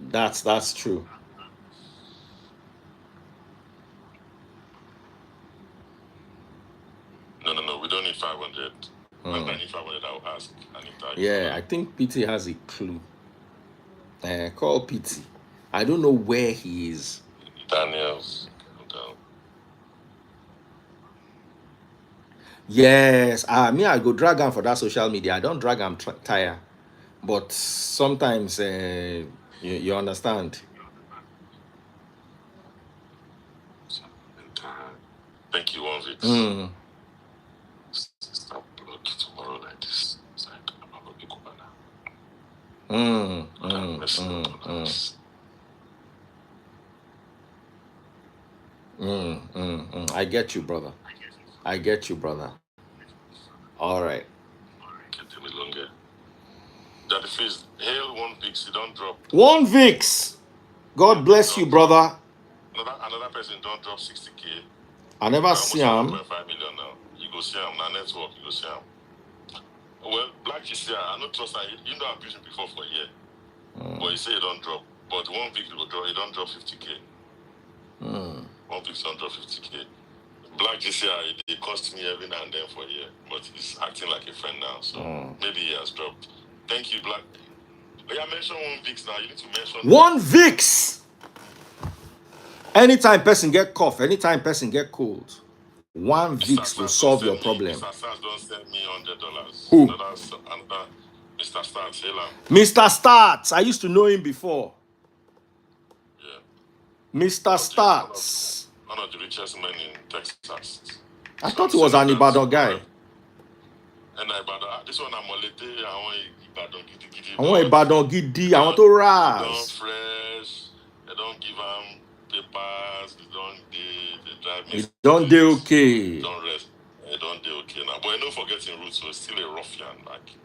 That's true. No, we don't need 500. When I need 500, I'll ask. I think PT has a clue. Call PT. I don't know where he is. Daniels. Yes. Me, I go drag him for that social media. I don't drag him tire. But sometimes you understand. Thank you, one Vix. Stop blood tomorrow like this. I'm Obi Cubana. I get you, brother. All right. Get me longer. That the face hail 1 VIX, you don't drop. 1 VIX. God bless you, brother. Another person don't drop 60K. I never see him. 1.5 million now. You go see him. Now network, you go see him. Well, Black is here. I know trust I you know abuse him before for a year. But you say you don't drop. But 1 VIX will drop, you don't drop 50K. 1 VIX don't drop 50K. Black GCI, they cost me every now and then for a year, but he's acting like a friend now, so maybe he has dropped. Thank you, Black. But yeah, mention 1 VIX now. You need to mention 1 VIX. Anytime person get cough, anytime person get cold, 1 VIX will solve your problem. Mr. Stars don't send me $100. Who? Another Mr. Stars, Mr. Starts. I used to know him before. Yeah. Mr. Starts. One of the richest men in Texas. I thought he was an Ibadan guy. And this one I'm Molete, I want Ibadan Gidi. I want Ibadan Gidi. I want to They rise. don't fresh. They don't give them papers. They drive me. They don't do okay. They don't rest. They don't do okay now. But I know forgetting roots, so it's still a ruffian. Like,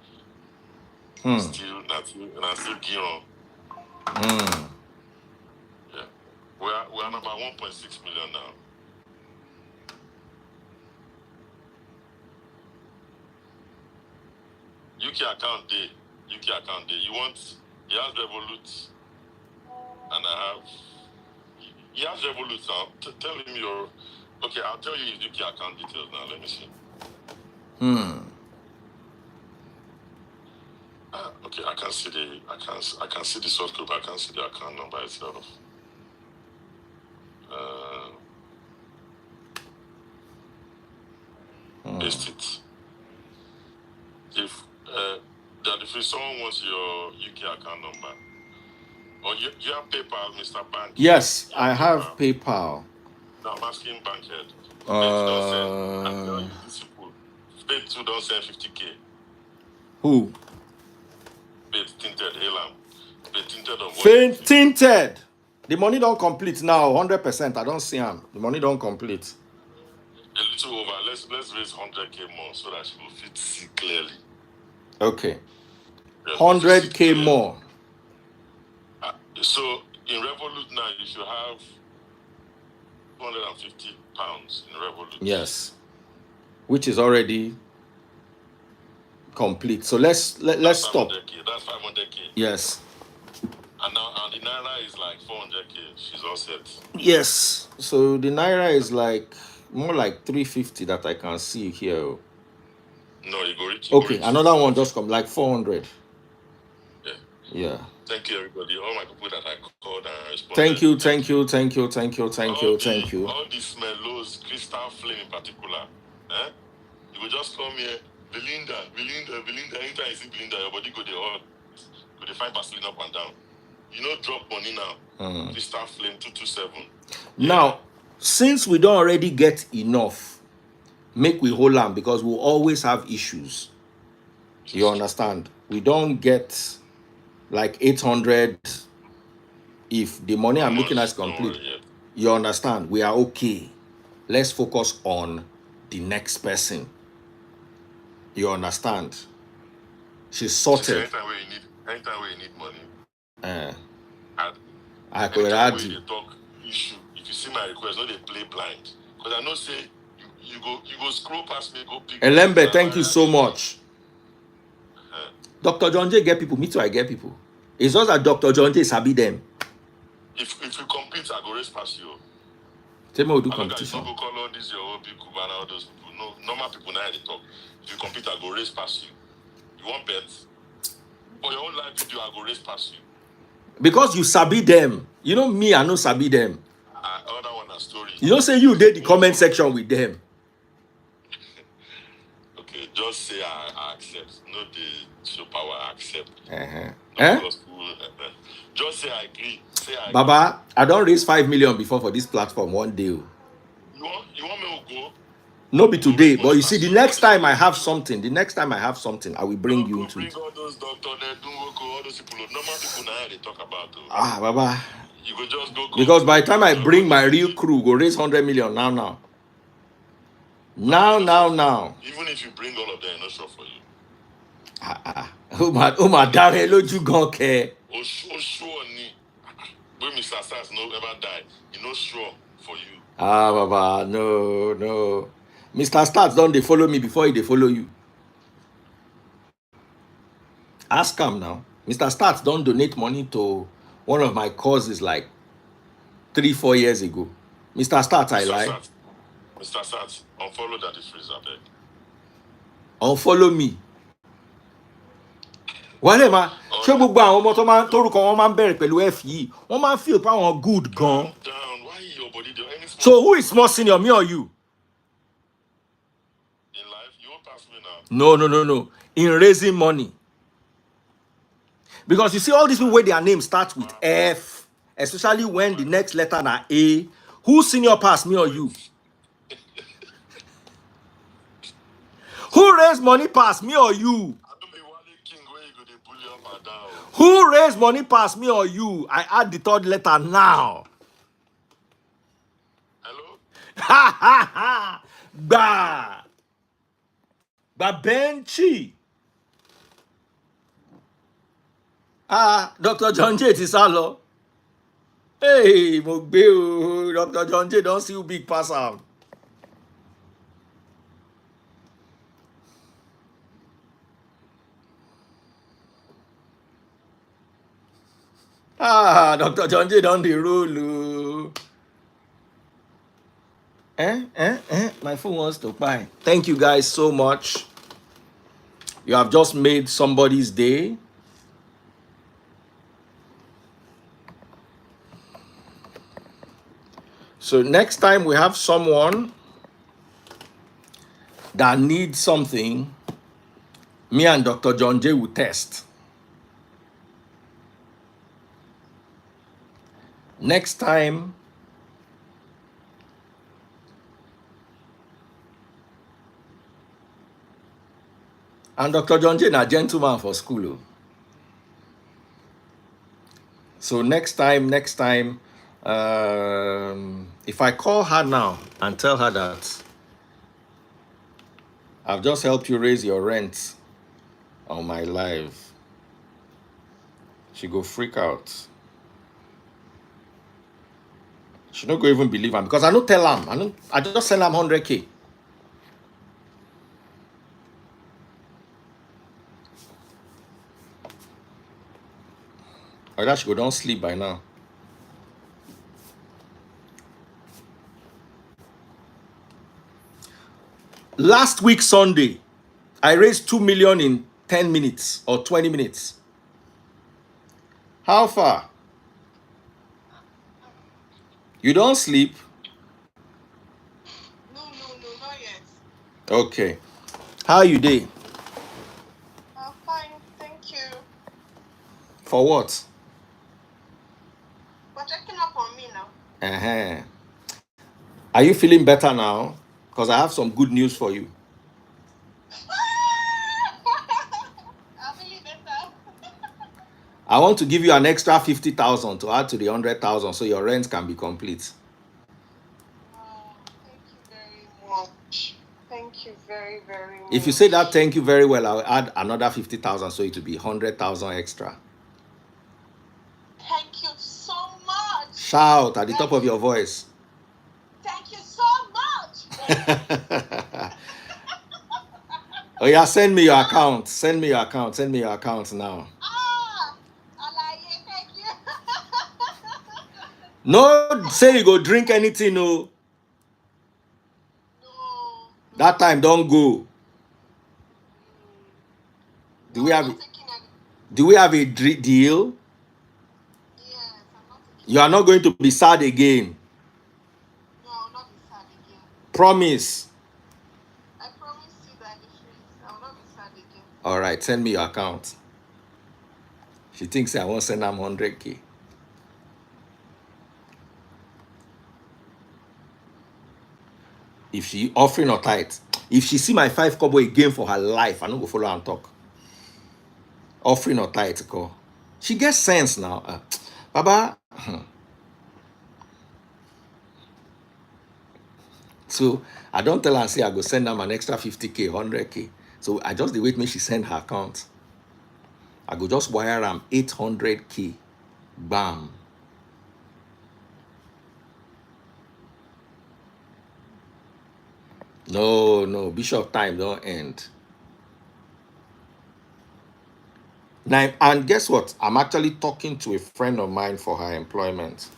still Giron. Yeah. We're on about 1.6 million now. UK account day. You want? He has Revolut, and I have. He has Revolut now. Tell him your. Okay, I'll tell you his UK account details now. Let me see. Okay, I can see the. I can see the source code. I can see the account number itself. Paste it. If someone wants your UK account number, or you have PayPal, Mr. Bank. Yes, I have PayPal. No, I'm asking Bankhead. Spade 2 don't send 50K. Who? Spade Tinted, Elam. Spade Tinted of what? Tinted. The money don't complete now, 100%. I don't see him. The money don't complete. A little over. Let's raise 100K more so that she will fit see clearly. Okay. 100K more. So in Revolut now, you should have £250 in Revolut. Yes, which is already complete. So let's stop. That's 500K. Yes. And now the Naira is like 400K. She's all set. Yes. So the Naira is like more like 350 that I can see here. No, you go rich. Okay, another one just come like 400. Yeah. Thank you, everybody. All my people that I called and responded. Thank you. All these mellows, Crystal Flame in particular. You will just come here, Belinda. Anytime you see Belinda, your body go there. Go they find Vaseline up and down. You know, drop money now. Crystal Flame 227. Now, since we don't already get enough, make we hold on because we'll always have issues. You understand? We don't get like 800 if the money I'm looking at is complete. You understand? We are okay. Let's focus on the next person. You understand? She's sorted. Anytime where you need money. I could add you talk issue. If you see my request, no, they play blind. Because I know say you go scroll past me, go pick. Elembe, thank you so much. Dr. John J get people. Me too, I get people. It's just that Dr. John J sabi them. If you compete, I go race past you. Tell me we do competition. You go call all these your Obi Cubana, all those people. No, normal people now they talk. If you compete, I go race past you. You want bet? For your own live video, I go race past you. Because you sabi them. You know me, I know sabi them. Other one a story. You don't say you did the comment section with them. Okay, just say I accept. No, the show power I accept. Just say I agree. Baba, I don't raise 5 million before for this platform one day. You want me to go? No be today, but you see, the next time I have something, I will bring you into it. Bring all those doctors, all those people, normal people now they talk about. Baba. You go just go. Because by the time I bring my real crew, go raise 100 million now. Now. Even if you bring all of them, I'm not sure for you. Ó mà dá ẹ lójú gan kẹ. Oh, sure, ni. When Mr. Sars no ever die, he no sure for you. Baba, no. Mr. Stats don't they follow me before they follow you? Ask him now. Mr. Stats don't donate money to one of my causes like 3-4 years ago. Mr. Stats, I lie. Mr. Sats, unfollow that freezer, beg. Unfollow me. Wálé ma, ṣé gbogbo àwọn ọmọ tó máa torúkọ wọn máa ń bẹ̀rẹ̀ pẹ̀lú F yìí, wọ́n máa ń feel pa àwọn good gan. Down, why your body do any small? So who is more senior, me or you? In life, you won't pass me now. No. In raising money. Because you see all these people where their name starts with F, especially when the next letter na A. Who senior pass, me or you? Who raised money pass, me or you? Who raised money pass, me or you? I add the third letter now. Hello? Ha. Ba Benchy. Dr. John J. Tisalo. Hey, mo gbé o. Dr. John J. Don't see you big pass out. Dr. John J. Don't the rule. My phone wants to buy. Thank you guys so much. You have just made somebody's day. So next time we have someone that needs something, me and Dr. John J will test. Next time, and Dr. John J is a gentleman for school. So next time, if I call her now and tell her that I've just helped you raise your rent on my live, she go freak out. She not go even believe him because I don't tell him. I just send him 100K. Or that she go don't sleep by now. Last week Sunday, I raised 2 million in 10 minutes or 20 minutes. How far? You don't sleep? No, not yet. Okay. How you dey? I'm fine, thank you. For what? For checking up on me now. Are you feeling better now? Because I have some good news for you. I'm feeling better. I want to give you an extra 50,000 to add to the 100,000 so your rent can be complete. Thank you very much. Thank you very, very much. If you say that thank you very well, I'll add another 50,000 so it will be 100,000 extra. Thank you so much. Shout at the top of your voice. Thank you so much. Oh yeah, send me your account. Send me your account now. Thank you. No, say you go drink anything, no. No. That time don't go. Do we have a deal? Yes, I'm not taking. You are not going to be sad again. No, I will not be sad again. Promise. I promise you that I will not be sad again. All right, send me your account. She thinks I won't send her 100K. If she offering or tight, if she see my 5 kobo again for her life, I don't go follow her and talk. Offering or tight, call. She gets sense now. Baba. So I don't tell her and say I go send them an extra 50K, 100K. So I just the wait me she send her account. I go just wire 800K. Bam. No, Bishop time don't end. Now, and guess what? I'm actually talking to a friend of mine for her employment.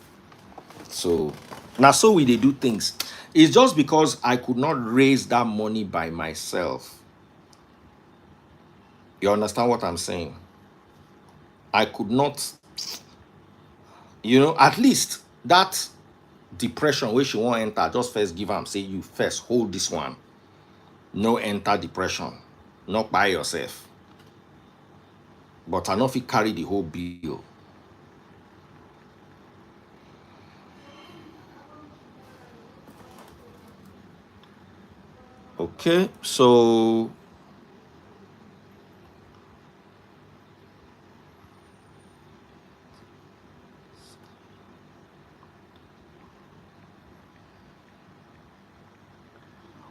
So now so we they do things. It's just because I could not raise that money by myself. You understand what I'm saying? I could not, at least that depression where she won't enter, just first give am, say you first hold this one. No enter depression. Not by yourself. But I know if you carry the whole bill. Okay, so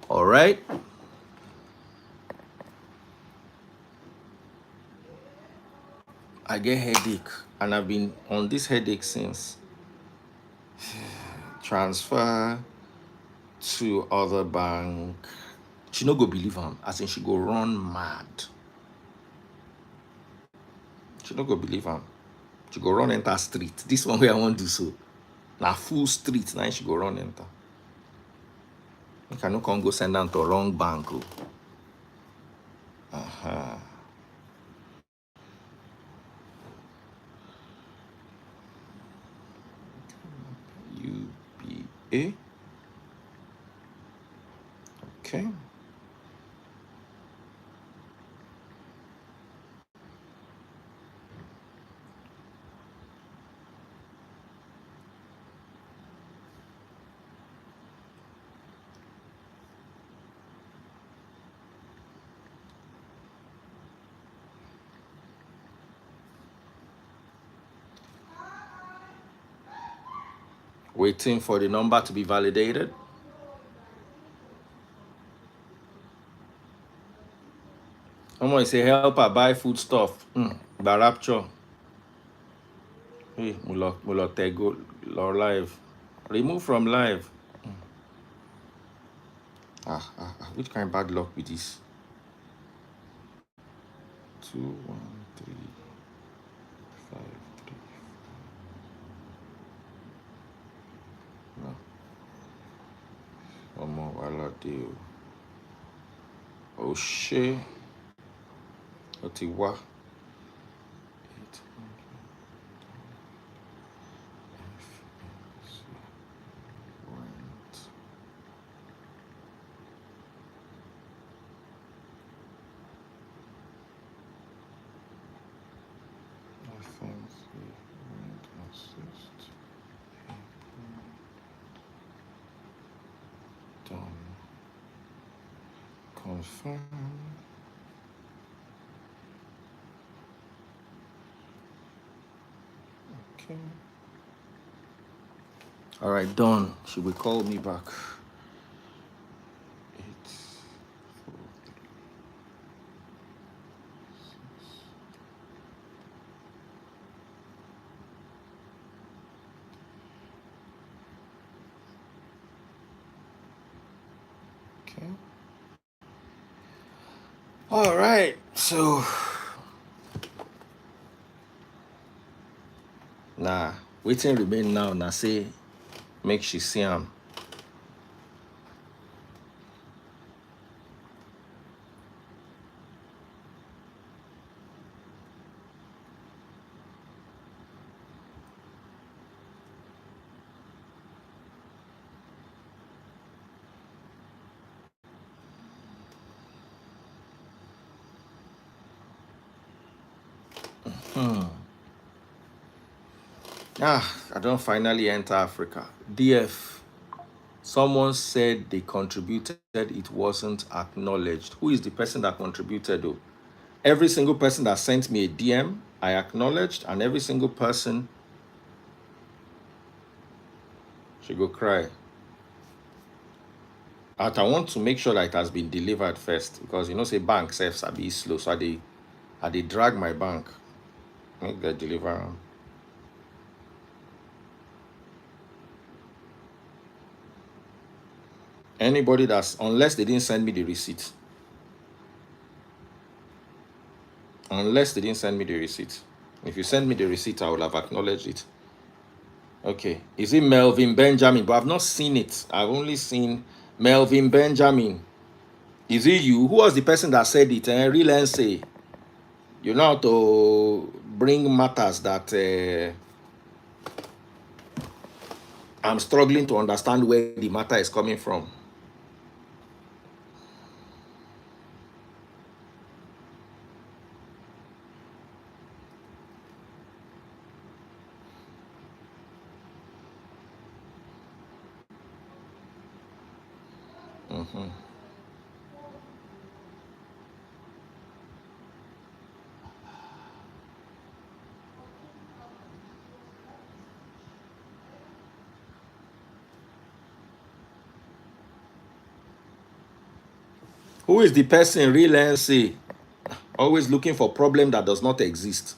all right. I get headache, and I've been on this headache since. Transfer to other bank. She no go believe am, as in she go run mad. She no go believe am. She go run enter street. This one where I want to do so. Na full street, now she go run enter. Make I no come go send am to wrong bank. UBA. Okay. Waiting for the number to be validated. Someone say help her buy food stuff. By rapture. Hey, mulo tego live. Remove from live. Which kind of bad luck with this? 2, 1, 3, 5, 3. No. One more while I do. Oh shit. Otiwa. 800. Rent. Rent assist. Done. Confirm. Okay. All right, done. She will call me back. 8, 4, 3, 6. Okay. All right. So nah, waiting remain now. Now say make she see him. I don't finally enter Africa. DF. Someone said they contributed, it wasn't acknowledged. Who is the person that contributed though? Every single person that sent me a DM, I acknowledged, and every single person should go cry. But I want to make sure that it has been delivered first, because you know say bank sefs are be slow, so I dey drag my bank make the deliver. Anybody that's, unless they didn't send me the receipt. Unless they didn't send me the receipt. If you send me the receipt, I will have acknowledged it. Okay. Is it Melvin Benjamin? But I've not seen it. I've only seen Melvin Benjamin. Is it you? Who was the person that said it? Real say you know how to bring matters that I'm struggling to understand where the matter is coming from. Who is the person real say? Always looking for problem that does not exist.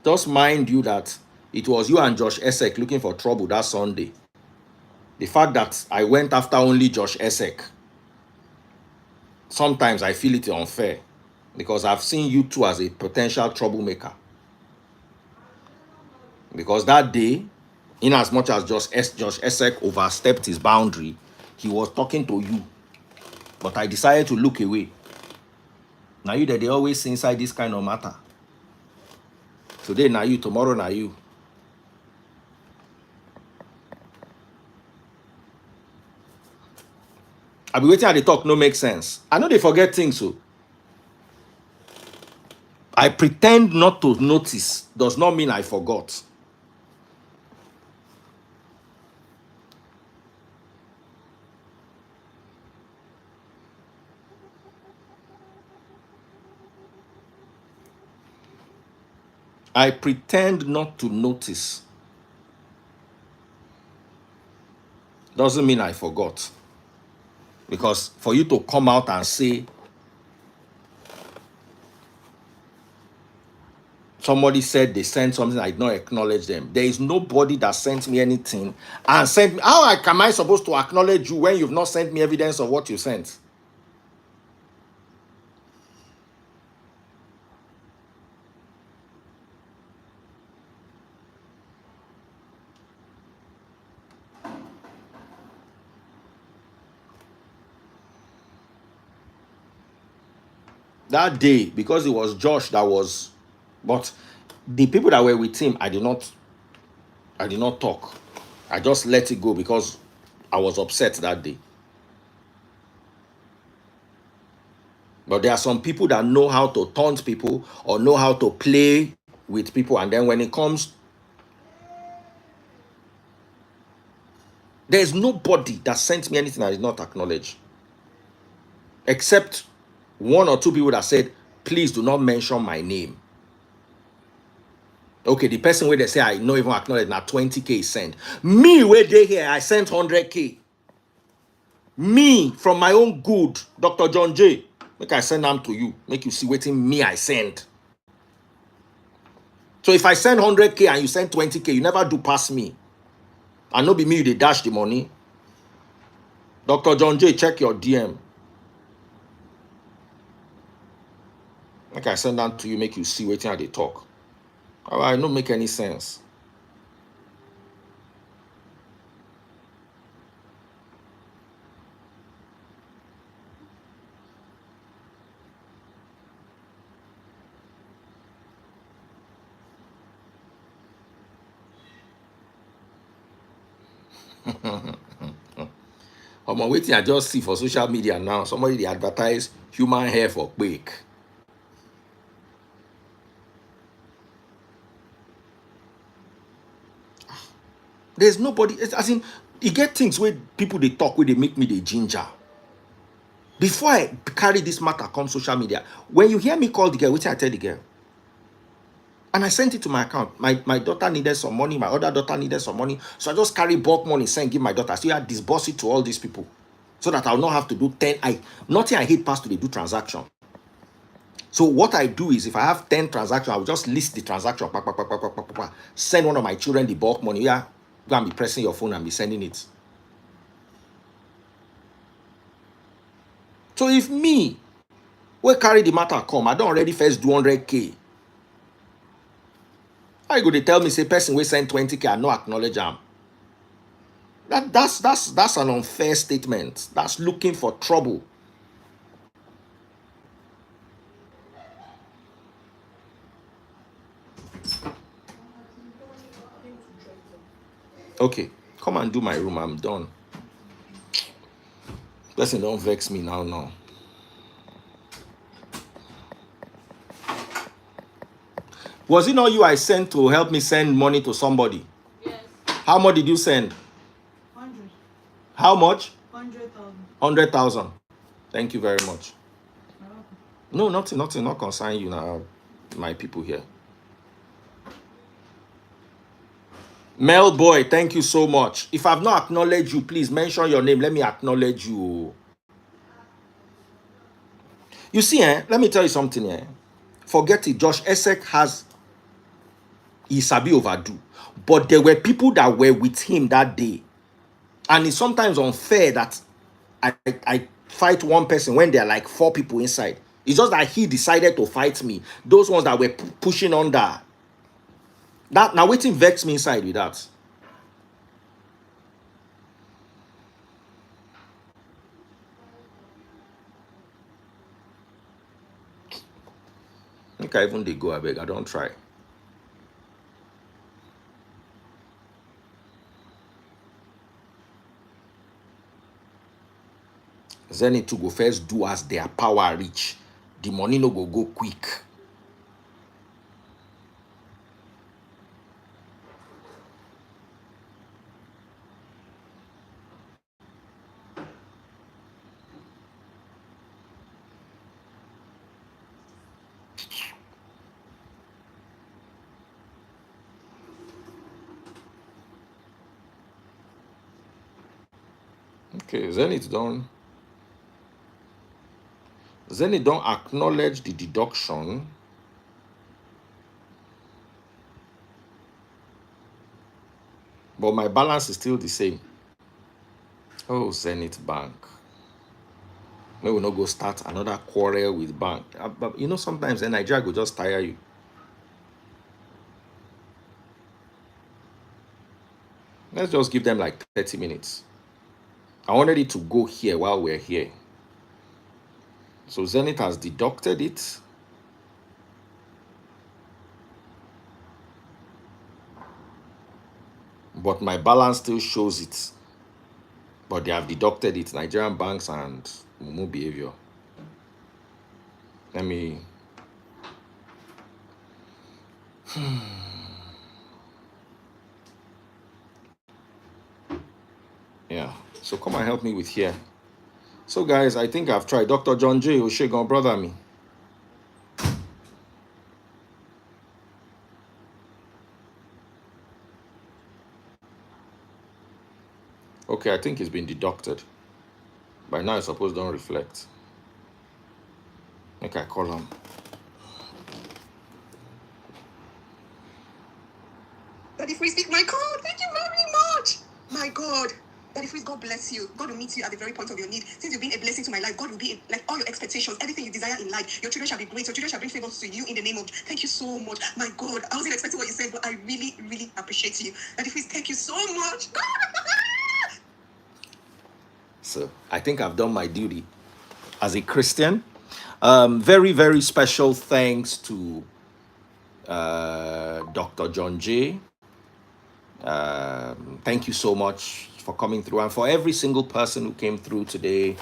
Just mind you that it was you and Josh Esek looking for trouble that Sunday. The fact that I went after only Josh Esek, sometimes I feel it unfair, because I've seen you two as a potential troublemaker. Because that day, in as much as Josh Esek overstepped his boundary, he was talking to you. But I decided to look away. Now you that they always see inside this kind of matter. Today now you, tomorrow now you. I be waiting at the talk, no make sense. I know they forget things, so I pretend not to notice does not mean I forgot. I pretend not to notice doesn't mean I forgot. Because for you to come out and say somebody said they sent something, I did not acknowledge them. There is nobody that sent me anything and sent me. How am I supposed to acknowledge you when you've not sent me evidence of what you sent? That day, because it was Josh that was, but the people that were with him, I did not talk. I just let it go because I was upset that day. But there are some people that know how to taunt people or know how to play with people, and then when it comes, there's nobody that sent me anything I did not acknowledge. Except one or two people that said, please do not mention my name. Okay, the person where they say I no even acknowledge now 20K sent. Me where they here, I sent 100K. Me from my own good, Dr. John J. Make I send them to you. Make you see waiting me I send. So if I send 100K and you send 20K, you never do pass me. And no be me, they dash the money. Dr. John J, check your DM. Make I send them to you, make you see waiting how they talk. All right, no make any sense. I'm waiting. I just see for social media now. Somebody they advertise human hair for quick. There's nobody. As in, you get things where people they talk where they make me the ginger. Before I carry this matter come social media, when you hear me call the girl, which I tell the girl, and I sent it to my account. My daughter needed some money. My other daughter needed some money. So I just carry bulk money, send, give my daughter. So I disburse it to all these people. so that I'll not have to do 10. Nothing I hate past to do transaction. So what I do is, if I have 10 transactions, I will just list the transaction, send one of my children the bulk money. Yeah, go and be pressing your phone and be sending it. So if me, we carry the matter come, I don't already first do 100K. How you go to tell me, say person we send 20K and no acknowledge them? That's an unfair statement. That's looking for trouble. Okay, come and do my room. I'm done. Person don't vex me now. Was it not you I sent to help me send money to somebody? Yes. How much did you send? 100. How much? 100,000. 100,000. Thank you very much. No, nothing, not concern you now, my people here. Mel boy, thank you so much. If I've not acknowledged you, please mention your name. Let me acknowledge you. You see, let me tell you something. Forget it. Josh Esek has Isabi overdo. But there were people that were with him that day. And it's sometimes unfair that I fight one person when there are like 4 people inside. It's just that he decided to fight me. Those ones that were pushing under. That now waiting vex me inside with that. I think I even they go, I beg. I don't try. Zenith to go first do as their power reach. The money no go quick. Okay, Zenith don't acknowledge the deduction. But my balance is still the same. Oh, Zenith Bank. We will not go start another quarrel with bank. But you know, sometimes in Nigeria will just tire you. Let's just give them like 30 minutes. I wanted it to go here while we're here. So Zenith has deducted it. But my balance still shows it. But they have deducted it. Nigerian banks and Mumu behavior. Let me... Yeah. So come and help me with here. So guys, I think I've tried. Dr. John J. Oshegon, brother me. Okay, I think it's been deducted. By now, I suppose don't reflect. Okay, I call him. Daddy Freeze, pick my call. Thank you very much. My God. Daddy Freeze, God bless you. God will meet you at the very point of your need. Since you've been a blessing to my life, God will be like all your expectations, everything you desire in life. Your children shall be great. Your children shall bring favors to you in the name of. Thank you so much. My God, I wasn't expecting what you said, but I really, really appreciate you. Daddy Freeze, thank you so much. So I think I've done my duty as a Christian. Very, very special thanks to Dr. John J. Thank you so much for coming through, and for every single person who came through today.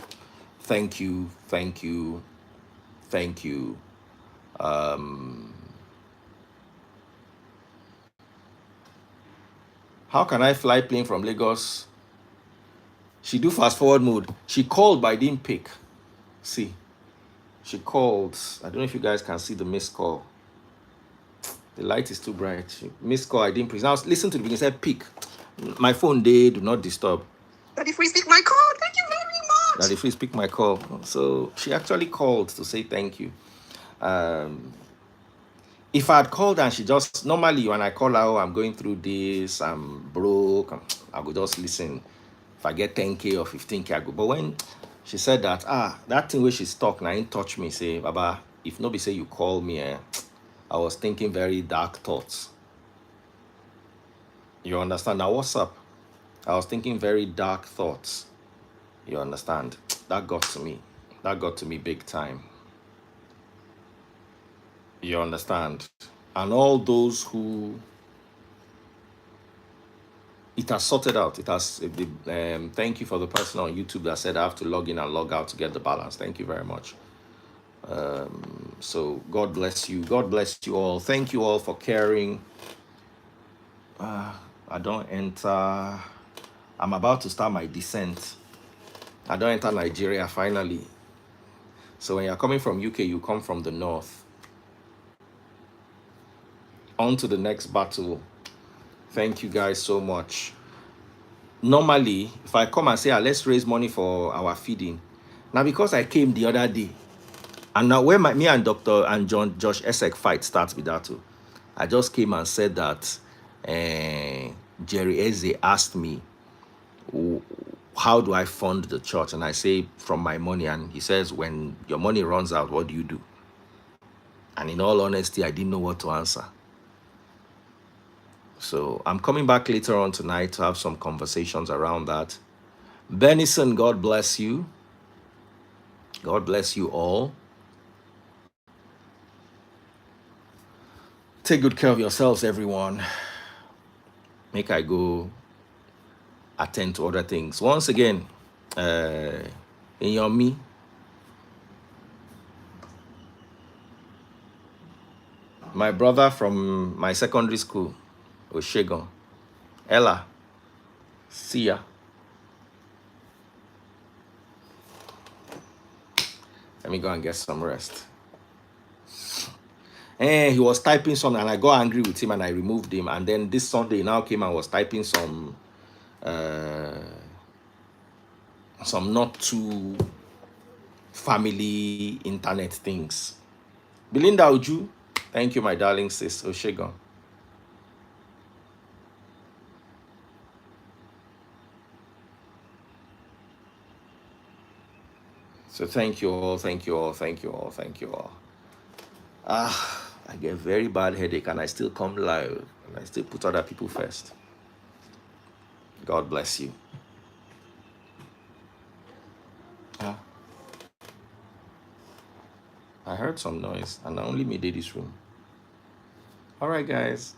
Thank you. How can I fly plane from Lagos? She do fast forward mode. She called, but I didn't pick. See, she called. I don't know if you guys can see the missed call. The light is too bright. Missed call, I didn't pick. Now listen to the beginning. Said pick. My phone, they do not disturb. Daddy Freeze, pick my call. Thank you very much. Daddy Freeze pick my call. So she actually called to say thank you. If I had called and she just, normally when I call her, oh, I'm going through this, I'm broke, I would just listen. If I get 10K or 15K, I go. But when she said that, that thing where she stuck, now ain't touch me, say, Baba, if nobody say you call me, I was thinking very dark thoughts. You understand? Now, what's up? I was thinking very dark thoughts. You understand? That got to me. That got to me big time. You understand? And all those who it has sorted out. It has. Thank you for the person on YouTube that said I have to log in and log out to get the balance. Thank you very much. So God bless you. God bless you all. Thank you all for caring. I don't enter. I'm about to start my descent. I don't enter Nigeria finally. So when you're coming from UK, you come from the north. On to the next battle. Thank you guys so much. Normally, if I come and say, let's raise money for our feeding. Now, because I came the other day, and now when me and Dr. and Josh Esek fight starts with that too, I just came and said that Jerry Eze asked me, how do I fund the church? And I say, from my money. And he says, when your money runs out, what do you do? And in all honesty, I didn't know what to answer. So I'm coming back later on tonight to have some conversations around that. Benison, God bless you. God bless you all. Take good care of yourselves, everyone. Make I go attend to other things. Once again, in your me, my brother from my secondary school, Oshegon, Ella, see ya. Let me go and get some rest. He was typing something and I got angry with him and I removed him. And then this Sunday he now came and was typing some not too family internet things. Belinda Uju, thank you, my darling sis. Oshegon. So thank you all, thank you all, thank you all, thank you all. I get very bad headache and I still come live and I still put other people first. God bless you. I heard some noise and I only made it this room. All right, guys.